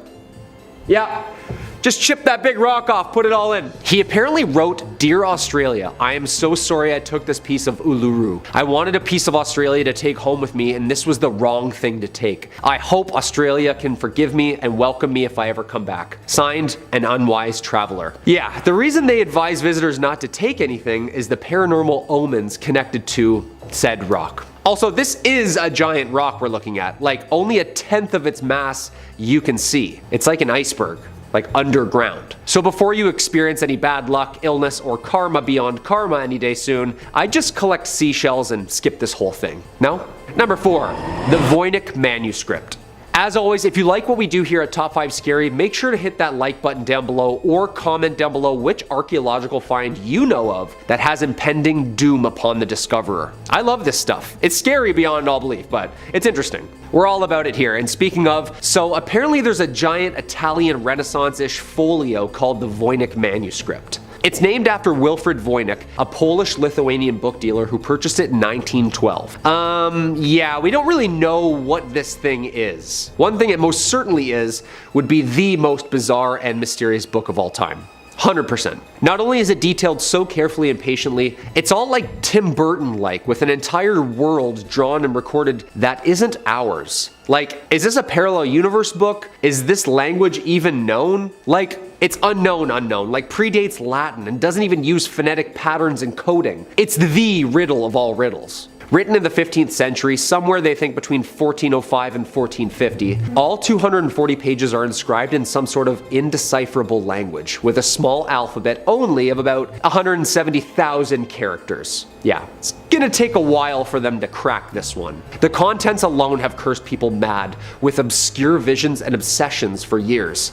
yeah, just chip that big rock off, put it all in. He apparently wrote, "Dear Australia, I am so sorry I took this piece of Uluru. I wanted a piece of Australia to take home with me and this was the wrong thing to take. I hope Australia can forgive me and welcome me if I ever come back. Signed, an unwise traveler." Yeah, the reason they advise visitors not to take anything is the paranormal omens connected to said rock. Also, this is a giant rock we're looking at, like only a tenth of its mass you can see. It's like an iceberg, like underground. So before you experience any bad luck, illness, or karma beyond karma any day soon, I'd just collect seashells and skip this whole thing. No? Number 4, the Voynich manuscript. As always, if you like what we do here at Top 5 Scary, make sure to hit that like button down below or comment down below which archaeological find you know of that has impending doom upon the discoverer. I love this stuff. It's scary beyond all belief, but it's interesting. We're all about it here. And speaking of, so apparently there's a giant Italian Renaissance-ish folio called the Voynich manuscript. It's named after Wilfrid Voynich, a Polish-Lithuanian book dealer who purchased it in 1912. Yeah, we don't really know what this thing is. One thing it most certainly is would be the most bizarre and mysterious book of all time. 100%. Not only is it detailed so carefully and patiently, it's all like Tim Burton-like, with an entire world drawn and recorded that isn't ours. Like, is this a parallel universe book? Is this language even known? Like, it's unknown, like predates Latin and doesn't even use phonetic patterns and coding. It's the riddle of all riddles. Written in the 15th century, somewhere they think between 1405 and 1450, all 240 pages are inscribed in some sort of indecipherable language, with a small alphabet only of about 170,000 characters. Yeah, it's gonna take a while for them to crack this one. The contents alone have cursed people mad, with obscure visions and obsessions for years.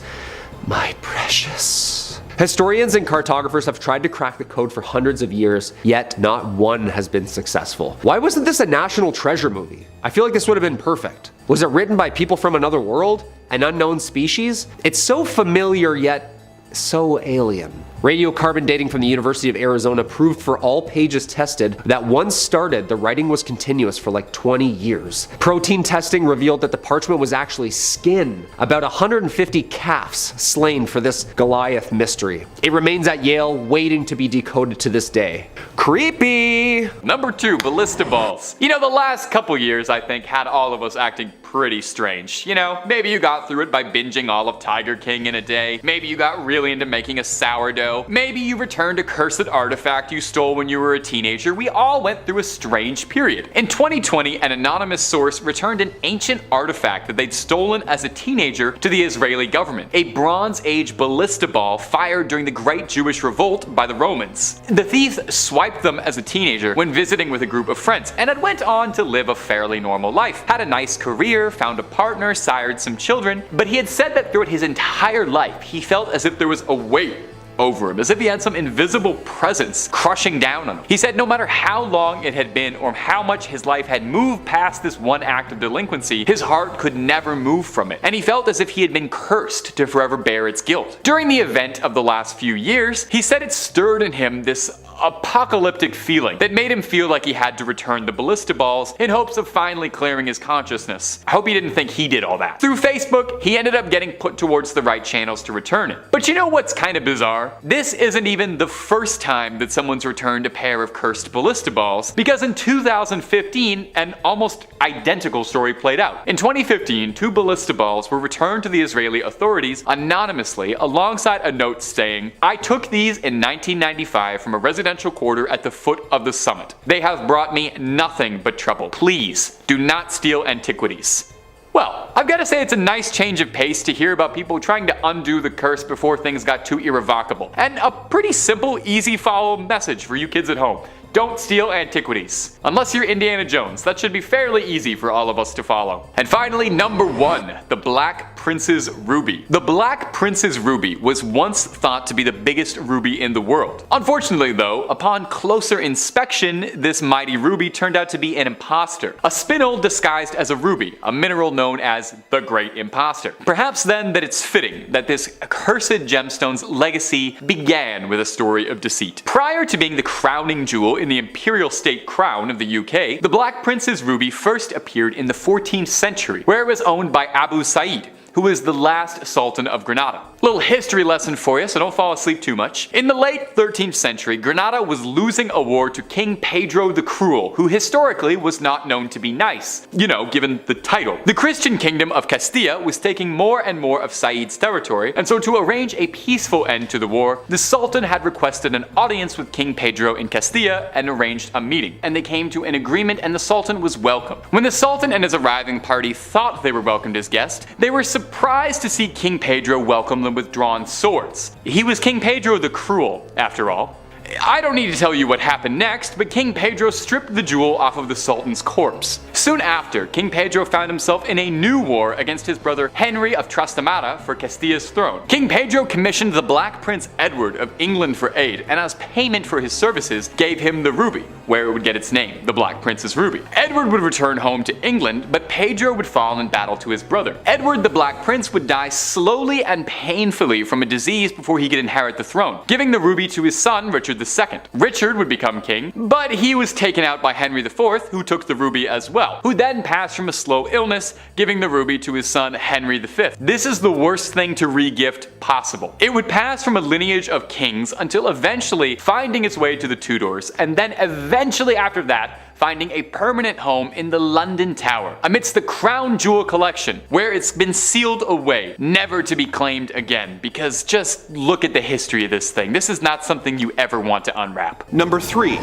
My precious. Historians and cartographers have tried to crack the code for hundreds of years, yet not one has been successful. Why wasn't this a national treasure movie? I feel like this would have been perfect. Was it written by people from another world? An unknown species? It's so familiar yet so alien. Radiocarbon dating from the University of Arizona proved for all pages tested that once started, the writing was continuous for like 20 years. Protein testing revealed that the parchment was actually skin. About 150 calves slain for this Goliath mystery. It remains at Yale, waiting to be decoded to this day. Creepy! Number 2, ballista balls. You know, the last couple years, I think, had all of us acting pretty strange. You know, maybe you got through it by binging all of Tiger King in a day. Maybe you got really into making a sourdough. Maybe you returned a cursed artifact you stole when you were a teenager. We all went through a strange period. In 2020, an anonymous source returned an ancient artifact that they'd stolen as a teenager to the Israeli government. A Bronze Age ballista ball fired during the Great Jewish Revolt by the Romans. The thief swiped them as a teenager when visiting with a group of friends, and had went on to live a fairly normal life. Had a nice career, found a partner, sired some children, but he had said that throughout his entire life, he felt as if there was a weight over him, as if he had some invisible presence crushing down on him. He said no matter how long it had been or how much his life had moved past this one act of delinquency, his heart could never move from it, and he felt as if he had been cursed to forever bear its guilt. During the event of the last few years, he said it stirred in him this apocalyptic feeling that made him feel like he had to return the ballista balls in hopes of finally clearing his consciousness. I hope he didn't think he did all that. Through Facebook, he ended up getting put towards the right channels to return it. But you know what's kind of bizarre? This isn't even the first time that someone's returned a pair of cursed ballista balls, because in 2015, an almost identical story played out. In 2015, 2 ballista balls were returned to the Israeli authorities anonymously alongside a note saying, "I took these in 1995 from a residential quarter at the foot of the summit. They have brought me nothing but trouble. Please do not steal antiquities." Well, I've got to say it's a nice change of pace to hear about people trying to undo the curse before things got too irrevocable. And a pretty simple, easy follow message for you kids at home. Don't steal antiquities. Unless you're Indiana Jones, that should be fairly easy for all of us to follow. And finally, number 1, the Black Prince's Ruby. The Black Prince's Ruby was once thought to be the biggest ruby in the world. Unfortunately though, upon closer inspection, this mighty ruby turned out to be an imposter. A spinel disguised as a ruby, a mineral known as the Great Imposter. Perhaps then that it's fitting that this accursed gemstone's legacy began with a story of deceit. Prior to being the crowning jewel in the imperial state crown of the UK, the Black Prince's Ruby first appeared in the 14th century, where it was owned by Abu Sa'id, who was the last Sultan of Granada. Little history lesson for you, so don't fall asleep too much. In the late 13th century, Granada was losing a war to King Pedro the Cruel, who historically was not known to be nice, you know, given the title. The Christian kingdom of Castilla was taking more and more of Said's territory, and so to arrange a peaceful end to the war, the Sultan had requested an audience with King Pedro in Castilla and arranged a meeting, and they came to an agreement and the Sultan was welcomed. When the Sultan and his arriving party thought they were welcomed as guests, they were surprised to see King Pedro welcome them with drawn swords. He was King Pedro the Cruel, after all. I don't need to tell you what happened next, but King Pedro stripped the jewel off of the Sultan's corpse. Soon after, King Pedro found himself in a new war against his brother Henry of Trastamara for Castilla's throne. King Pedro commissioned the Black Prince Edward of England for aid, and as payment for his services, gave him the ruby, where it would get its name, the Black Prince's Ruby. Edward would return home to England, but Pedro would fall in battle to his brother. Edward the Black Prince would die slowly and painfully from a disease before he could inherit the throne, giving the ruby to his son Richard II. Richard would become king, but he was taken out by Henry IV, who took the ruby as well, who then passed from a slow illness, giving the ruby to his son Henry V. This is the worst thing to re-gift possible. It would pass from a lineage of kings until eventually finding its way to the Tudors, and then eventually after that, finding a permanent home in the London Tower, amidst the crown jewel collection, where it's been sealed away, never to be claimed again, because just look at the history of this thing. This is not something you ever want to unwrap. Number 3.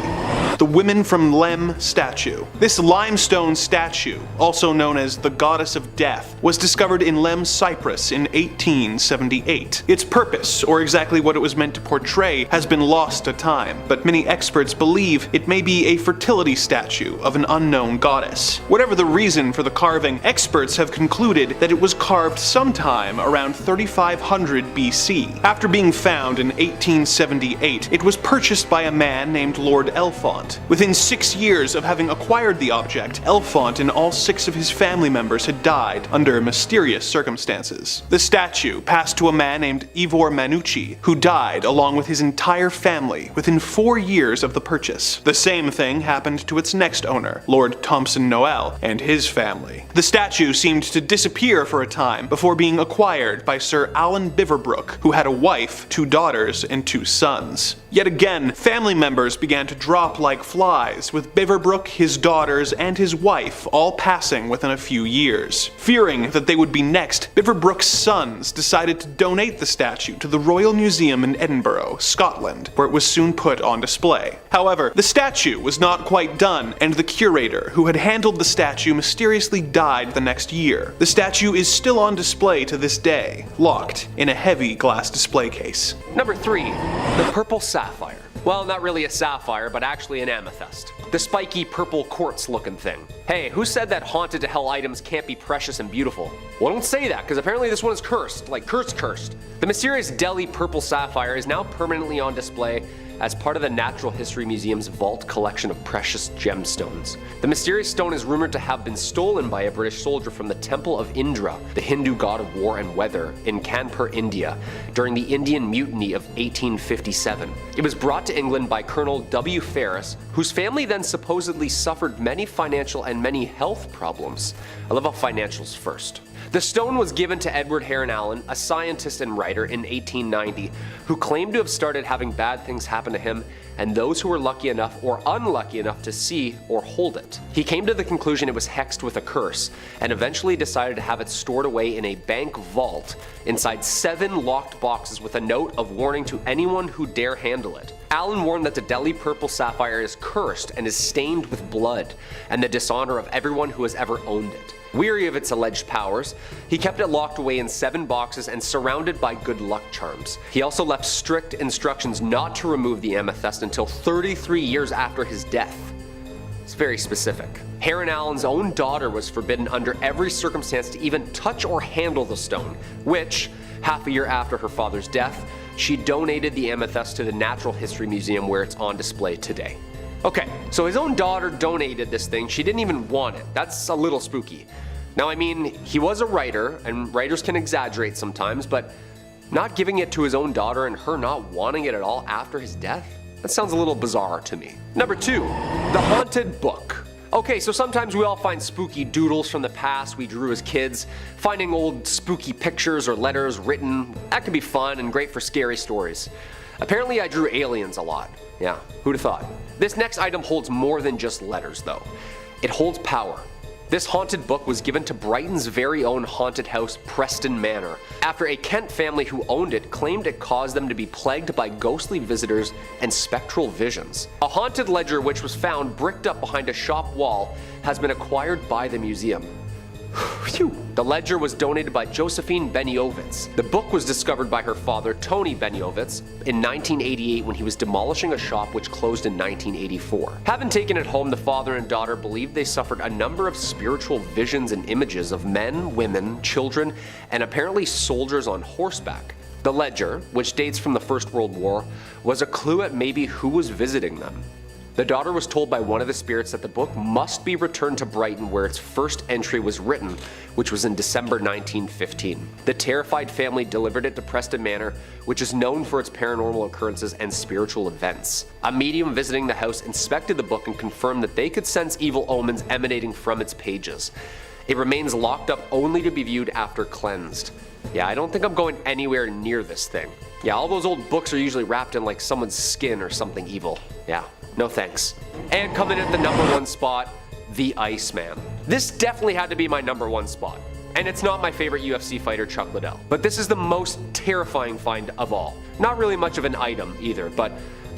The Women from Lem statue. This limestone statue, also known as the Goddess of Death, was discovered in Lem, Cyprus in 1878. Its purpose, or exactly what it was meant to portray, has been lost to time, but many experts believe it may be a fertility statue of an unknown goddess. Whatever the reason for the carving, experts have concluded that it was carved sometime around 3500 BC. After being found in 1878, it was purchased by a man named Lord Elfont. Within 6 years of having acquired the object, Elfont and all 6 of his family members had died under mysterious circumstances. The statue passed to a man named Ivor Manucci, who died along with his entire family within 4 years of the purchase. The same thing happened to its next owner, Lord Thompson Noel, and his family. The statue seemed to disappear for a time before being acquired by Sir Alan Biverbrook, who had a wife, 2 daughters, and 2 sons. Yet again, family members began to drop like flies, with Biverbrook, his daughters, and his wife all passing within a few years. Fearing that they would be next, Biverbrook's sons decided to donate the statue to the Royal Museum in Edinburgh, Scotland, where it was soon put on display. However, the statue was not quite done, and the curator who had handled the statue mysteriously died the next year. The statue is still on display to this day, locked in a heavy glass display case. Number 3. The Purple Sapphire. Well, not really a sapphire, but actually an amethyst. The spiky purple quartz looking thing. Hey, who said that haunted to hell items can't be precious and beautiful? Well, don't say that, because apparently this one is cursed, like cursed. The mysterious Delhi purple sapphire is now permanently on display as part of the Natural History Museum's vault collection of precious gemstones. The mysterious stone is rumored to have been stolen by a British soldier from the Temple of Indra, the Hindu god of war and weather, in Kanpur, India, during the Indian Mutiny of 1857. It was brought to England by Colonel W. Ferris, whose family then supposedly suffered many financial and many health problems. I love how financials first. The stone was given to Edward Heron Allen, a scientist and writer, in 1890, who claimed to have started having bad things happen to him and those who were lucky enough or unlucky enough to see or hold it. He came to the conclusion it was hexed with a curse, and eventually decided to have it stored away in a bank vault inside 7 locked boxes with a note of warning to anyone who dare handle it. Allen warned that the Delhi purple sapphire is cursed and is stained with blood, and the dishonor of everyone who has ever owned it. Weary of its alleged powers, he kept it locked away in 7 boxes and surrounded by good luck charms. He also left strict instructions not to remove the amethyst until 33 years after his death. It's very specific. Heron Allen's own daughter was forbidden under every circumstance to even touch or handle the stone, which, half a year after her father's death, she donated the amethyst to the Natural History Museum where it's on display today. Okay, so his own daughter donated this thing. She didn't even want it. That's a little spooky. Now, I mean, he was a writer, and writers can exaggerate sometimes, but not giving it to his own daughter and her not wanting it at all after his death? That sounds a little bizarre to me. Number 2, the haunted book. Okay, so sometimes we all find spooky doodles from the past we drew as kids. Finding old spooky pictures or letters written, that can be fun and great for scary stories. Apparently I drew aliens a lot. Yeah, who'd have thought? This next item holds more than just letters though. It holds power. This haunted book was given to Brighton's very own haunted house, Preston Manor, after a Kent family who owned it claimed it caused them to be plagued by ghostly visitors and spectral visions. A haunted ledger which was found bricked up behind a shop wall has been acquired by the museum. Phew. The ledger was donated by Josephine Beniovitz. The book was discovered by her father, Tony Beniovitz, in 1988 when he was demolishing a shop which closed in 1984. Having taken it home, the father and daughter believed they suffered a number of spiritual visions and images of men, women, children, and apparently soldiers on horseback. The ledger, which dates from the First World War, was a clue at maybe who was visiting them. The daughter was told by one of the spirits that the book must be returned to Brighton where its first entry was written, which was in December 1915. The terrified family delivered it to Preston Manor, which is known for its paranormal occurrences and spiritual events. A medium visiting the house inspected the book and confirmed that they could sense evil omens emanating from its pages. It remains locked up only to be viewed after cleansed. Yeah, I don't think I'm going anywhere near this thing. Yeah, all those old books are usually wrapped in like someone's skin or something evil. Yeah. No thanks. And coming at the number 1 spot, the Iceman. This definitely had to be my number 1 spot. And it's not my favorite UFC fighter, Chuck Liddell. But this is the most terrifying find of all. Not really much of an item either, but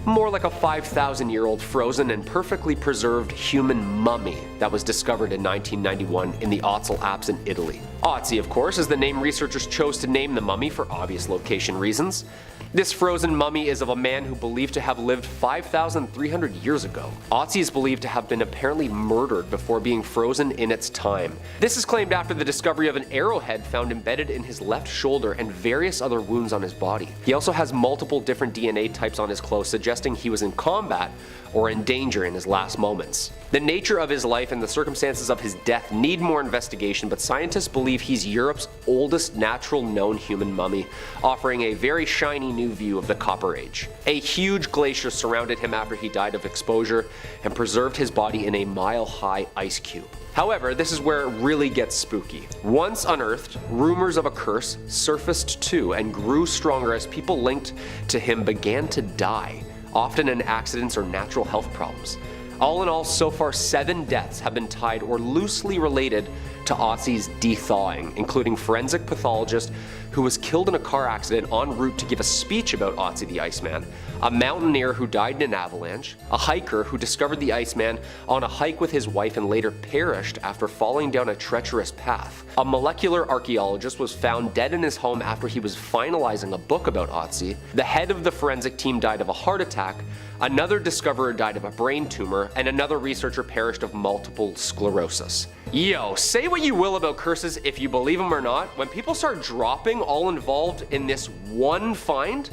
more like a 5,000-year-old frozen and perfectly preserved human mummy that was discovered in 1991 in the Ötztal Alps in Italy. Ötzi, of course, is the name researchers chose to name the mummy for obvious location reasons. This frozen mummy is of a man who believed to have lived 5,300 years ago. Ötzi is believed to have been apparently murdered before being frozen in its time. This is claimed after the discovery of an arrowhead found embedded in his left shoulder and various other wounds on his body. He also has multiple different DNA types on his clothes, suggesting he was in combat or in danger in his last moments. The nature of his life and the circumstances of his death need more investigation, but scientists believe he's Europe's oldest natural known human mummy, offering a very shiny new view of the Copper Age. A huge glacier surrounded him after he died of exposure and preserved his body in a mile-high ice cube. However, this is where it really gets spooky. Once unearthed, rumors of a curse surfaced too and grew stronger as people linked to him began to die, often in accidents or natural health problems. All in all, so far 7 deaths have been tied or loosely related to Otzi's de-thawing, including forensic pathologist who was killed in a car accident en route to give a speech about Otzi the Iceman, a mountaineer who died in an avalanche, a hiker who discovered the Iceman on a hike with his wife and later perished after falling down a treacherous path. A molecular archaeologist was found dead in his home after he was finalizing a book about Otzi. The head of the forensic team died of a heart attack, another discoverer died of a brain tumor, and another researcher perished of multiple sclerosis. Yo, say what you will about curses if you believe them or not, when people start dropping all involved in this one find,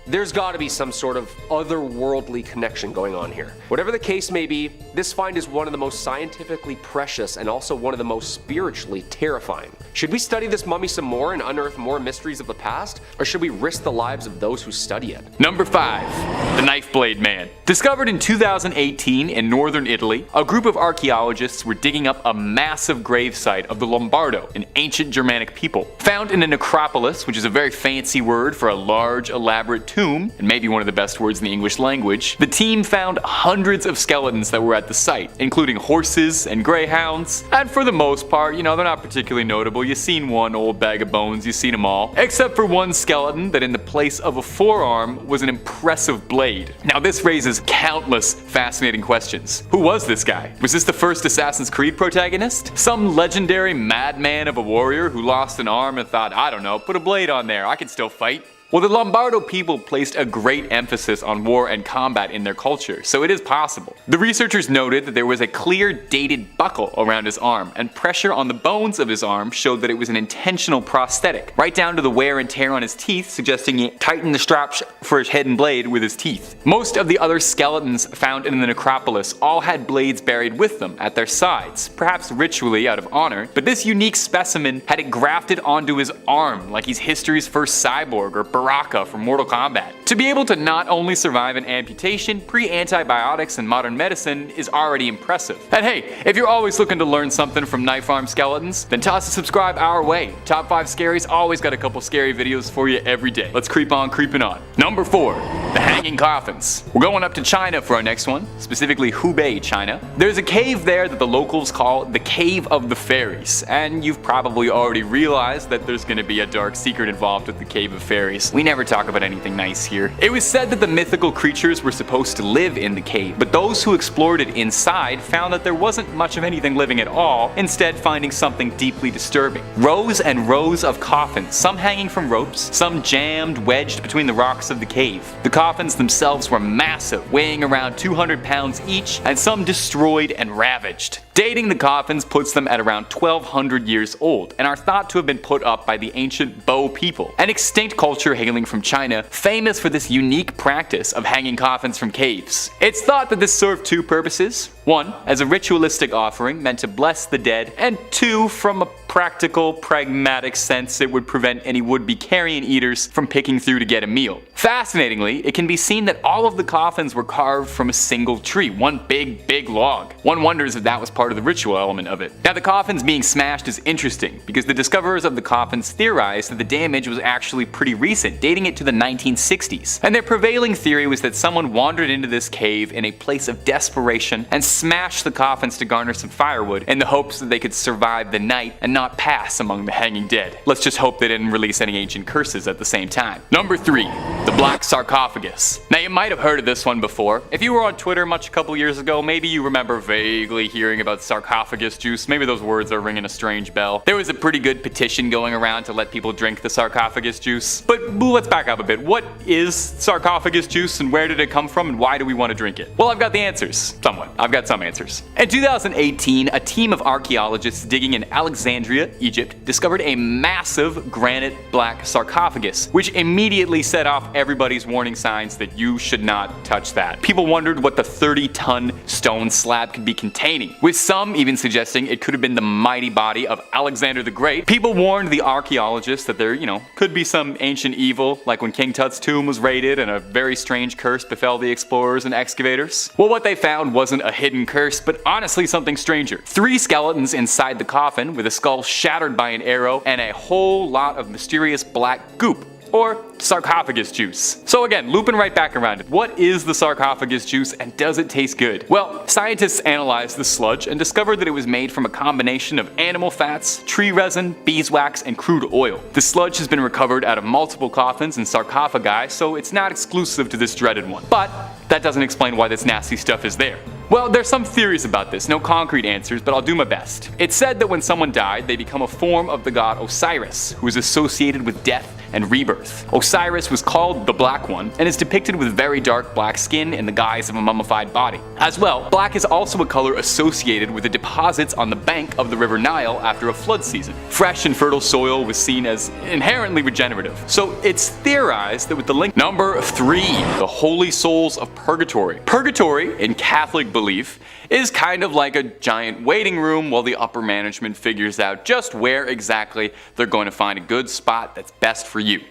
there's gotta be some sort of otherworldly connection going on here. Whatever the case may be, this find is one of the most scientifically precious and also one of the most spiritually terrifying. Should we study this mummy some more and unearth more mysteries of the past, or should we risk the lives of those who study it? Number 5. The Knife Blade Man. Discovered in 2018 in northern Italy, a group of archaeologists were digging up a massive gravesite of the Lombardo, an ancient Germanic people. Found in a necropolis, which is a very fancy word for a large, elaborate tomb, and maybe one of the best words in the English language, the team found hundreds of skeletons that were at the site, including horses and greyhounds, and for the most part, they're not particularly notable. You've seen one old bag of bones, you've seen them all, except for one skeleton that in the place of a forearm was an impressive blade. Now this raises countless fascinating questions. Who was this guy? Was this the first Assassin's Creed protagonist? Some legendary madman of a warrior who lost an arm and thought, I don't know, put a blade on there, I can still fight? Well, the Lombardo people placed a great emphasis on war and combat in their culture, so it is possible. The researchers noted that there was a clear dated buckle around his arm, and pressure on the bones of his arm showed that it was an intentional prosthetic, right down to the wear and tear on his teeth, suggesting he tightened the straps for his hidden blade with his teeth. Most of the other skeletons found in the necropolis all had blades buried with them at their sides, perhaps ritually out of honor, but this unique specimen had it grafted onto his arm like he's history's first cyborg or Baraka from Mortal Kombat. To be able to not only survive an amputation, pre-antibiotics and modern medicine is already impressive. And hey, if you're always looking to learn something from knife arm skeletons, then toss a subscribe our way. Top 5 Scaries always got a couple scary videos for you every day. Let's creep on creeping on. Number 4. The Hanging Coffins. We're going up to China for our next one, specifically Hubei, China. There's a cave there that the locals call the Cave of the Fairies, and you've probably already realized that there's gonna be a dark secret involved with the Cave of Fairies. We never talk about anything nice here. It was said that the mythical creatures were supposed to live in the cave, but those who explored it inside found that there wasn't much of anything living at all, instead finding something deeply disturbing. Rows and rows of coffins, some hanging from ropes, some jammed, wedged between the rocks of the cave. The coffins themselves were massive, weighing around 200 pounds each, and some destroyed and ravaged. Dating the coffins puts them at around 1200 years old, and are thought to have been put up by the ancient Bo people, an extinct culture hailing from China, famous for this unique practice of hanging coffins from caves. It's thought that this served 2 purposes. 1, as a ritualistic offering meant to bless the dead, and 2, from a practical, pragmatic sense, it would prevent any would-be carrion eaters from picking through to get a meal. Fascinatingly, it can be seen that all of the coffins were carved from a single tree, one big log. One wonders if that was part of the ritual element of it. Now, the coffins being smashed is interesting, because the discoverers of the coffins theorized that the damage was actually pretty recent, dating it to the 1960s. And their prevailing theory was that someone wandered into this cave in a place of desperation and smashed the coffins to garner some firewood in the hopes that they could survive the night and not pass among the hanging dead. Let's just hope they didn't release any ancient curses at the same time. Number 3. The Black Sarcophagus. Now, you might have heard of this one before. If you were on Twitter much a couple years ago, maybe you remember vaguely hearing about sarcophagus juice. Maybe those words are ringing a strange bell. There was a pretty good petition going around to let people drink the sarcophagus juice. But let's back up a bit. What is sarcophagus juice, and where did it come from, and why do we want to drink it? Well, I've got the answers. Somewhat. I've got some answers. In 2018, a team of archaeologists digging in Alexandria, Egypt, discovered a massive granite black sarcophagus, which immediately set off everybody's warning signs that you should not touch that. People wondered what the 30-ton stone slab could be containing, with some even suggesting it could have been the mighty body of Alexander the Great. People warned the archaeologists that there, could be some ancient evil, like when King Tut's tomb was raided and a very strange curse befell the explorers and excavators. Well, what they found wasn't a hidden curse, but honestly something stranger. 3 skeletons inside the coffin with a skull shattered by an arrow and a whole lot of mysterious black goop, or sarcophagus juice. So again, looping right back around it, what is the sarcophagus juice and does it taste good? Well, scientists analyzed the sludge and discovered that it was made from a combination of animal fats, tree resin, beeswax, and crude oil. The sludge has been recovered out of multiple coffins and sarcophagi, so it's not exclusive to this dreaded one. But that doesn't explain why this nasty stuff is there. Well, there's some theories about this, no concrete answers, but I'll do my best. It's said that when someone died, they become a form of the god Osiris, who is associated with death and rebirth. Osiris was called the Black One, and is depicted with very dark black skin in the guise of a mummified body. As well, black is also a color associated with the deposits on the bank of the River Nile after a flood season. Fresh and fertile soil was seen as inherently regenerative. So it's theorized that with the link number 3, the holy souls of purgatory. Purgatory, in Catholic belief, is kind of like a giant waiting room while the upper management figures out just where exactly they're going to find a good spot that's best for you.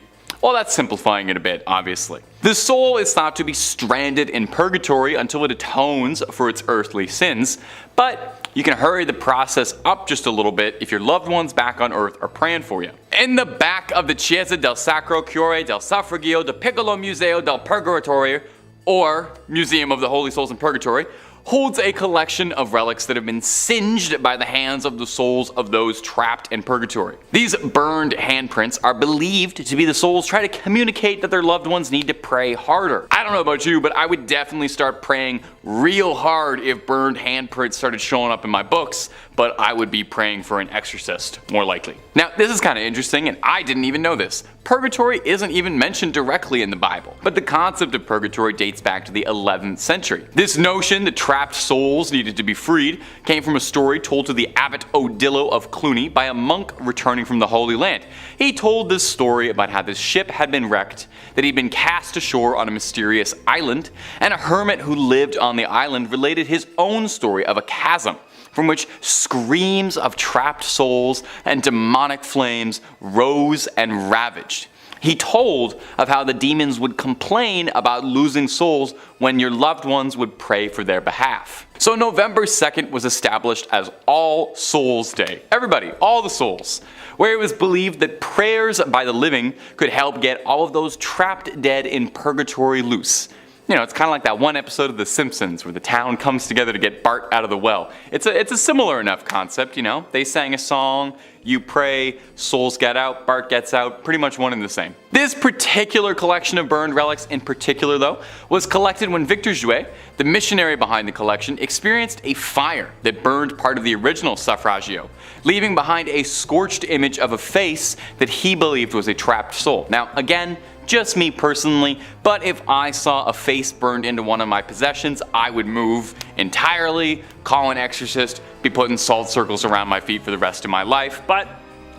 Well, that's simplifying it a bit, obviously. The soul is thought to be stranded in purgatory until it atones for its earthly sins, but you can hurry the process up just a little bit if your loved ones back on earth are praying for you. In the back of the Chiesa del Sacro Cuore del Suffragio del Piccolo Museo del Purgatorio, or Museum of the Holy Souls in Purgatory, holds a collection of relics that have been singed by the hands of the souls of those trapped in purgatory. These burned handprints are believed to be the souls trying to communicate that their loved ones need to pray harder. I don't know about you, but I would definitely start praying real hard if burned handprints started showing up in my books, but I would be praying for an exorcist, more likely. Now, this is kind of interesting, and I didn't even know this. Purgatory isn't even mentioned directly in the Bible, but the concept of purgatory dates back to the 11th century. This notion that trapped souls needed to be freed came from a story told to the Abbot Odilo of Cluny by a monk returning from the Holy Land. He told this story about how this ship had been wrecked, that he'd been cast ashore on a mysterious island, and a hermit who lived on the island related his own story of a chasm from which screams of trapped souls and demonic flames rose and ravaged. He told of how the demons would complain about losing souls when your loved ones would pray for their behalf. So November 2nd was established as All Souls Day. Everybody, all the souls. Where it was believed that prayers by the living could help get all of those trapped dead in purgatory loose. You know, it's kind of like that one episode of The Simpsons where the town comes together to get Bart out of the well. It's a similar enough concept, you know. They sang a song, you pray, souls get out, Bart gets out, pretty much one and the same. This particular collection of burned relics in particular, though, was collected when Victor Jouet, the missionary behind the collection, experienced a fire that burned part of the original suffragio, leaving behind a scorched image of a face that he believed was a trapped soul. Now, again, just me personally, but if I saw a face burned into one of my possessions, I would move entirely, call an exorcist, be putting salt circles around my feet for the rest of my life, but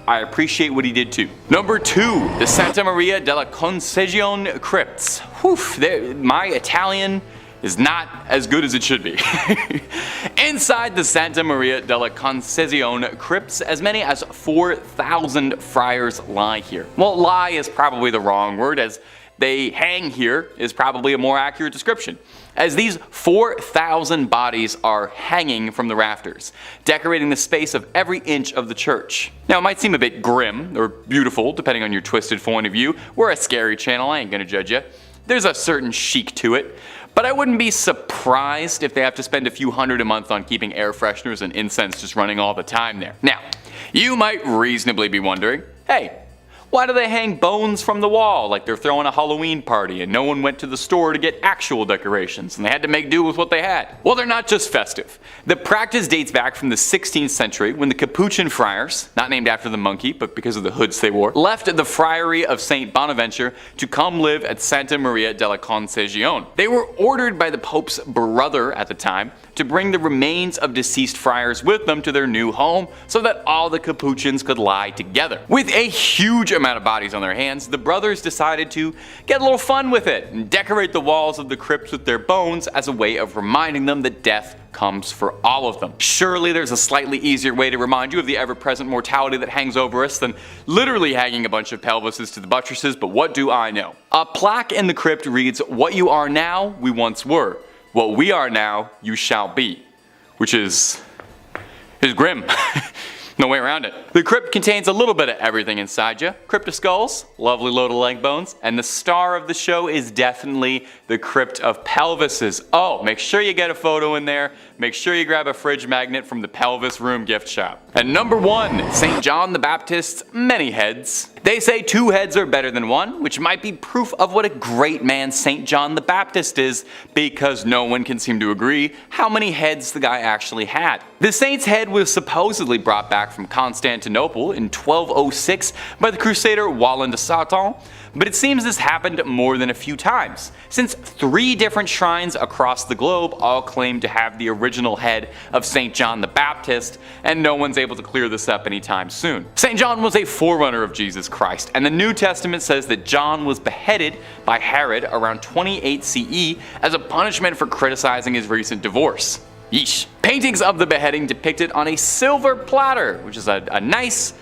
I appreciate what he did too. Number 2, the Santa Maria della Concesione crypts. Whew, my Italian is not as good as it should be. Inside the Santa Maria della Concesione crypts, as many as 4,000 friars lie here. Well, lie is probably the wrong word, as they hang here is probably a more accurate description, as these 4,000 bodies are hanging from the rafters, decorating the space of every inch of the church. Now, it might seem a bit grim or beautiful, depending on your twisted point of view. We're a scary channel, I ain't gonna judge you. There's a certain chic to it. But I wouldn't be surprised if they have to spend a few $100 a month on keeping air fresheners and incense just running all the time there. Now, you might reasonably be wondering, hey, why do they hang bones from the wall like they're throwing a Halloween party and no one went to the store to get actual decorations and they had to make do with what they had? Well, they're not just festive. The practice dates back from the 16th century when the Capuchin friars, not named after the monkey but because of the hoods they wore, left the friary of St. Bonaventure to come live at Santa Maria della Concesione. They were ordered by the Pope's brother at the time to bring the remains of deceased friars with them to their new home so that all the Capuchins could lie together. With a huge amount of bodies on their hands, the brothers decided to get a little fun with it and decorate the walls of the crypts with their bones as a way of reminding them that death comes for all of them. Surely there's a slightly easier way to remind you of the ever-present mortality that hangs over us than literally hanging a bunch of pelvises to the buttresses, but what do I know? A plaque in the crypt reads, "What you are now, we once were. What we are now, you shall be," which is grim. No way around it. The crypt contains a little bit of everything inside you. Crypt of skulls, lovely load of leg bones, and the star of the show is definitely the crypt of pelvises. Oh, make sure you get a photo in there. Make sure you grab a fridge magnet from the Pelvis Room gift shop. And number 1, St. John the Baptist's many heads. They say 2 heads are better than 1, which might be proof of what a great man St. John the Baptist is, because no one can seem to agree how many heads the guy actually had. The saint's head was supposedly brought back from Constantinople in 1206 by the crusader Wallen de Satan, but it seems this happened more than a few times, since 3 different shrines across the globe all claim to have the original head of St. John the Baptist, and no one's able to clear this up anytime soon. St. John was a forerunner of Jesus Christ, and the New Testament says that John was beheaded by Herod around 28 CE as a punishment for criticizing his recent divorce. Yeesh. Paintings of the beheading depicted on a silver platter, which is a nice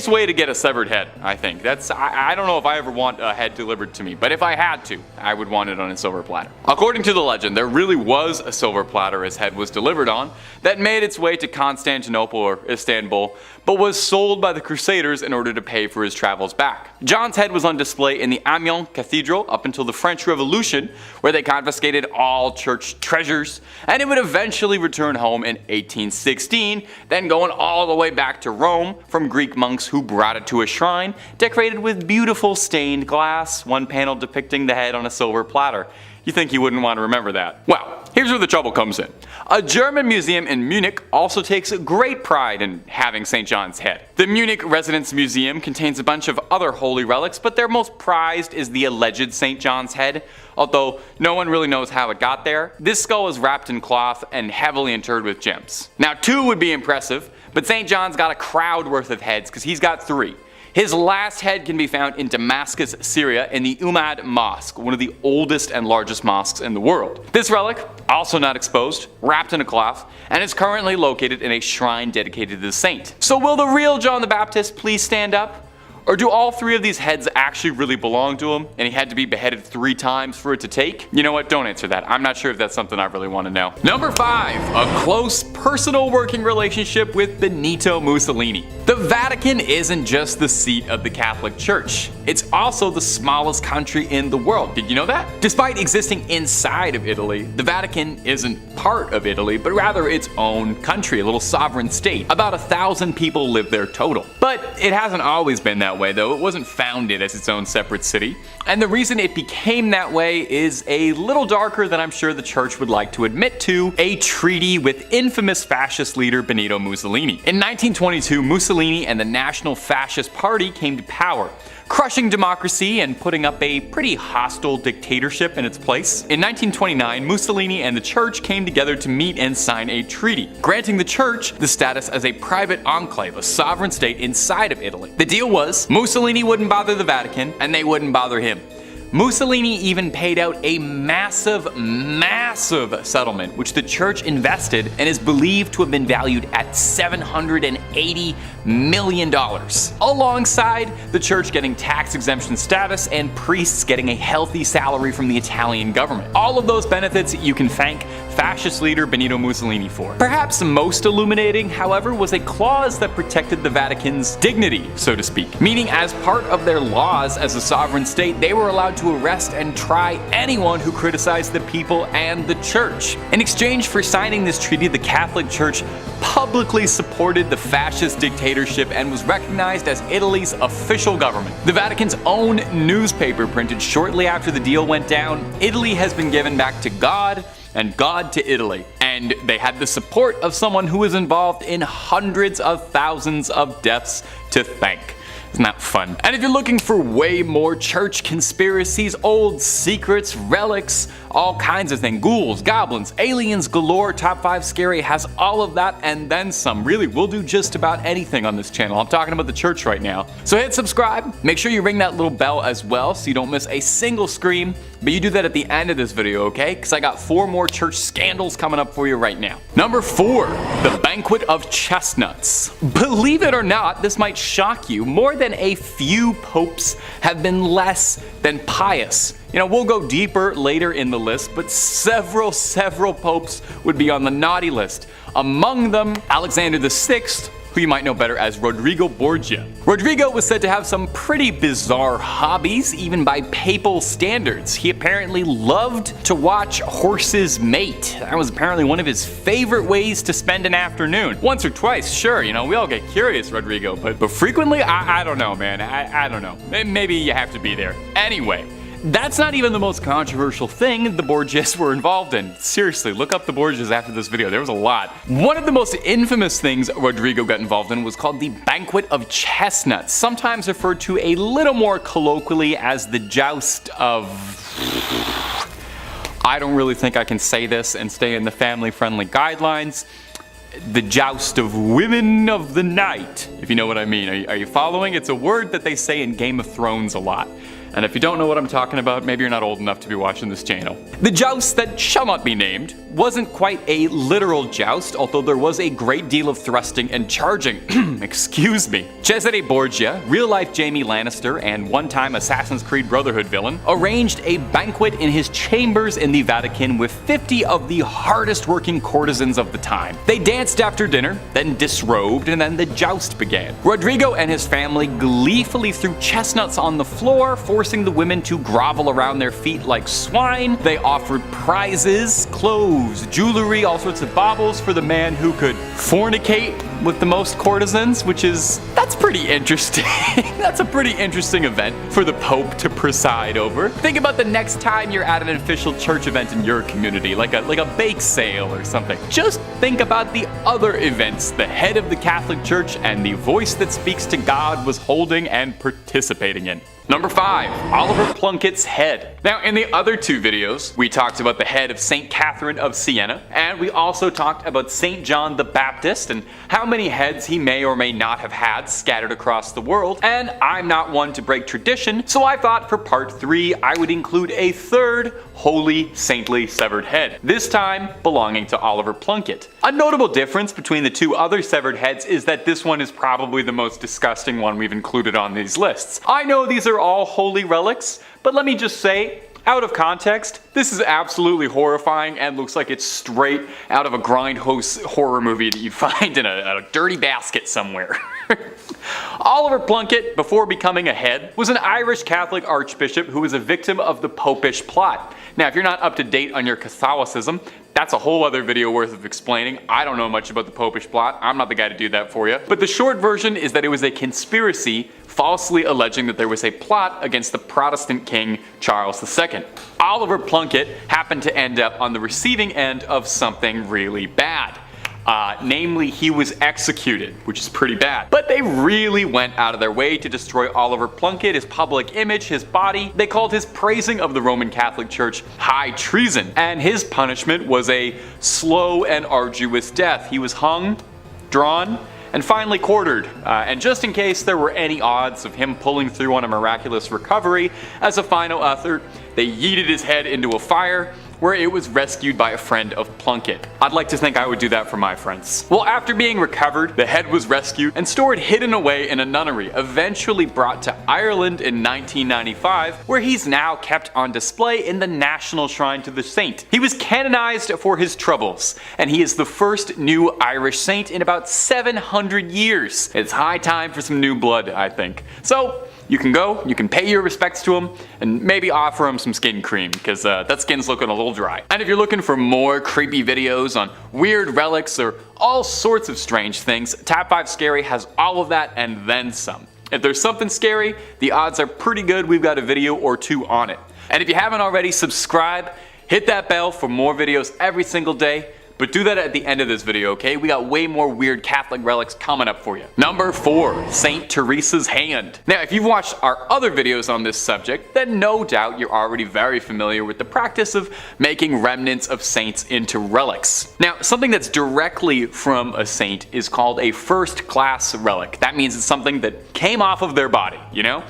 way to get a severed head, I think. I don't know if I ever want a head delivered to me, but if I had to, I would want it on a silver platter. According to the legend, there really was a silver platter his head was delivered on that made its way to Constantinople or Istanbul, but was sold by the Crusaders in order to pay for his travels back. John's head was on display in the Amiens Cathedral up until the French Revolution, where they confiscated all church treasures, and it would eventually return home in 1816, then going all the way back to Rome from Greek monks who brought it to a shrine decorated with beautiful stained glass, one panel depicting the head on a silver platter. You think you wouldn't want to remember that? Well, here's where the trouble comes in. A German museum in Munich also takes great pride in having St. John's head. The Munich Residence Museum contains a bunch of other holy relics, but their most prized is the alleged St. John's head, although no one really knows how it got there. This skull is wrapped in cloth and heavily interred with gems. Now 2 would be impressive, but St. John's got a crowd worth of heads because he's got 3. His last head can be found in Damascus, Syria in the Umayyad Mosque, one of the oldest and largest mosques in the world. This relic, also not exposed, wrapped in a cloth, and is currently located in a shrine dedicated to the saint. So will the real John the Baptist please stand up? Or do all 3 of these heads actually really belong to him, and he had to be beheaded 3 times for it to take? You know what, don't answer that. I'm not sure if that's something I really want to know. Number 5, a close personal working relationship with Benito Mussolini. The Vatican isn't just the seat of the Catholic Church. It's also the smallest country in the world. Did you know that? Despite existing inside of Italy, the Vatican isn't part of Italy, but rather its own country, a little sovereign state. About 1,000 people live there total. But it hasn't always been that way, though. It wasn't founded as its own separate city, and the reason it became that way is a little darker than I'm sure the church would like to admit to: a treaty with infamous fascist leader Benito Mussolini. In 1922, Mussolini and the National Fascist Party came to power, crushing democracy and putting up a pretty hostile dictatorship in its place. In 1929, Mussolini and the church came together to meet and sign a treaty, granting the church the status as a private enclave, a sovereign state inside of Italy. The deal was, Mussolini wouldn't bother the Vatican, and they wouldn't bother him. Mussolini even paid out a massive settlement, which the church invested and is believed to have been valued at $780 million, alongside the church getting tax exemption status and priests getting a healthy salary from the Italian government. All of those benefits you can thank fascist leader Benito Mussolini for. Perhaps most illuminating, however, was a clause that protected the Vatican's dignity, so to speak, meaning as part of their laws as a sovereign state, they were allowed to arrest and try anyone who criticized the people and the church. In exchange for signing this treaty, the Catholic Church publicly supported the fascist dictatorship and was recognized as Italy's official government. The Vatican's own newspaper printed shortly after the deal went down, "Italy has been given back to God, and God to Italy." And they had the support of someone who was involved in hundreds of thousands of deaths to thank. Isn't that fun? And if you're looking for way more church conspiracies, old secrets, relics, all kinds of things, ghouls, goblins, aliens galore, Top 5 Scary has all of that and then some. Really, we'll do just about anything on this channel. I'm talking about the church right now. So hit subscribe, make sure you ring that little bell as well so you don't miss a single scream, but you do that at the end of this video, okay? Because I got 4 more church scandals coming up for you right now. Number 4, the Banquet of Chestnuts. Believe it or not, this might shock you, more than a few popes have been less than pious. You know, we'll go deeper later in the list, but several popes would be on the naughty list. Among them, Alexander VI, who you might know better as Rodrigo Borgia. Rodrigo was said to have some pretty bizarre hobbies, even by papal standards. He apparently loved to watch horses mate. That was apparently one of his favorite ways to spend an afternoon. Once or twice, sure, you know, we all get curious, Rodrigo, but frequently, I don't know, man. I don't know. Maybe you have to be there. Anyway, that's not even the most controversial thing the Borgias were involved in. Seriously, look up the Borgias after this video, there was a lot. One of the most infamous things Rodrigo got involved in was called the Banquet of Chestnuts, sometimes referred to a little more colloquially as the Joust of... I don't really think I can say this and stay in the family-friendly guidelines. The Joust of Women of the Night, if you know what I mean. Are you following? It's a word that they say in Game of Thrones a lot. And if you don't know what I'm talking about, maybe you're not old enough to be watching this channel. The joust that shall not be named wasn't quite a literal joust, although there was a great deal of thrusting and charging. Excuse me. Cesare Borgia, real-life Jaime Lannister and one-time Assassin's Creed Brotherhood villain, arranged a banquet in his chambers in the Vatican with 50 of the hardest-working courtesans of the time. They danced after dinner, then disrobed, and then the joust began. Rodrigo and his family gleefully threw chestnuts on the floor, forcing the women to grovel around their feet like swine. They offered prizes, clothes, jewelry, all sorts of baubles for the man who could fornicate with the most courtesans, that's pretty interesting. That's a pretty interesting event for the Pope to preside over. Think about the next time you're at an official church event in your community, like a bake sale or something. Just think about the other events the head of the Catholic Church and the voice that speaks to God was holding and participating in. Number 5, Oliver Plunkett's head. Now, in the other two videos, we talked about the head of St. Catherine of Siena, and we also talked about St. John the Baptist and how many heads he may or may not have had scattered across the world. And I'm not one to break tradition, so I thought for part 3 I would include a third holy, saintly severed head, this time belonging to Oliver Plunkett. A notable difference between the two other severed heads is that this one is probably the most disgusting one we've included on these lists. I know these are all holy relics, but let me just say, out of context, this is absolutely horrifying and looks like it's straight out of a grindhouse horror movie that you'd find in a dirty basket somewhere. Oliver Plunkett, before becoming a head, was an Irish Catholic archbishop who was a victim of the Popish plot. Now, if you're not up to date on your Catholicism, that's a whole other video worth of explaining. I don't know much about the Popish plot. I'm not the guy to do that for you. But the short version is that it was a conspiracy falsely alleging that there was a plot against the Protestant king Charles II. Oliver Plunkett happened to end up on the receiving end of something really bad. Namely, he was executed, which is pretty bad. But they really went out of their way to destroy Oliver Plunkett, his public image, his body. They called his praising of the Roman Catholic Church high treason, and his punishment was a slow and arduous death. He was hung, drawn, and finally quartered. And just in case there were any odds of him pulling through on a miraculous recovery, as a final effort, they yeeted his head into a fire, where it was rescued by a friend of Plunkett. I'd like to think I would do that for my friends. Well, after being recovered, the head was rescued and stored hidden away in a nunnery, eventually brought to Ireland in 1995, where he's now kept on display in the National Shrine to the Saint. He was canonized for his troubles, and he is the first new Irish saint in about 700 years. It's high time for some new blood, I think. So, you can go, you can pay your respects to him, and maybe offer him some skin cream, because that skin's looking a little dry. And if you're looking for more creepy videos on weird relics or all sorts of strange things, Tab 5 Scary has all of that and then some. If there's something scary, the odds are pretty good we've got a video or two on it. And if you haven't already, subscribe, hit that bell for more videos every single day. But do that at the end of this video, okay? We got way more weird Catholic relics coming up for you. Number 4, St. Teresa's hand. Now, if you've watched our other videos on this subject, then no doubt you're already very familiar with the practice of making remnants of saints into relics. Now, something that's directly from a saint is called a first-class relic. That means it's something that came off of their body, you know?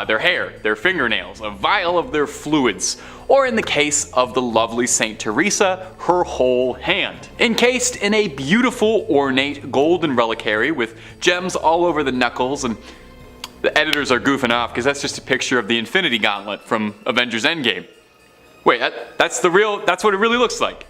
Their hair, their fingernails, a vial of their fluids, or in the case of the lovely St. Teresa, her whole hand. Encased in a beautiful, ornate golden reliquary with gems all over the knuckles, and the editors are goofing off because that's just a picture of the Infinity Gauntlet from Avengers Endgame. Wait, that's what it really looks like.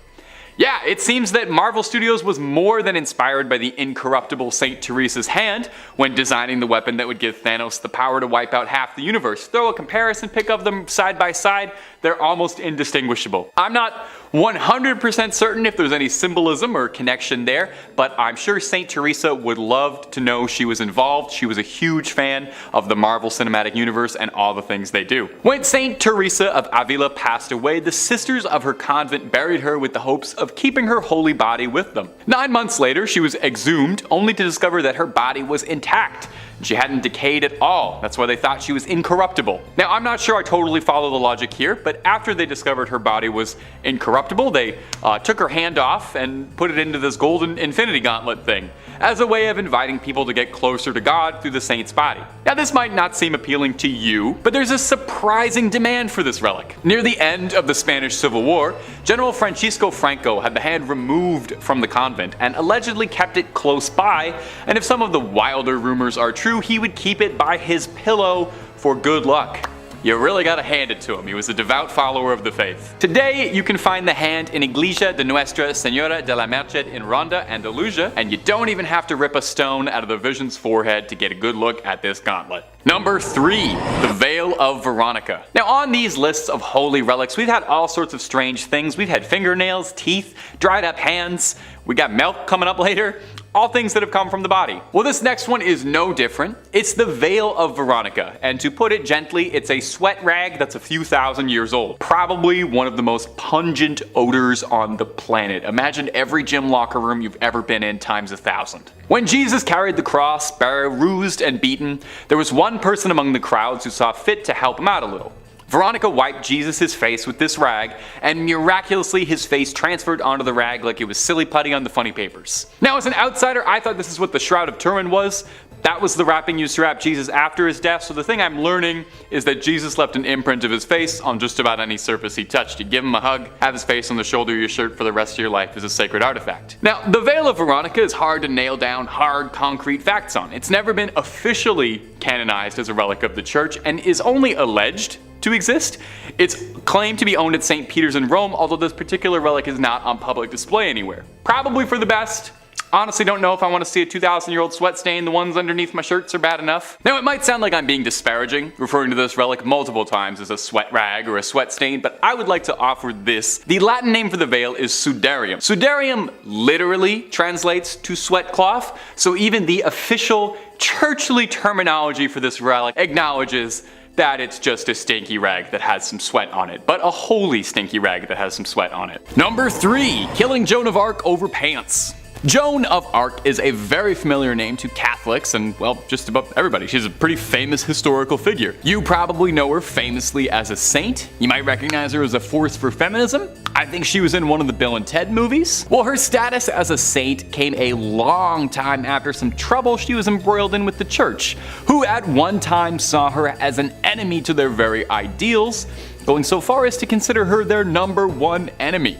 Yeah, it seems that Marvel Studios was more than inspired by the incorruptible St. Teresa's hand when designing the weapon that would give Thanos the power to wipe out half the universe. Throw a comparison pic of them side by side, they're almost indistinguishable. I'm not 100% certain if there's any symbolism or connection there, but I'm sure St. Teresa would love to know she was involved. She was a huge fan of the Marvel Cinematic Universe and all the things they do. When St. Teresa of Avila passed away, the sisters of her convent buried her with the hopes of keeping her holy body with them. 9 months later, she was exhumed, only to discover that her body was intact. She hadn't decayed at all. That's why they thought she was incorruptible. Now, I'm not sure I totally follow the logic here, but after they discovered her body was incorruptible, they took her hand off and put it into this golden infinity gauntlet thing, as a way of inviting people to get closer to God through the saint's body. Now, this might not seem appealing to you, but there's a surprising demand for this relic. Near the end of the Spanish Civil War, General Francisco Franco had the hand removed from the convent and allegedly kept it close by, and if some of the wilder rumors are true, he would keep it by his pillow for good luck. You really gotta hand it to him, he was a devout follower of the faith. Today, you can find the hand in Iglesia de Nuestra Señora de la Merced in Ronda, Andalusia, and you don't even have to rip a stone out of the Vision's forehead to get a good look at this gauntlet. Number 3. The Veil of Veronica. Now on these lists of holy relics, we've had all sorts of strange things. We've had fingernails, teeth, dried up hands, we got milk coming up later, all things that have come from the body. Well, this next one is no different. It's the Veil of Veronica, and to put it gently, it's a sweat rag that's a few thousand years old. Probably one of the most pungent odors on the planet. Imagine every gym locker room you've ever been in times 1,000. When Jesus carried the cross, bruised and beaten, there was one person among the crowds who saw fit to help him out a little. Veronica wiped Jesus' face with this rag, and miraculously his face transferred onto the rag like it was silly putty on the funny papers. Now as an outsider, I thought this is what the Shroud of Turin was. That was the wrapping used to wrap Jesus after his death, so the thing I'm learning is that Jesus left an imprint of his face on just about any surface he touched. You give him a hug, have his face on the shoulder of your shirt for the rest of your life as a sacred artifact. Now, the Veil of Veronica is hard to nail down hard, concrete facts on. It's never been officially canonized as a relic of the church, and is only alleged to exist. It's claimed to be owned at St. Peter's in Rome, although this particular relic is not on public display anywhere. Probably for the best. Honestly don't know if I want to see a 2,000-year-old sweat stain. The ones underneath my shirts are bad enough. Now it might sound like I'm being disparaging, referring to this relic multiple times as a sweat rag or a sweat stain, but I would like to offer this. The Latin name for the veil is sudarium. Sudarium literally translates to sweat cloth, so even the official churchly terminology for this relic acknowledges that it's just a stinky rag that has some sweat on it, but a holy stinky rag that has some sweat on it. Number 3. Killing Joan of Arc over pants. Joan of Arc is a very familiar name to Catholics and, well, just about everybody. She's a pretty famous historical figure. You probably know her famously as a saint. You might recognize her as a force for feminism. I think she was in one of the Bill and Ted movies. Well, her status as a saint came a long time after some trouble she was embroiled in with the church, who at one time saw her as an enemy to their very ideals, going so far as to consider her their #1 enemy.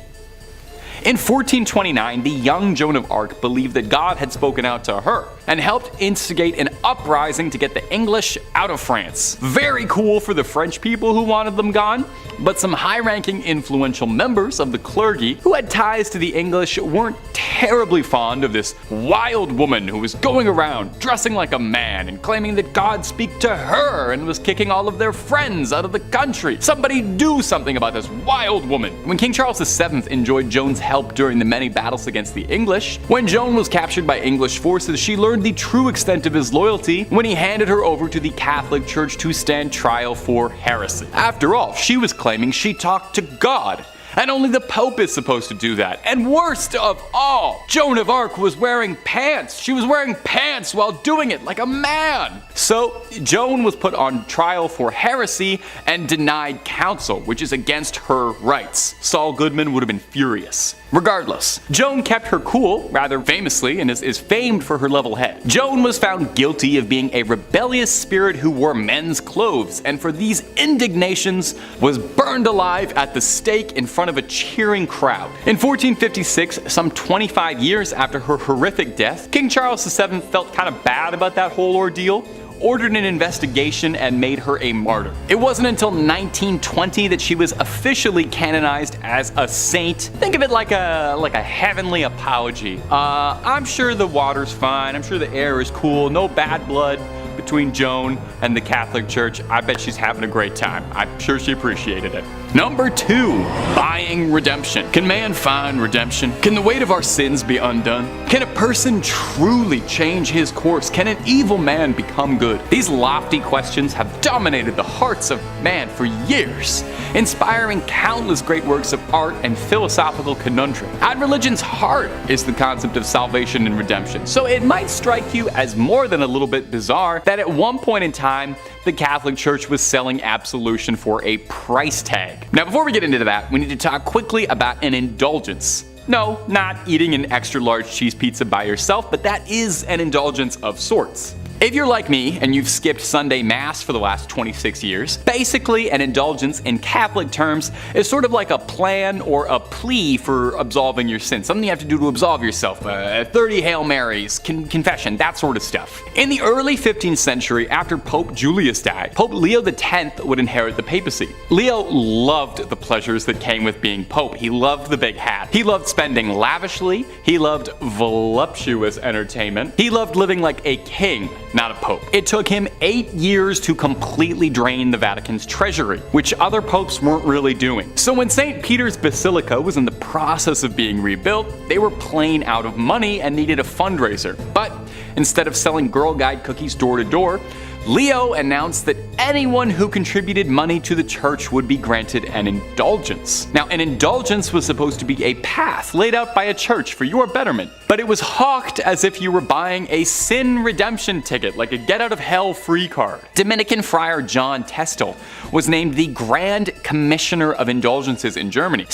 In 1429, the young Joan of Arc believed that God had spoken out to her and helped instigate an uprising to get the English out of France. Very cool for the French people who wanted them gone, but some high-ranking influential members of the clergy who had ties to the English weren't terribly fond of this wild woman who was going around dressing like a man and claiming that God spoke to her and was kicking all of their friends out of the country. Somebody do something about this wild woman. When King Charles VII enjoyed Joan's help during the many battles against the English, when Joan was captured by English forces, she learned the true extent of his loyalty when he handed her over to the Catholic Church to stand trial for heresy. After all, she was claiming she talked to God, and only the Pope is supposed to do that. And worst of all, Joan of Arc was wearing pants. She was wearing pants while doing it like a man. So Joan was put on trial for heresy and denied counsel, which is against her rights. Saul Goodman would have been furious. Regardless, Joan kept her cool, rather famously, and is famed for her level head. Joan was found guilty of being a rebellious spirit who wore men's clothes, and for these indignations was burned alive at the stake in front of a cheering crowd. In 1456, some 25 years after her horrific death, King Charles VII felt kind of bad about that whole ordeal, ordered an investigation and made her a martyr. It wasn't until 1920 that she was officially canonized as a saint. Think of it like a heavenly apology. I'm sure the water's fine, I'm sure the air is cool, no bad blood between Joan and the Catholic Church. I bet she's having a great time. I'm sure she appreciated it. Number 2, buying redemption. Can man find redemption? Can the weight of our sins be undone? Can a person truly change his course? Can an evil man become good? These lofty questions have dominated the hearts of man for years, inspiring countless great works of art and philosophical conundrum. At religion's heart is the concept of salvation and redemption, so it might strike you as more than a little bit bizarre that at one point in time, the Catholic Church was selling absolution for a price tag. Now, before we get into that, we need to talk quickly about an indulgence. No, not eating an extra large cheese pizza by yourself, but that is an indulgence of sorts. If you're like me and you've skipped Sunday Mass for the last 26 years, basically an indulgence in Catholic terms is sort of like a plan or a plea for absolving your sins. Something you have to do to absolve yourself. 30 Hail Marys, confession, that sort of stuff. In the early 15th century, after Pope Julius died, Pope Leo X would inherit the papacy. Leo loved the pleasures that came with being Pope. He loved the big hat. He loved spending lavishly. He loved voluptuous entertainment. He loved living like a king, not a pope. It took him 8 years to completely drain the Vatican's treasury, which other popes weren't really doing. So when St. Peter's Basilica was in the process of being rebuilt, they were plain out of money and needed a fundraiser. But instead of selling Girl Guide cookies door to door, Leo announced that anyone who contributed money to the church would be granted an indulgence. Now, an indulgence was supposed to be a path laid out by a church for your betterment, but it was hawked as if you were buying a sin redemption ticket, like a get out of hell free card. Dominican friar John Testel was named the Grand Commissioner of Indulgences in Germany.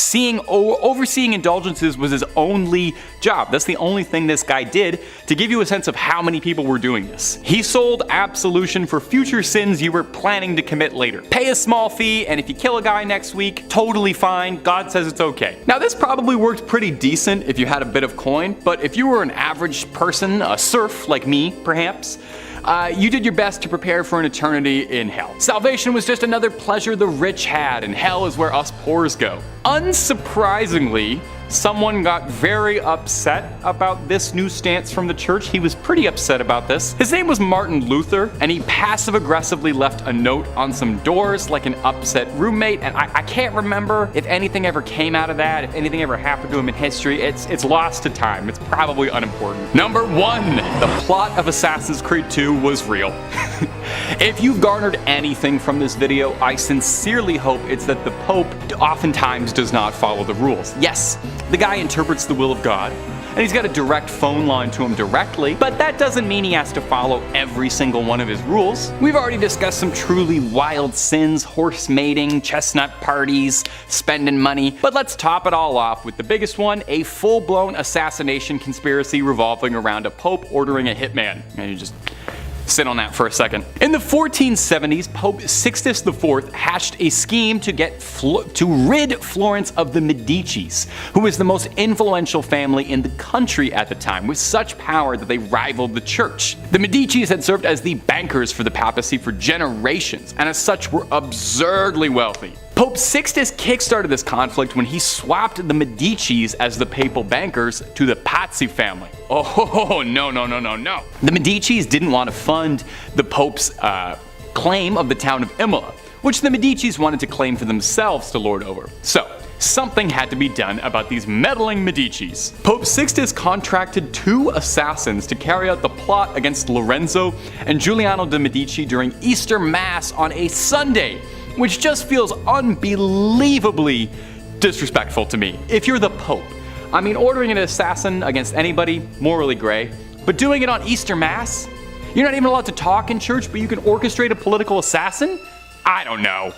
Overseeing indulgences was his only job. That's the only thing this guy did to give you a sense of how many people were doing this. He sold absolution for future sins you were planning to commit later. Pay a small fee, and if you kill a guy next week, totally fine. God says it's okay. Now, this probably worked pretty decent if you had a bit of coin, but if you were an average person, a serf like me, perhaps, you did your best to prepare for an eternity in hell. Salvation was just another pleasure the rich had, and hell is where us poors go. Unsurprisingly, someone got very upset about this new stance from the church. He was pretty upset about this. His name was Martin Luther, and he passive-aggressively left a note on some doors like an upset roommate, and I can't remember if anything ever came out of that, if anything ever happened to him in history. It's lost to time. It's probably unimportant. Number 1, the plot of Assassin's Creed 2 was real. If you've garnered anything from this video, I sincerely hope it's that the Pope oftentimes does not follow the rules. Yes, the guy interprets the will of God, and he's got a direct phone line to him directly, but that doesn't mean he has to follow every single one of his rules. We've already discussed some truly wild sins, horse mating, chestnut parties, spending money, but let's top it all off with the biggest one, a full-blown assassination conspiracy revolving around a pope ordering a hitman. And you just sit on that for a second. In the 1470s, Pope Sixtus IV hatched a scheme to rid Florence of the Medicis, who was the most influential family in the country at the time, with such power that they rivaled the church. The Medicis had served as the bankers for the papacy for generations, and as such were absurdly wealthy. Pope Sixtus kickstarted this conflict when he swapped the Medicis as the papal bankers to the Pazzi family. Oh, no. The Medicis didn't want to fund the Pope's claim of the town of Imola, which the Medicis wanted to claim for themselves to lord over. So, something had to be done about these meddling Medicis. Pope Sixtus contracted 2 assassins to carry out the plot against Lorenzo and Giuliano de' Medici during Easter Mass on a Sunday, which just feels unbelievably disrespectful to me. If you're the Pope, I mean, ordering an assassin against anybody, morally gray, but doing it on Easter Mass? You're not even allowed to talk in church, but you can orchestrate a political assassin? I don't know.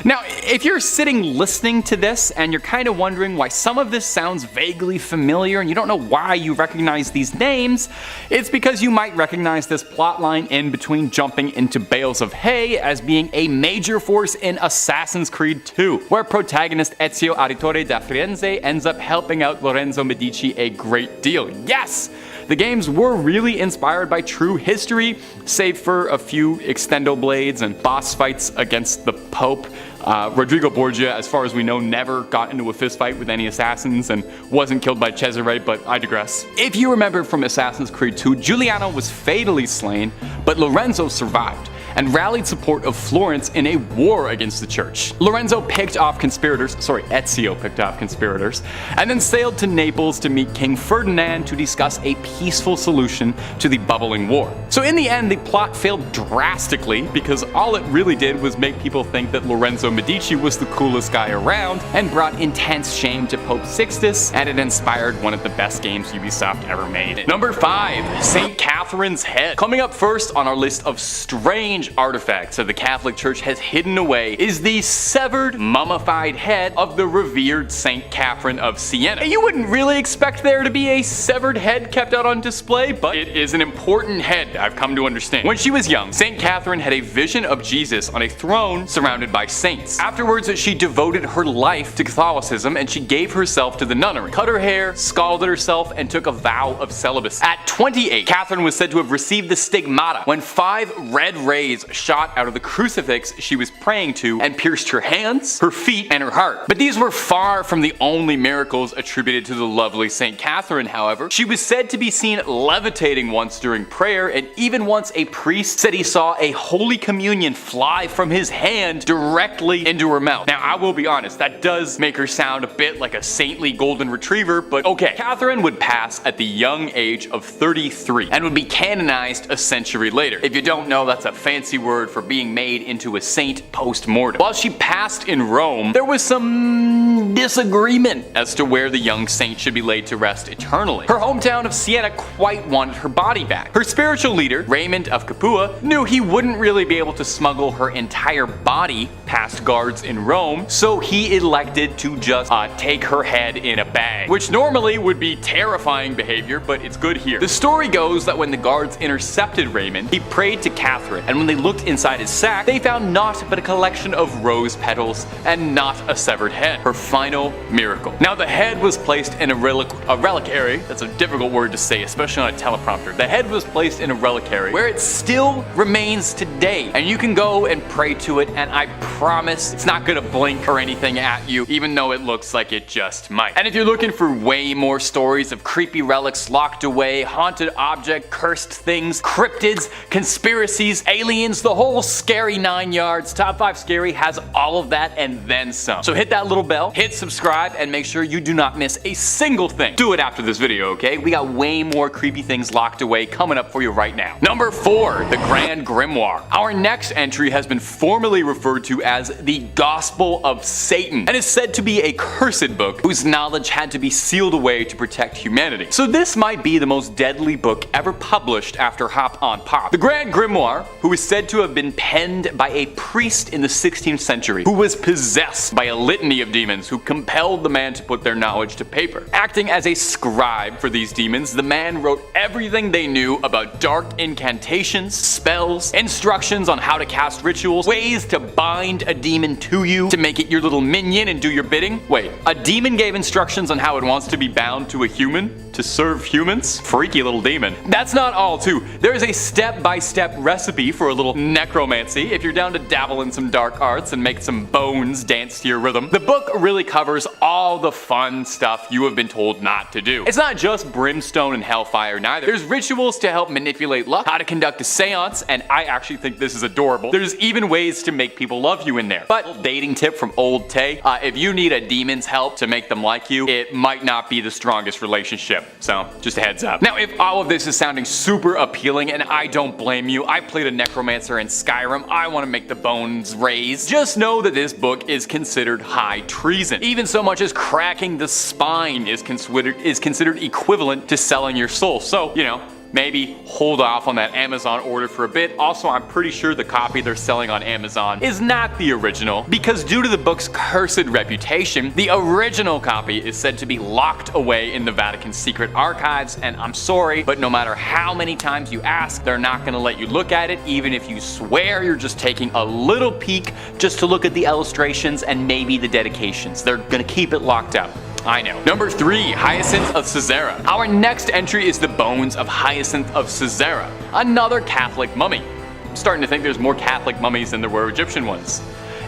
Now, if you're sitting listening to this and you're kind of wondering why some of this sounds vaguely familiar and you don't know why you recognize these names, it's because you might recognize this plotline in between jumping into bales of hay as being a major force in Assassin's Creed 2, where protagonist Ezio Auditore da Firenze ends up helping out Lorenzo Medici a great deal. Yes! the games were really inspired by true history, save for a few extendo blades and boss fights against the Pope. Rodrigo Borgia, as far as we know, never got into a fistfight with any assassins and wasn't killed by Cesare, but I digress. If you remember from Assassin's Creed 2, Giuliano was fatally slain, but Lorenzo survived and rallied support of Florence in a war against the church. Ezio picked off conspirators, and then sailed to Naples to meet King Ferdinand to discuss a peaceful solution to the bubbling war. So in the end, the plot failed drastically because all it really did was make people think that Lorenzo Medici was the coolest guy around and brought intense shame to Pope Sixtus, and it inspired one of the best games Ubisoft ever made. Number 5, St. Catherine's Head. Coming up first on our list of strange artifacts that the Catholic Church has hidden away is the severed, mummified head of the revered St. Catherine of Siena. And you wouldn't really expect there to be a severed head kept out on display, but it is an important head, I've come to understand. When she was young, St. Catherine had a vision of Jesus on a throne surrounded by saints. Afterwards, she devoted her life to Catholicism and she gave herself to the nunnery, cut her hair, scalded herself, and took a vow of celibacy. At 28, Catherine was said to have received the stigmata when 5 red rays shot out of the crucifix she was praying to and pierced her hands, her feet, and her heart. But these were far from the only miracles attributed to the lovely St. Catherine, however. She was said to be seen levitating once during prayer, and even once a priest said he saw a Holy Communion fly from his hand directly into her mouth. Now, I will be honest, that does make her sound a bit like a saintly golden retriever, but okay. Catherine would pass at the young age of 33 and would be canonized a century later. If you don't know, that's a fancy word for being made into a saint post-mortem. While she passed in Rome, there was some disagreement as to where the young saint should be laid to rest eternally. Her hometown of Siena quite wanted her body back. Her spiritual leader, Raymond of Capua, knew he wouldn't really be able to smuggle her entire body past guards in Rome, so he elected to just take her head in a bag, which normally would be terrifying behavior, but it's good here. The story goes that when the guards intercepted Raymond, he prayed to Catherine, and when they looked inside his sack, they found naught but a collection of rose petals and not a severed head. Her final miracle. Now, the head was placed in a reliquary. That's a difficult word to say, especially on a teleprompter. The head was placed in a reliquary where it still remains today, and you can go and pray to it, and I promise it's not gonna blink or anything at you, even though it looks like it just might. And if you're looking for way more stories of creepy relics locked away, haunted object, cursed things, cryptids, conspiracies, aliens, the whole scary 9 yards, Top 5 Scary has all of that and then some. So hit that little bell, hit subscribe, and make sure you do not miss a single thing. Do it after this video, okay? We got way more creepy things locked away coming up for you right now. Number 4, the Grand Grimoire. Our next entry has been formally referred to as the Gospel of Satan, and is said to be a cursed book whose knowledge had to be sealed away to protect humanity. So this might be the most deadly book ever published after Hop on Pop. The Grand Grimoire, who is said to have been penned by a priest in the 16th century, who was possessed by a litany of demons who compelled the man to put their knowledge to paper. Acting as a scribe for these demons, the man wrote everything they knew about dark incantations, spells, instructions on how to cast rituals, ways to bind a demon to you to make it your little minion and do your bidding. Wait, a demon gave instructions on how it wants to be bound to a human? To serve humans? Freaky little demon. That's not all too. There is a step-by-step recipe for a little necromancy if you're down to dabble in some dark arts and make some bones dance to your rhythm. The book really covers all the fun stuff you have been told not to do. It's not just brimstone and hellfire neither. There's rituals to help manipulate luck, how to conduct a seance, and I actually think this is adorable. There's even ways to make people love you in there. But dating tip from old Tay, if you need a demon's help to make them like you, it might not be the strongest relationship. So, just a heads up. Now, if all of this is sounding super appealing, and I don't blame you, I played a necromancer in Skyrim, I want to make the bones raise, just know that this book is considered high treason. Even so much as cracking the spine is considered equivalent to selling your soul. So, you know, maybe hold off on that Amazon order for a bit. Also, I'm pretty sure the copy they're selling on Amazon is not the original, because due to the book's cursed reputation, the original copy is said to be locked away in the Vatican's secret archives, and I'm sorry, but no matter how many times you ask, they're not gonna let you look at it, even if you swear you're just taking a little peek just to look at the illustrations and maybe the dedications. They're gonna keep it locked up. I know. Number 3, Hyacinth of Caesarea. Our next entry is the bones of Hyacinth of Caesarea, another Catholic mummy. I'm starting to think there's more Catholic mummies than there were Egyptian ones.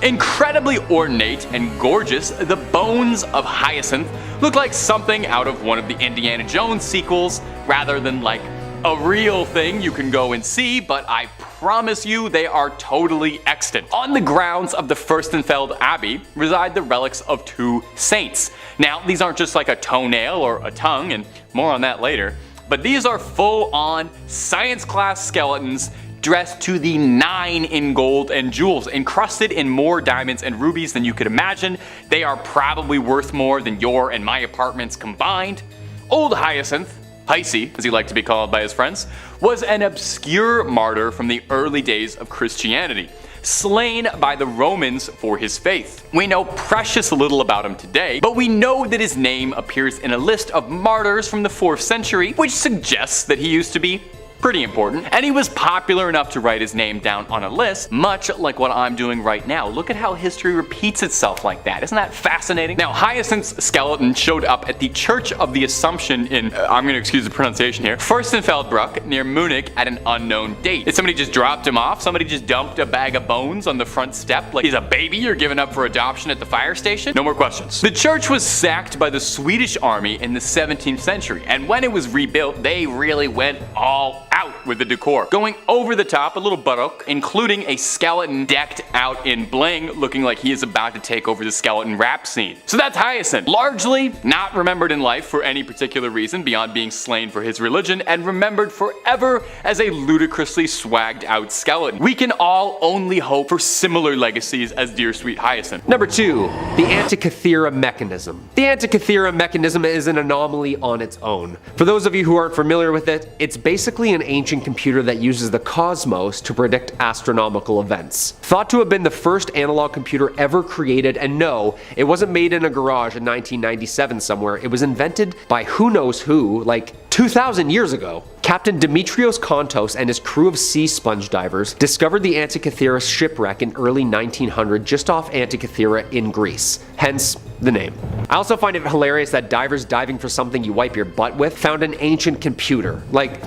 Incredibly ornate and gorgeous, the bones of Hyacinth look like something out of one of the Indiana Jones sequels rather than like a real thing you can go and see, but I promise you they are totally extant. On the grounds of the Fürstenfeld Abbey reside the relics of 2 saints. Now, these aren't just like a toenail or a tongue, and more on that later, but these are full-on science class skeletons dressed to the 9 in gold and jewels, encrusted in more diamonds and rubies than you could imagine. They are probably worth more than your and my apartments combined. Old Hyacinth, Hisey, as he liked to be called by his friends, was an obscure martyr from the early days of Christianity, slain by the Romans for his faith. We know precious little about him today, but we know that his name appears in a list of martyrs from the 4th century, which suggests that he used to be pretty important, and he was popular enough to write his name down on a list, much like what I'm doing right now. Look at how history repeats itself like that. Isn't that fascinating? Now, Hyacinth's skeleton showed up at the Church of the Assumption in, I'm going to excuse the pronunciation here, Fürstenfeldbruck near Munich at an unknown date. Did somebody just dropped him off? Somebody just dumped a bag of bones on the front step like he's a baby you're giving up for adoption at the fire station? No more questions. The church was sacked by the Swedish army in the 17th century, and when it was rebuilt, they really went all out with the decor, going over the top, a little baroque, including a skeleton decked out in bling, looking like he is about to take over the skeleton rap scene. So that's Hyacinth, largely not remembered in life for any particular reason beyond being slain for his religion, and remembered forever as a ludicrously swagged out skeleton. We can all only hope for similar legacies as dear sweet Hyacinth. Number 2, the Antikythera mechanism. The Antikythera mechanism is an anomaly on its own. For those of you who aren't familiar with it, it's basically an ancient computer that uses the cosmos to predict astronomical events. Thought to have been the first analog computer ever created, and no, it wasn't made in a garage in 1997 somewhere. It was invented by who knows who, like 2,000 years ago. Captain Dimitrios Kontos and his crew of sea sponge divers discovered the Antikythera shipwreck in early 1900 just off Antikythera in Greece, hence the name. I also find it hilarious that divers diving for something you wipe your butt with found an ancient computer. Like,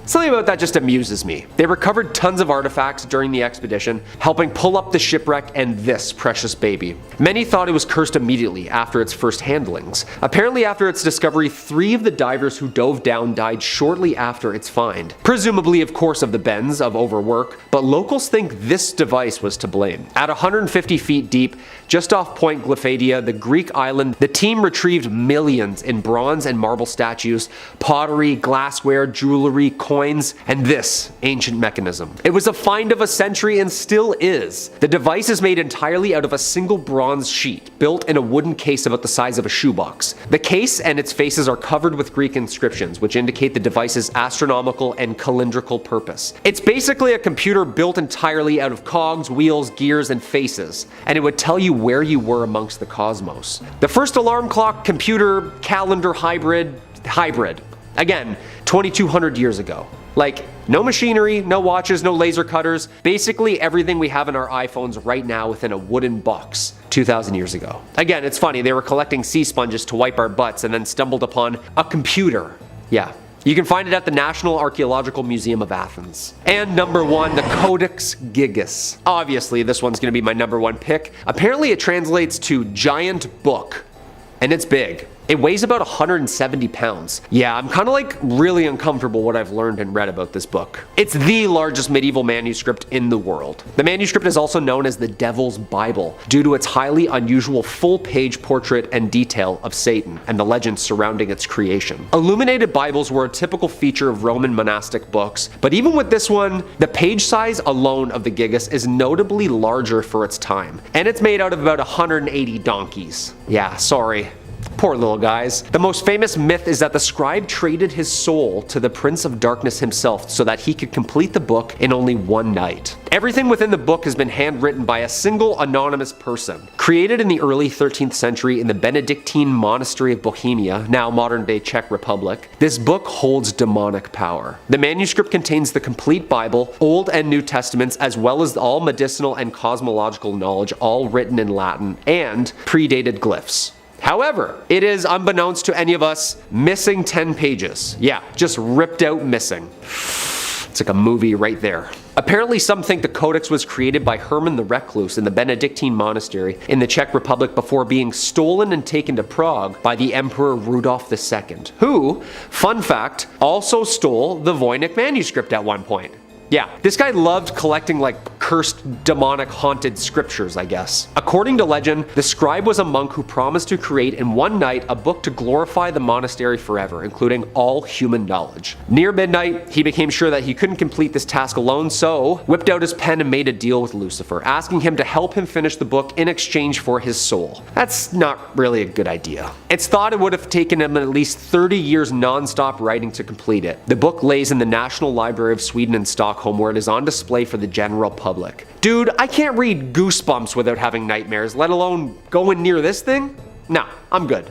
something about that just amuses me. They recovered tons of artifacts during the expedition, helping pull up the shipwreck and this precious baby. Many thought it was cursed immediately after its first handlings. Apparently after its discovery, 3 of the divers who dove down died shortly after its find. Presumably, of course, of the bends, of overwork, but locals think this device was to blame. At 150 feet deep, just off Point Glyphadia, the Greek island, the team retrieved millions in bronze and marble statues, pottery, glassware, jewelry, coins, and this ancient mechanism. It was a find of a century and still is. The device is made entirely out of a single bronze sheet, built in a wooden case about the size of a shoebox. The case and its faces are covered with Greek inscriptions, which indicate the device's astronomical and calendrical purpose. It's basically a computer built entirely out of cogs, wheels, gears, and faces, and it would tell you where you were amongst the cosmos. The first alarm clock, computer, calendar hybrid. Again, 2200 years ago. Like, no machinery, no watches, no laser cutters, basically everything we have in our iPhones right now within a wooden box 2,000 years ago. Again, it's funny, they were collecting sea sponges to wipe our butts and then stumbled upon a computer. Yeah. You can find it at the National Archaeological Museum of Athens. And number 1, the Codex Gigas. Obviously, this one's gonna be my number 1 pick. Apparently it translates to giant book, and it's big. It weighs about 170 pounds. Yeah, I'm kind of like really uncomfortable what I've learned and read about this book. It's the largest medieval manuscript in the world. The manuscript is also known as the Devil's Bible due to its highly unusual full-page portrait and detail of Satan and the legends surrounding its creation. Illuminated Bibles were a typical feature of Roman monastic books, but even with this one, the page size alone of the Gigas is notably larger for its time, and it's made out of about 180 donkeys. Yeah, sorry. Poor little guys. The most famous myth is that the scribe traded his soul to the Prince of Darkness himself so that he could complete the book in only one night. Everything within the book has been handwritten by a single anonymous person. Created in the early 13th century in the Benedictine monastery of Bohemia, now modern-day Czech Republic, this book holds demonic power. The manuscript contains the complete Bible, Old and New Testaments, as well as all medicinal and cosmological knowledge, all written in Latin, and predated glyphs. However, it is, unbeknownst to any of us, missing 10 pages. Yeah, just ripped out missing. It's like a movie right there. Apparently some think the codex was created by Herman the Recluse in the Benedictine monastery in the Czech Republic before being stolen and taken to Prague by the Emperor Rudolf II, who, fun fact, also stole the Voynich manuscript at one point. Yeah, this guy loved collecting like cursed, demonic, haunted scriptures, I guess. According to legend, the scribe was a monk who promised to create in one night a book to glorify the monastery forever, including all human knowledge. Near midnight, he became sure that he couldn't complete this task alone, so whipped out his pen and made a deal with Lucifer, asking him to help him finish the book in exchange for his soul. That's not really a good idea. It's thought it would have taken him at least 30 years non-stop writing to complete it. The book lays in the National Library of Sweden in Stockholm, where it is on display for the general public. Dude, I can't read Goosebumps without having nightmares, let alone going near this thing? Nah, I'm good.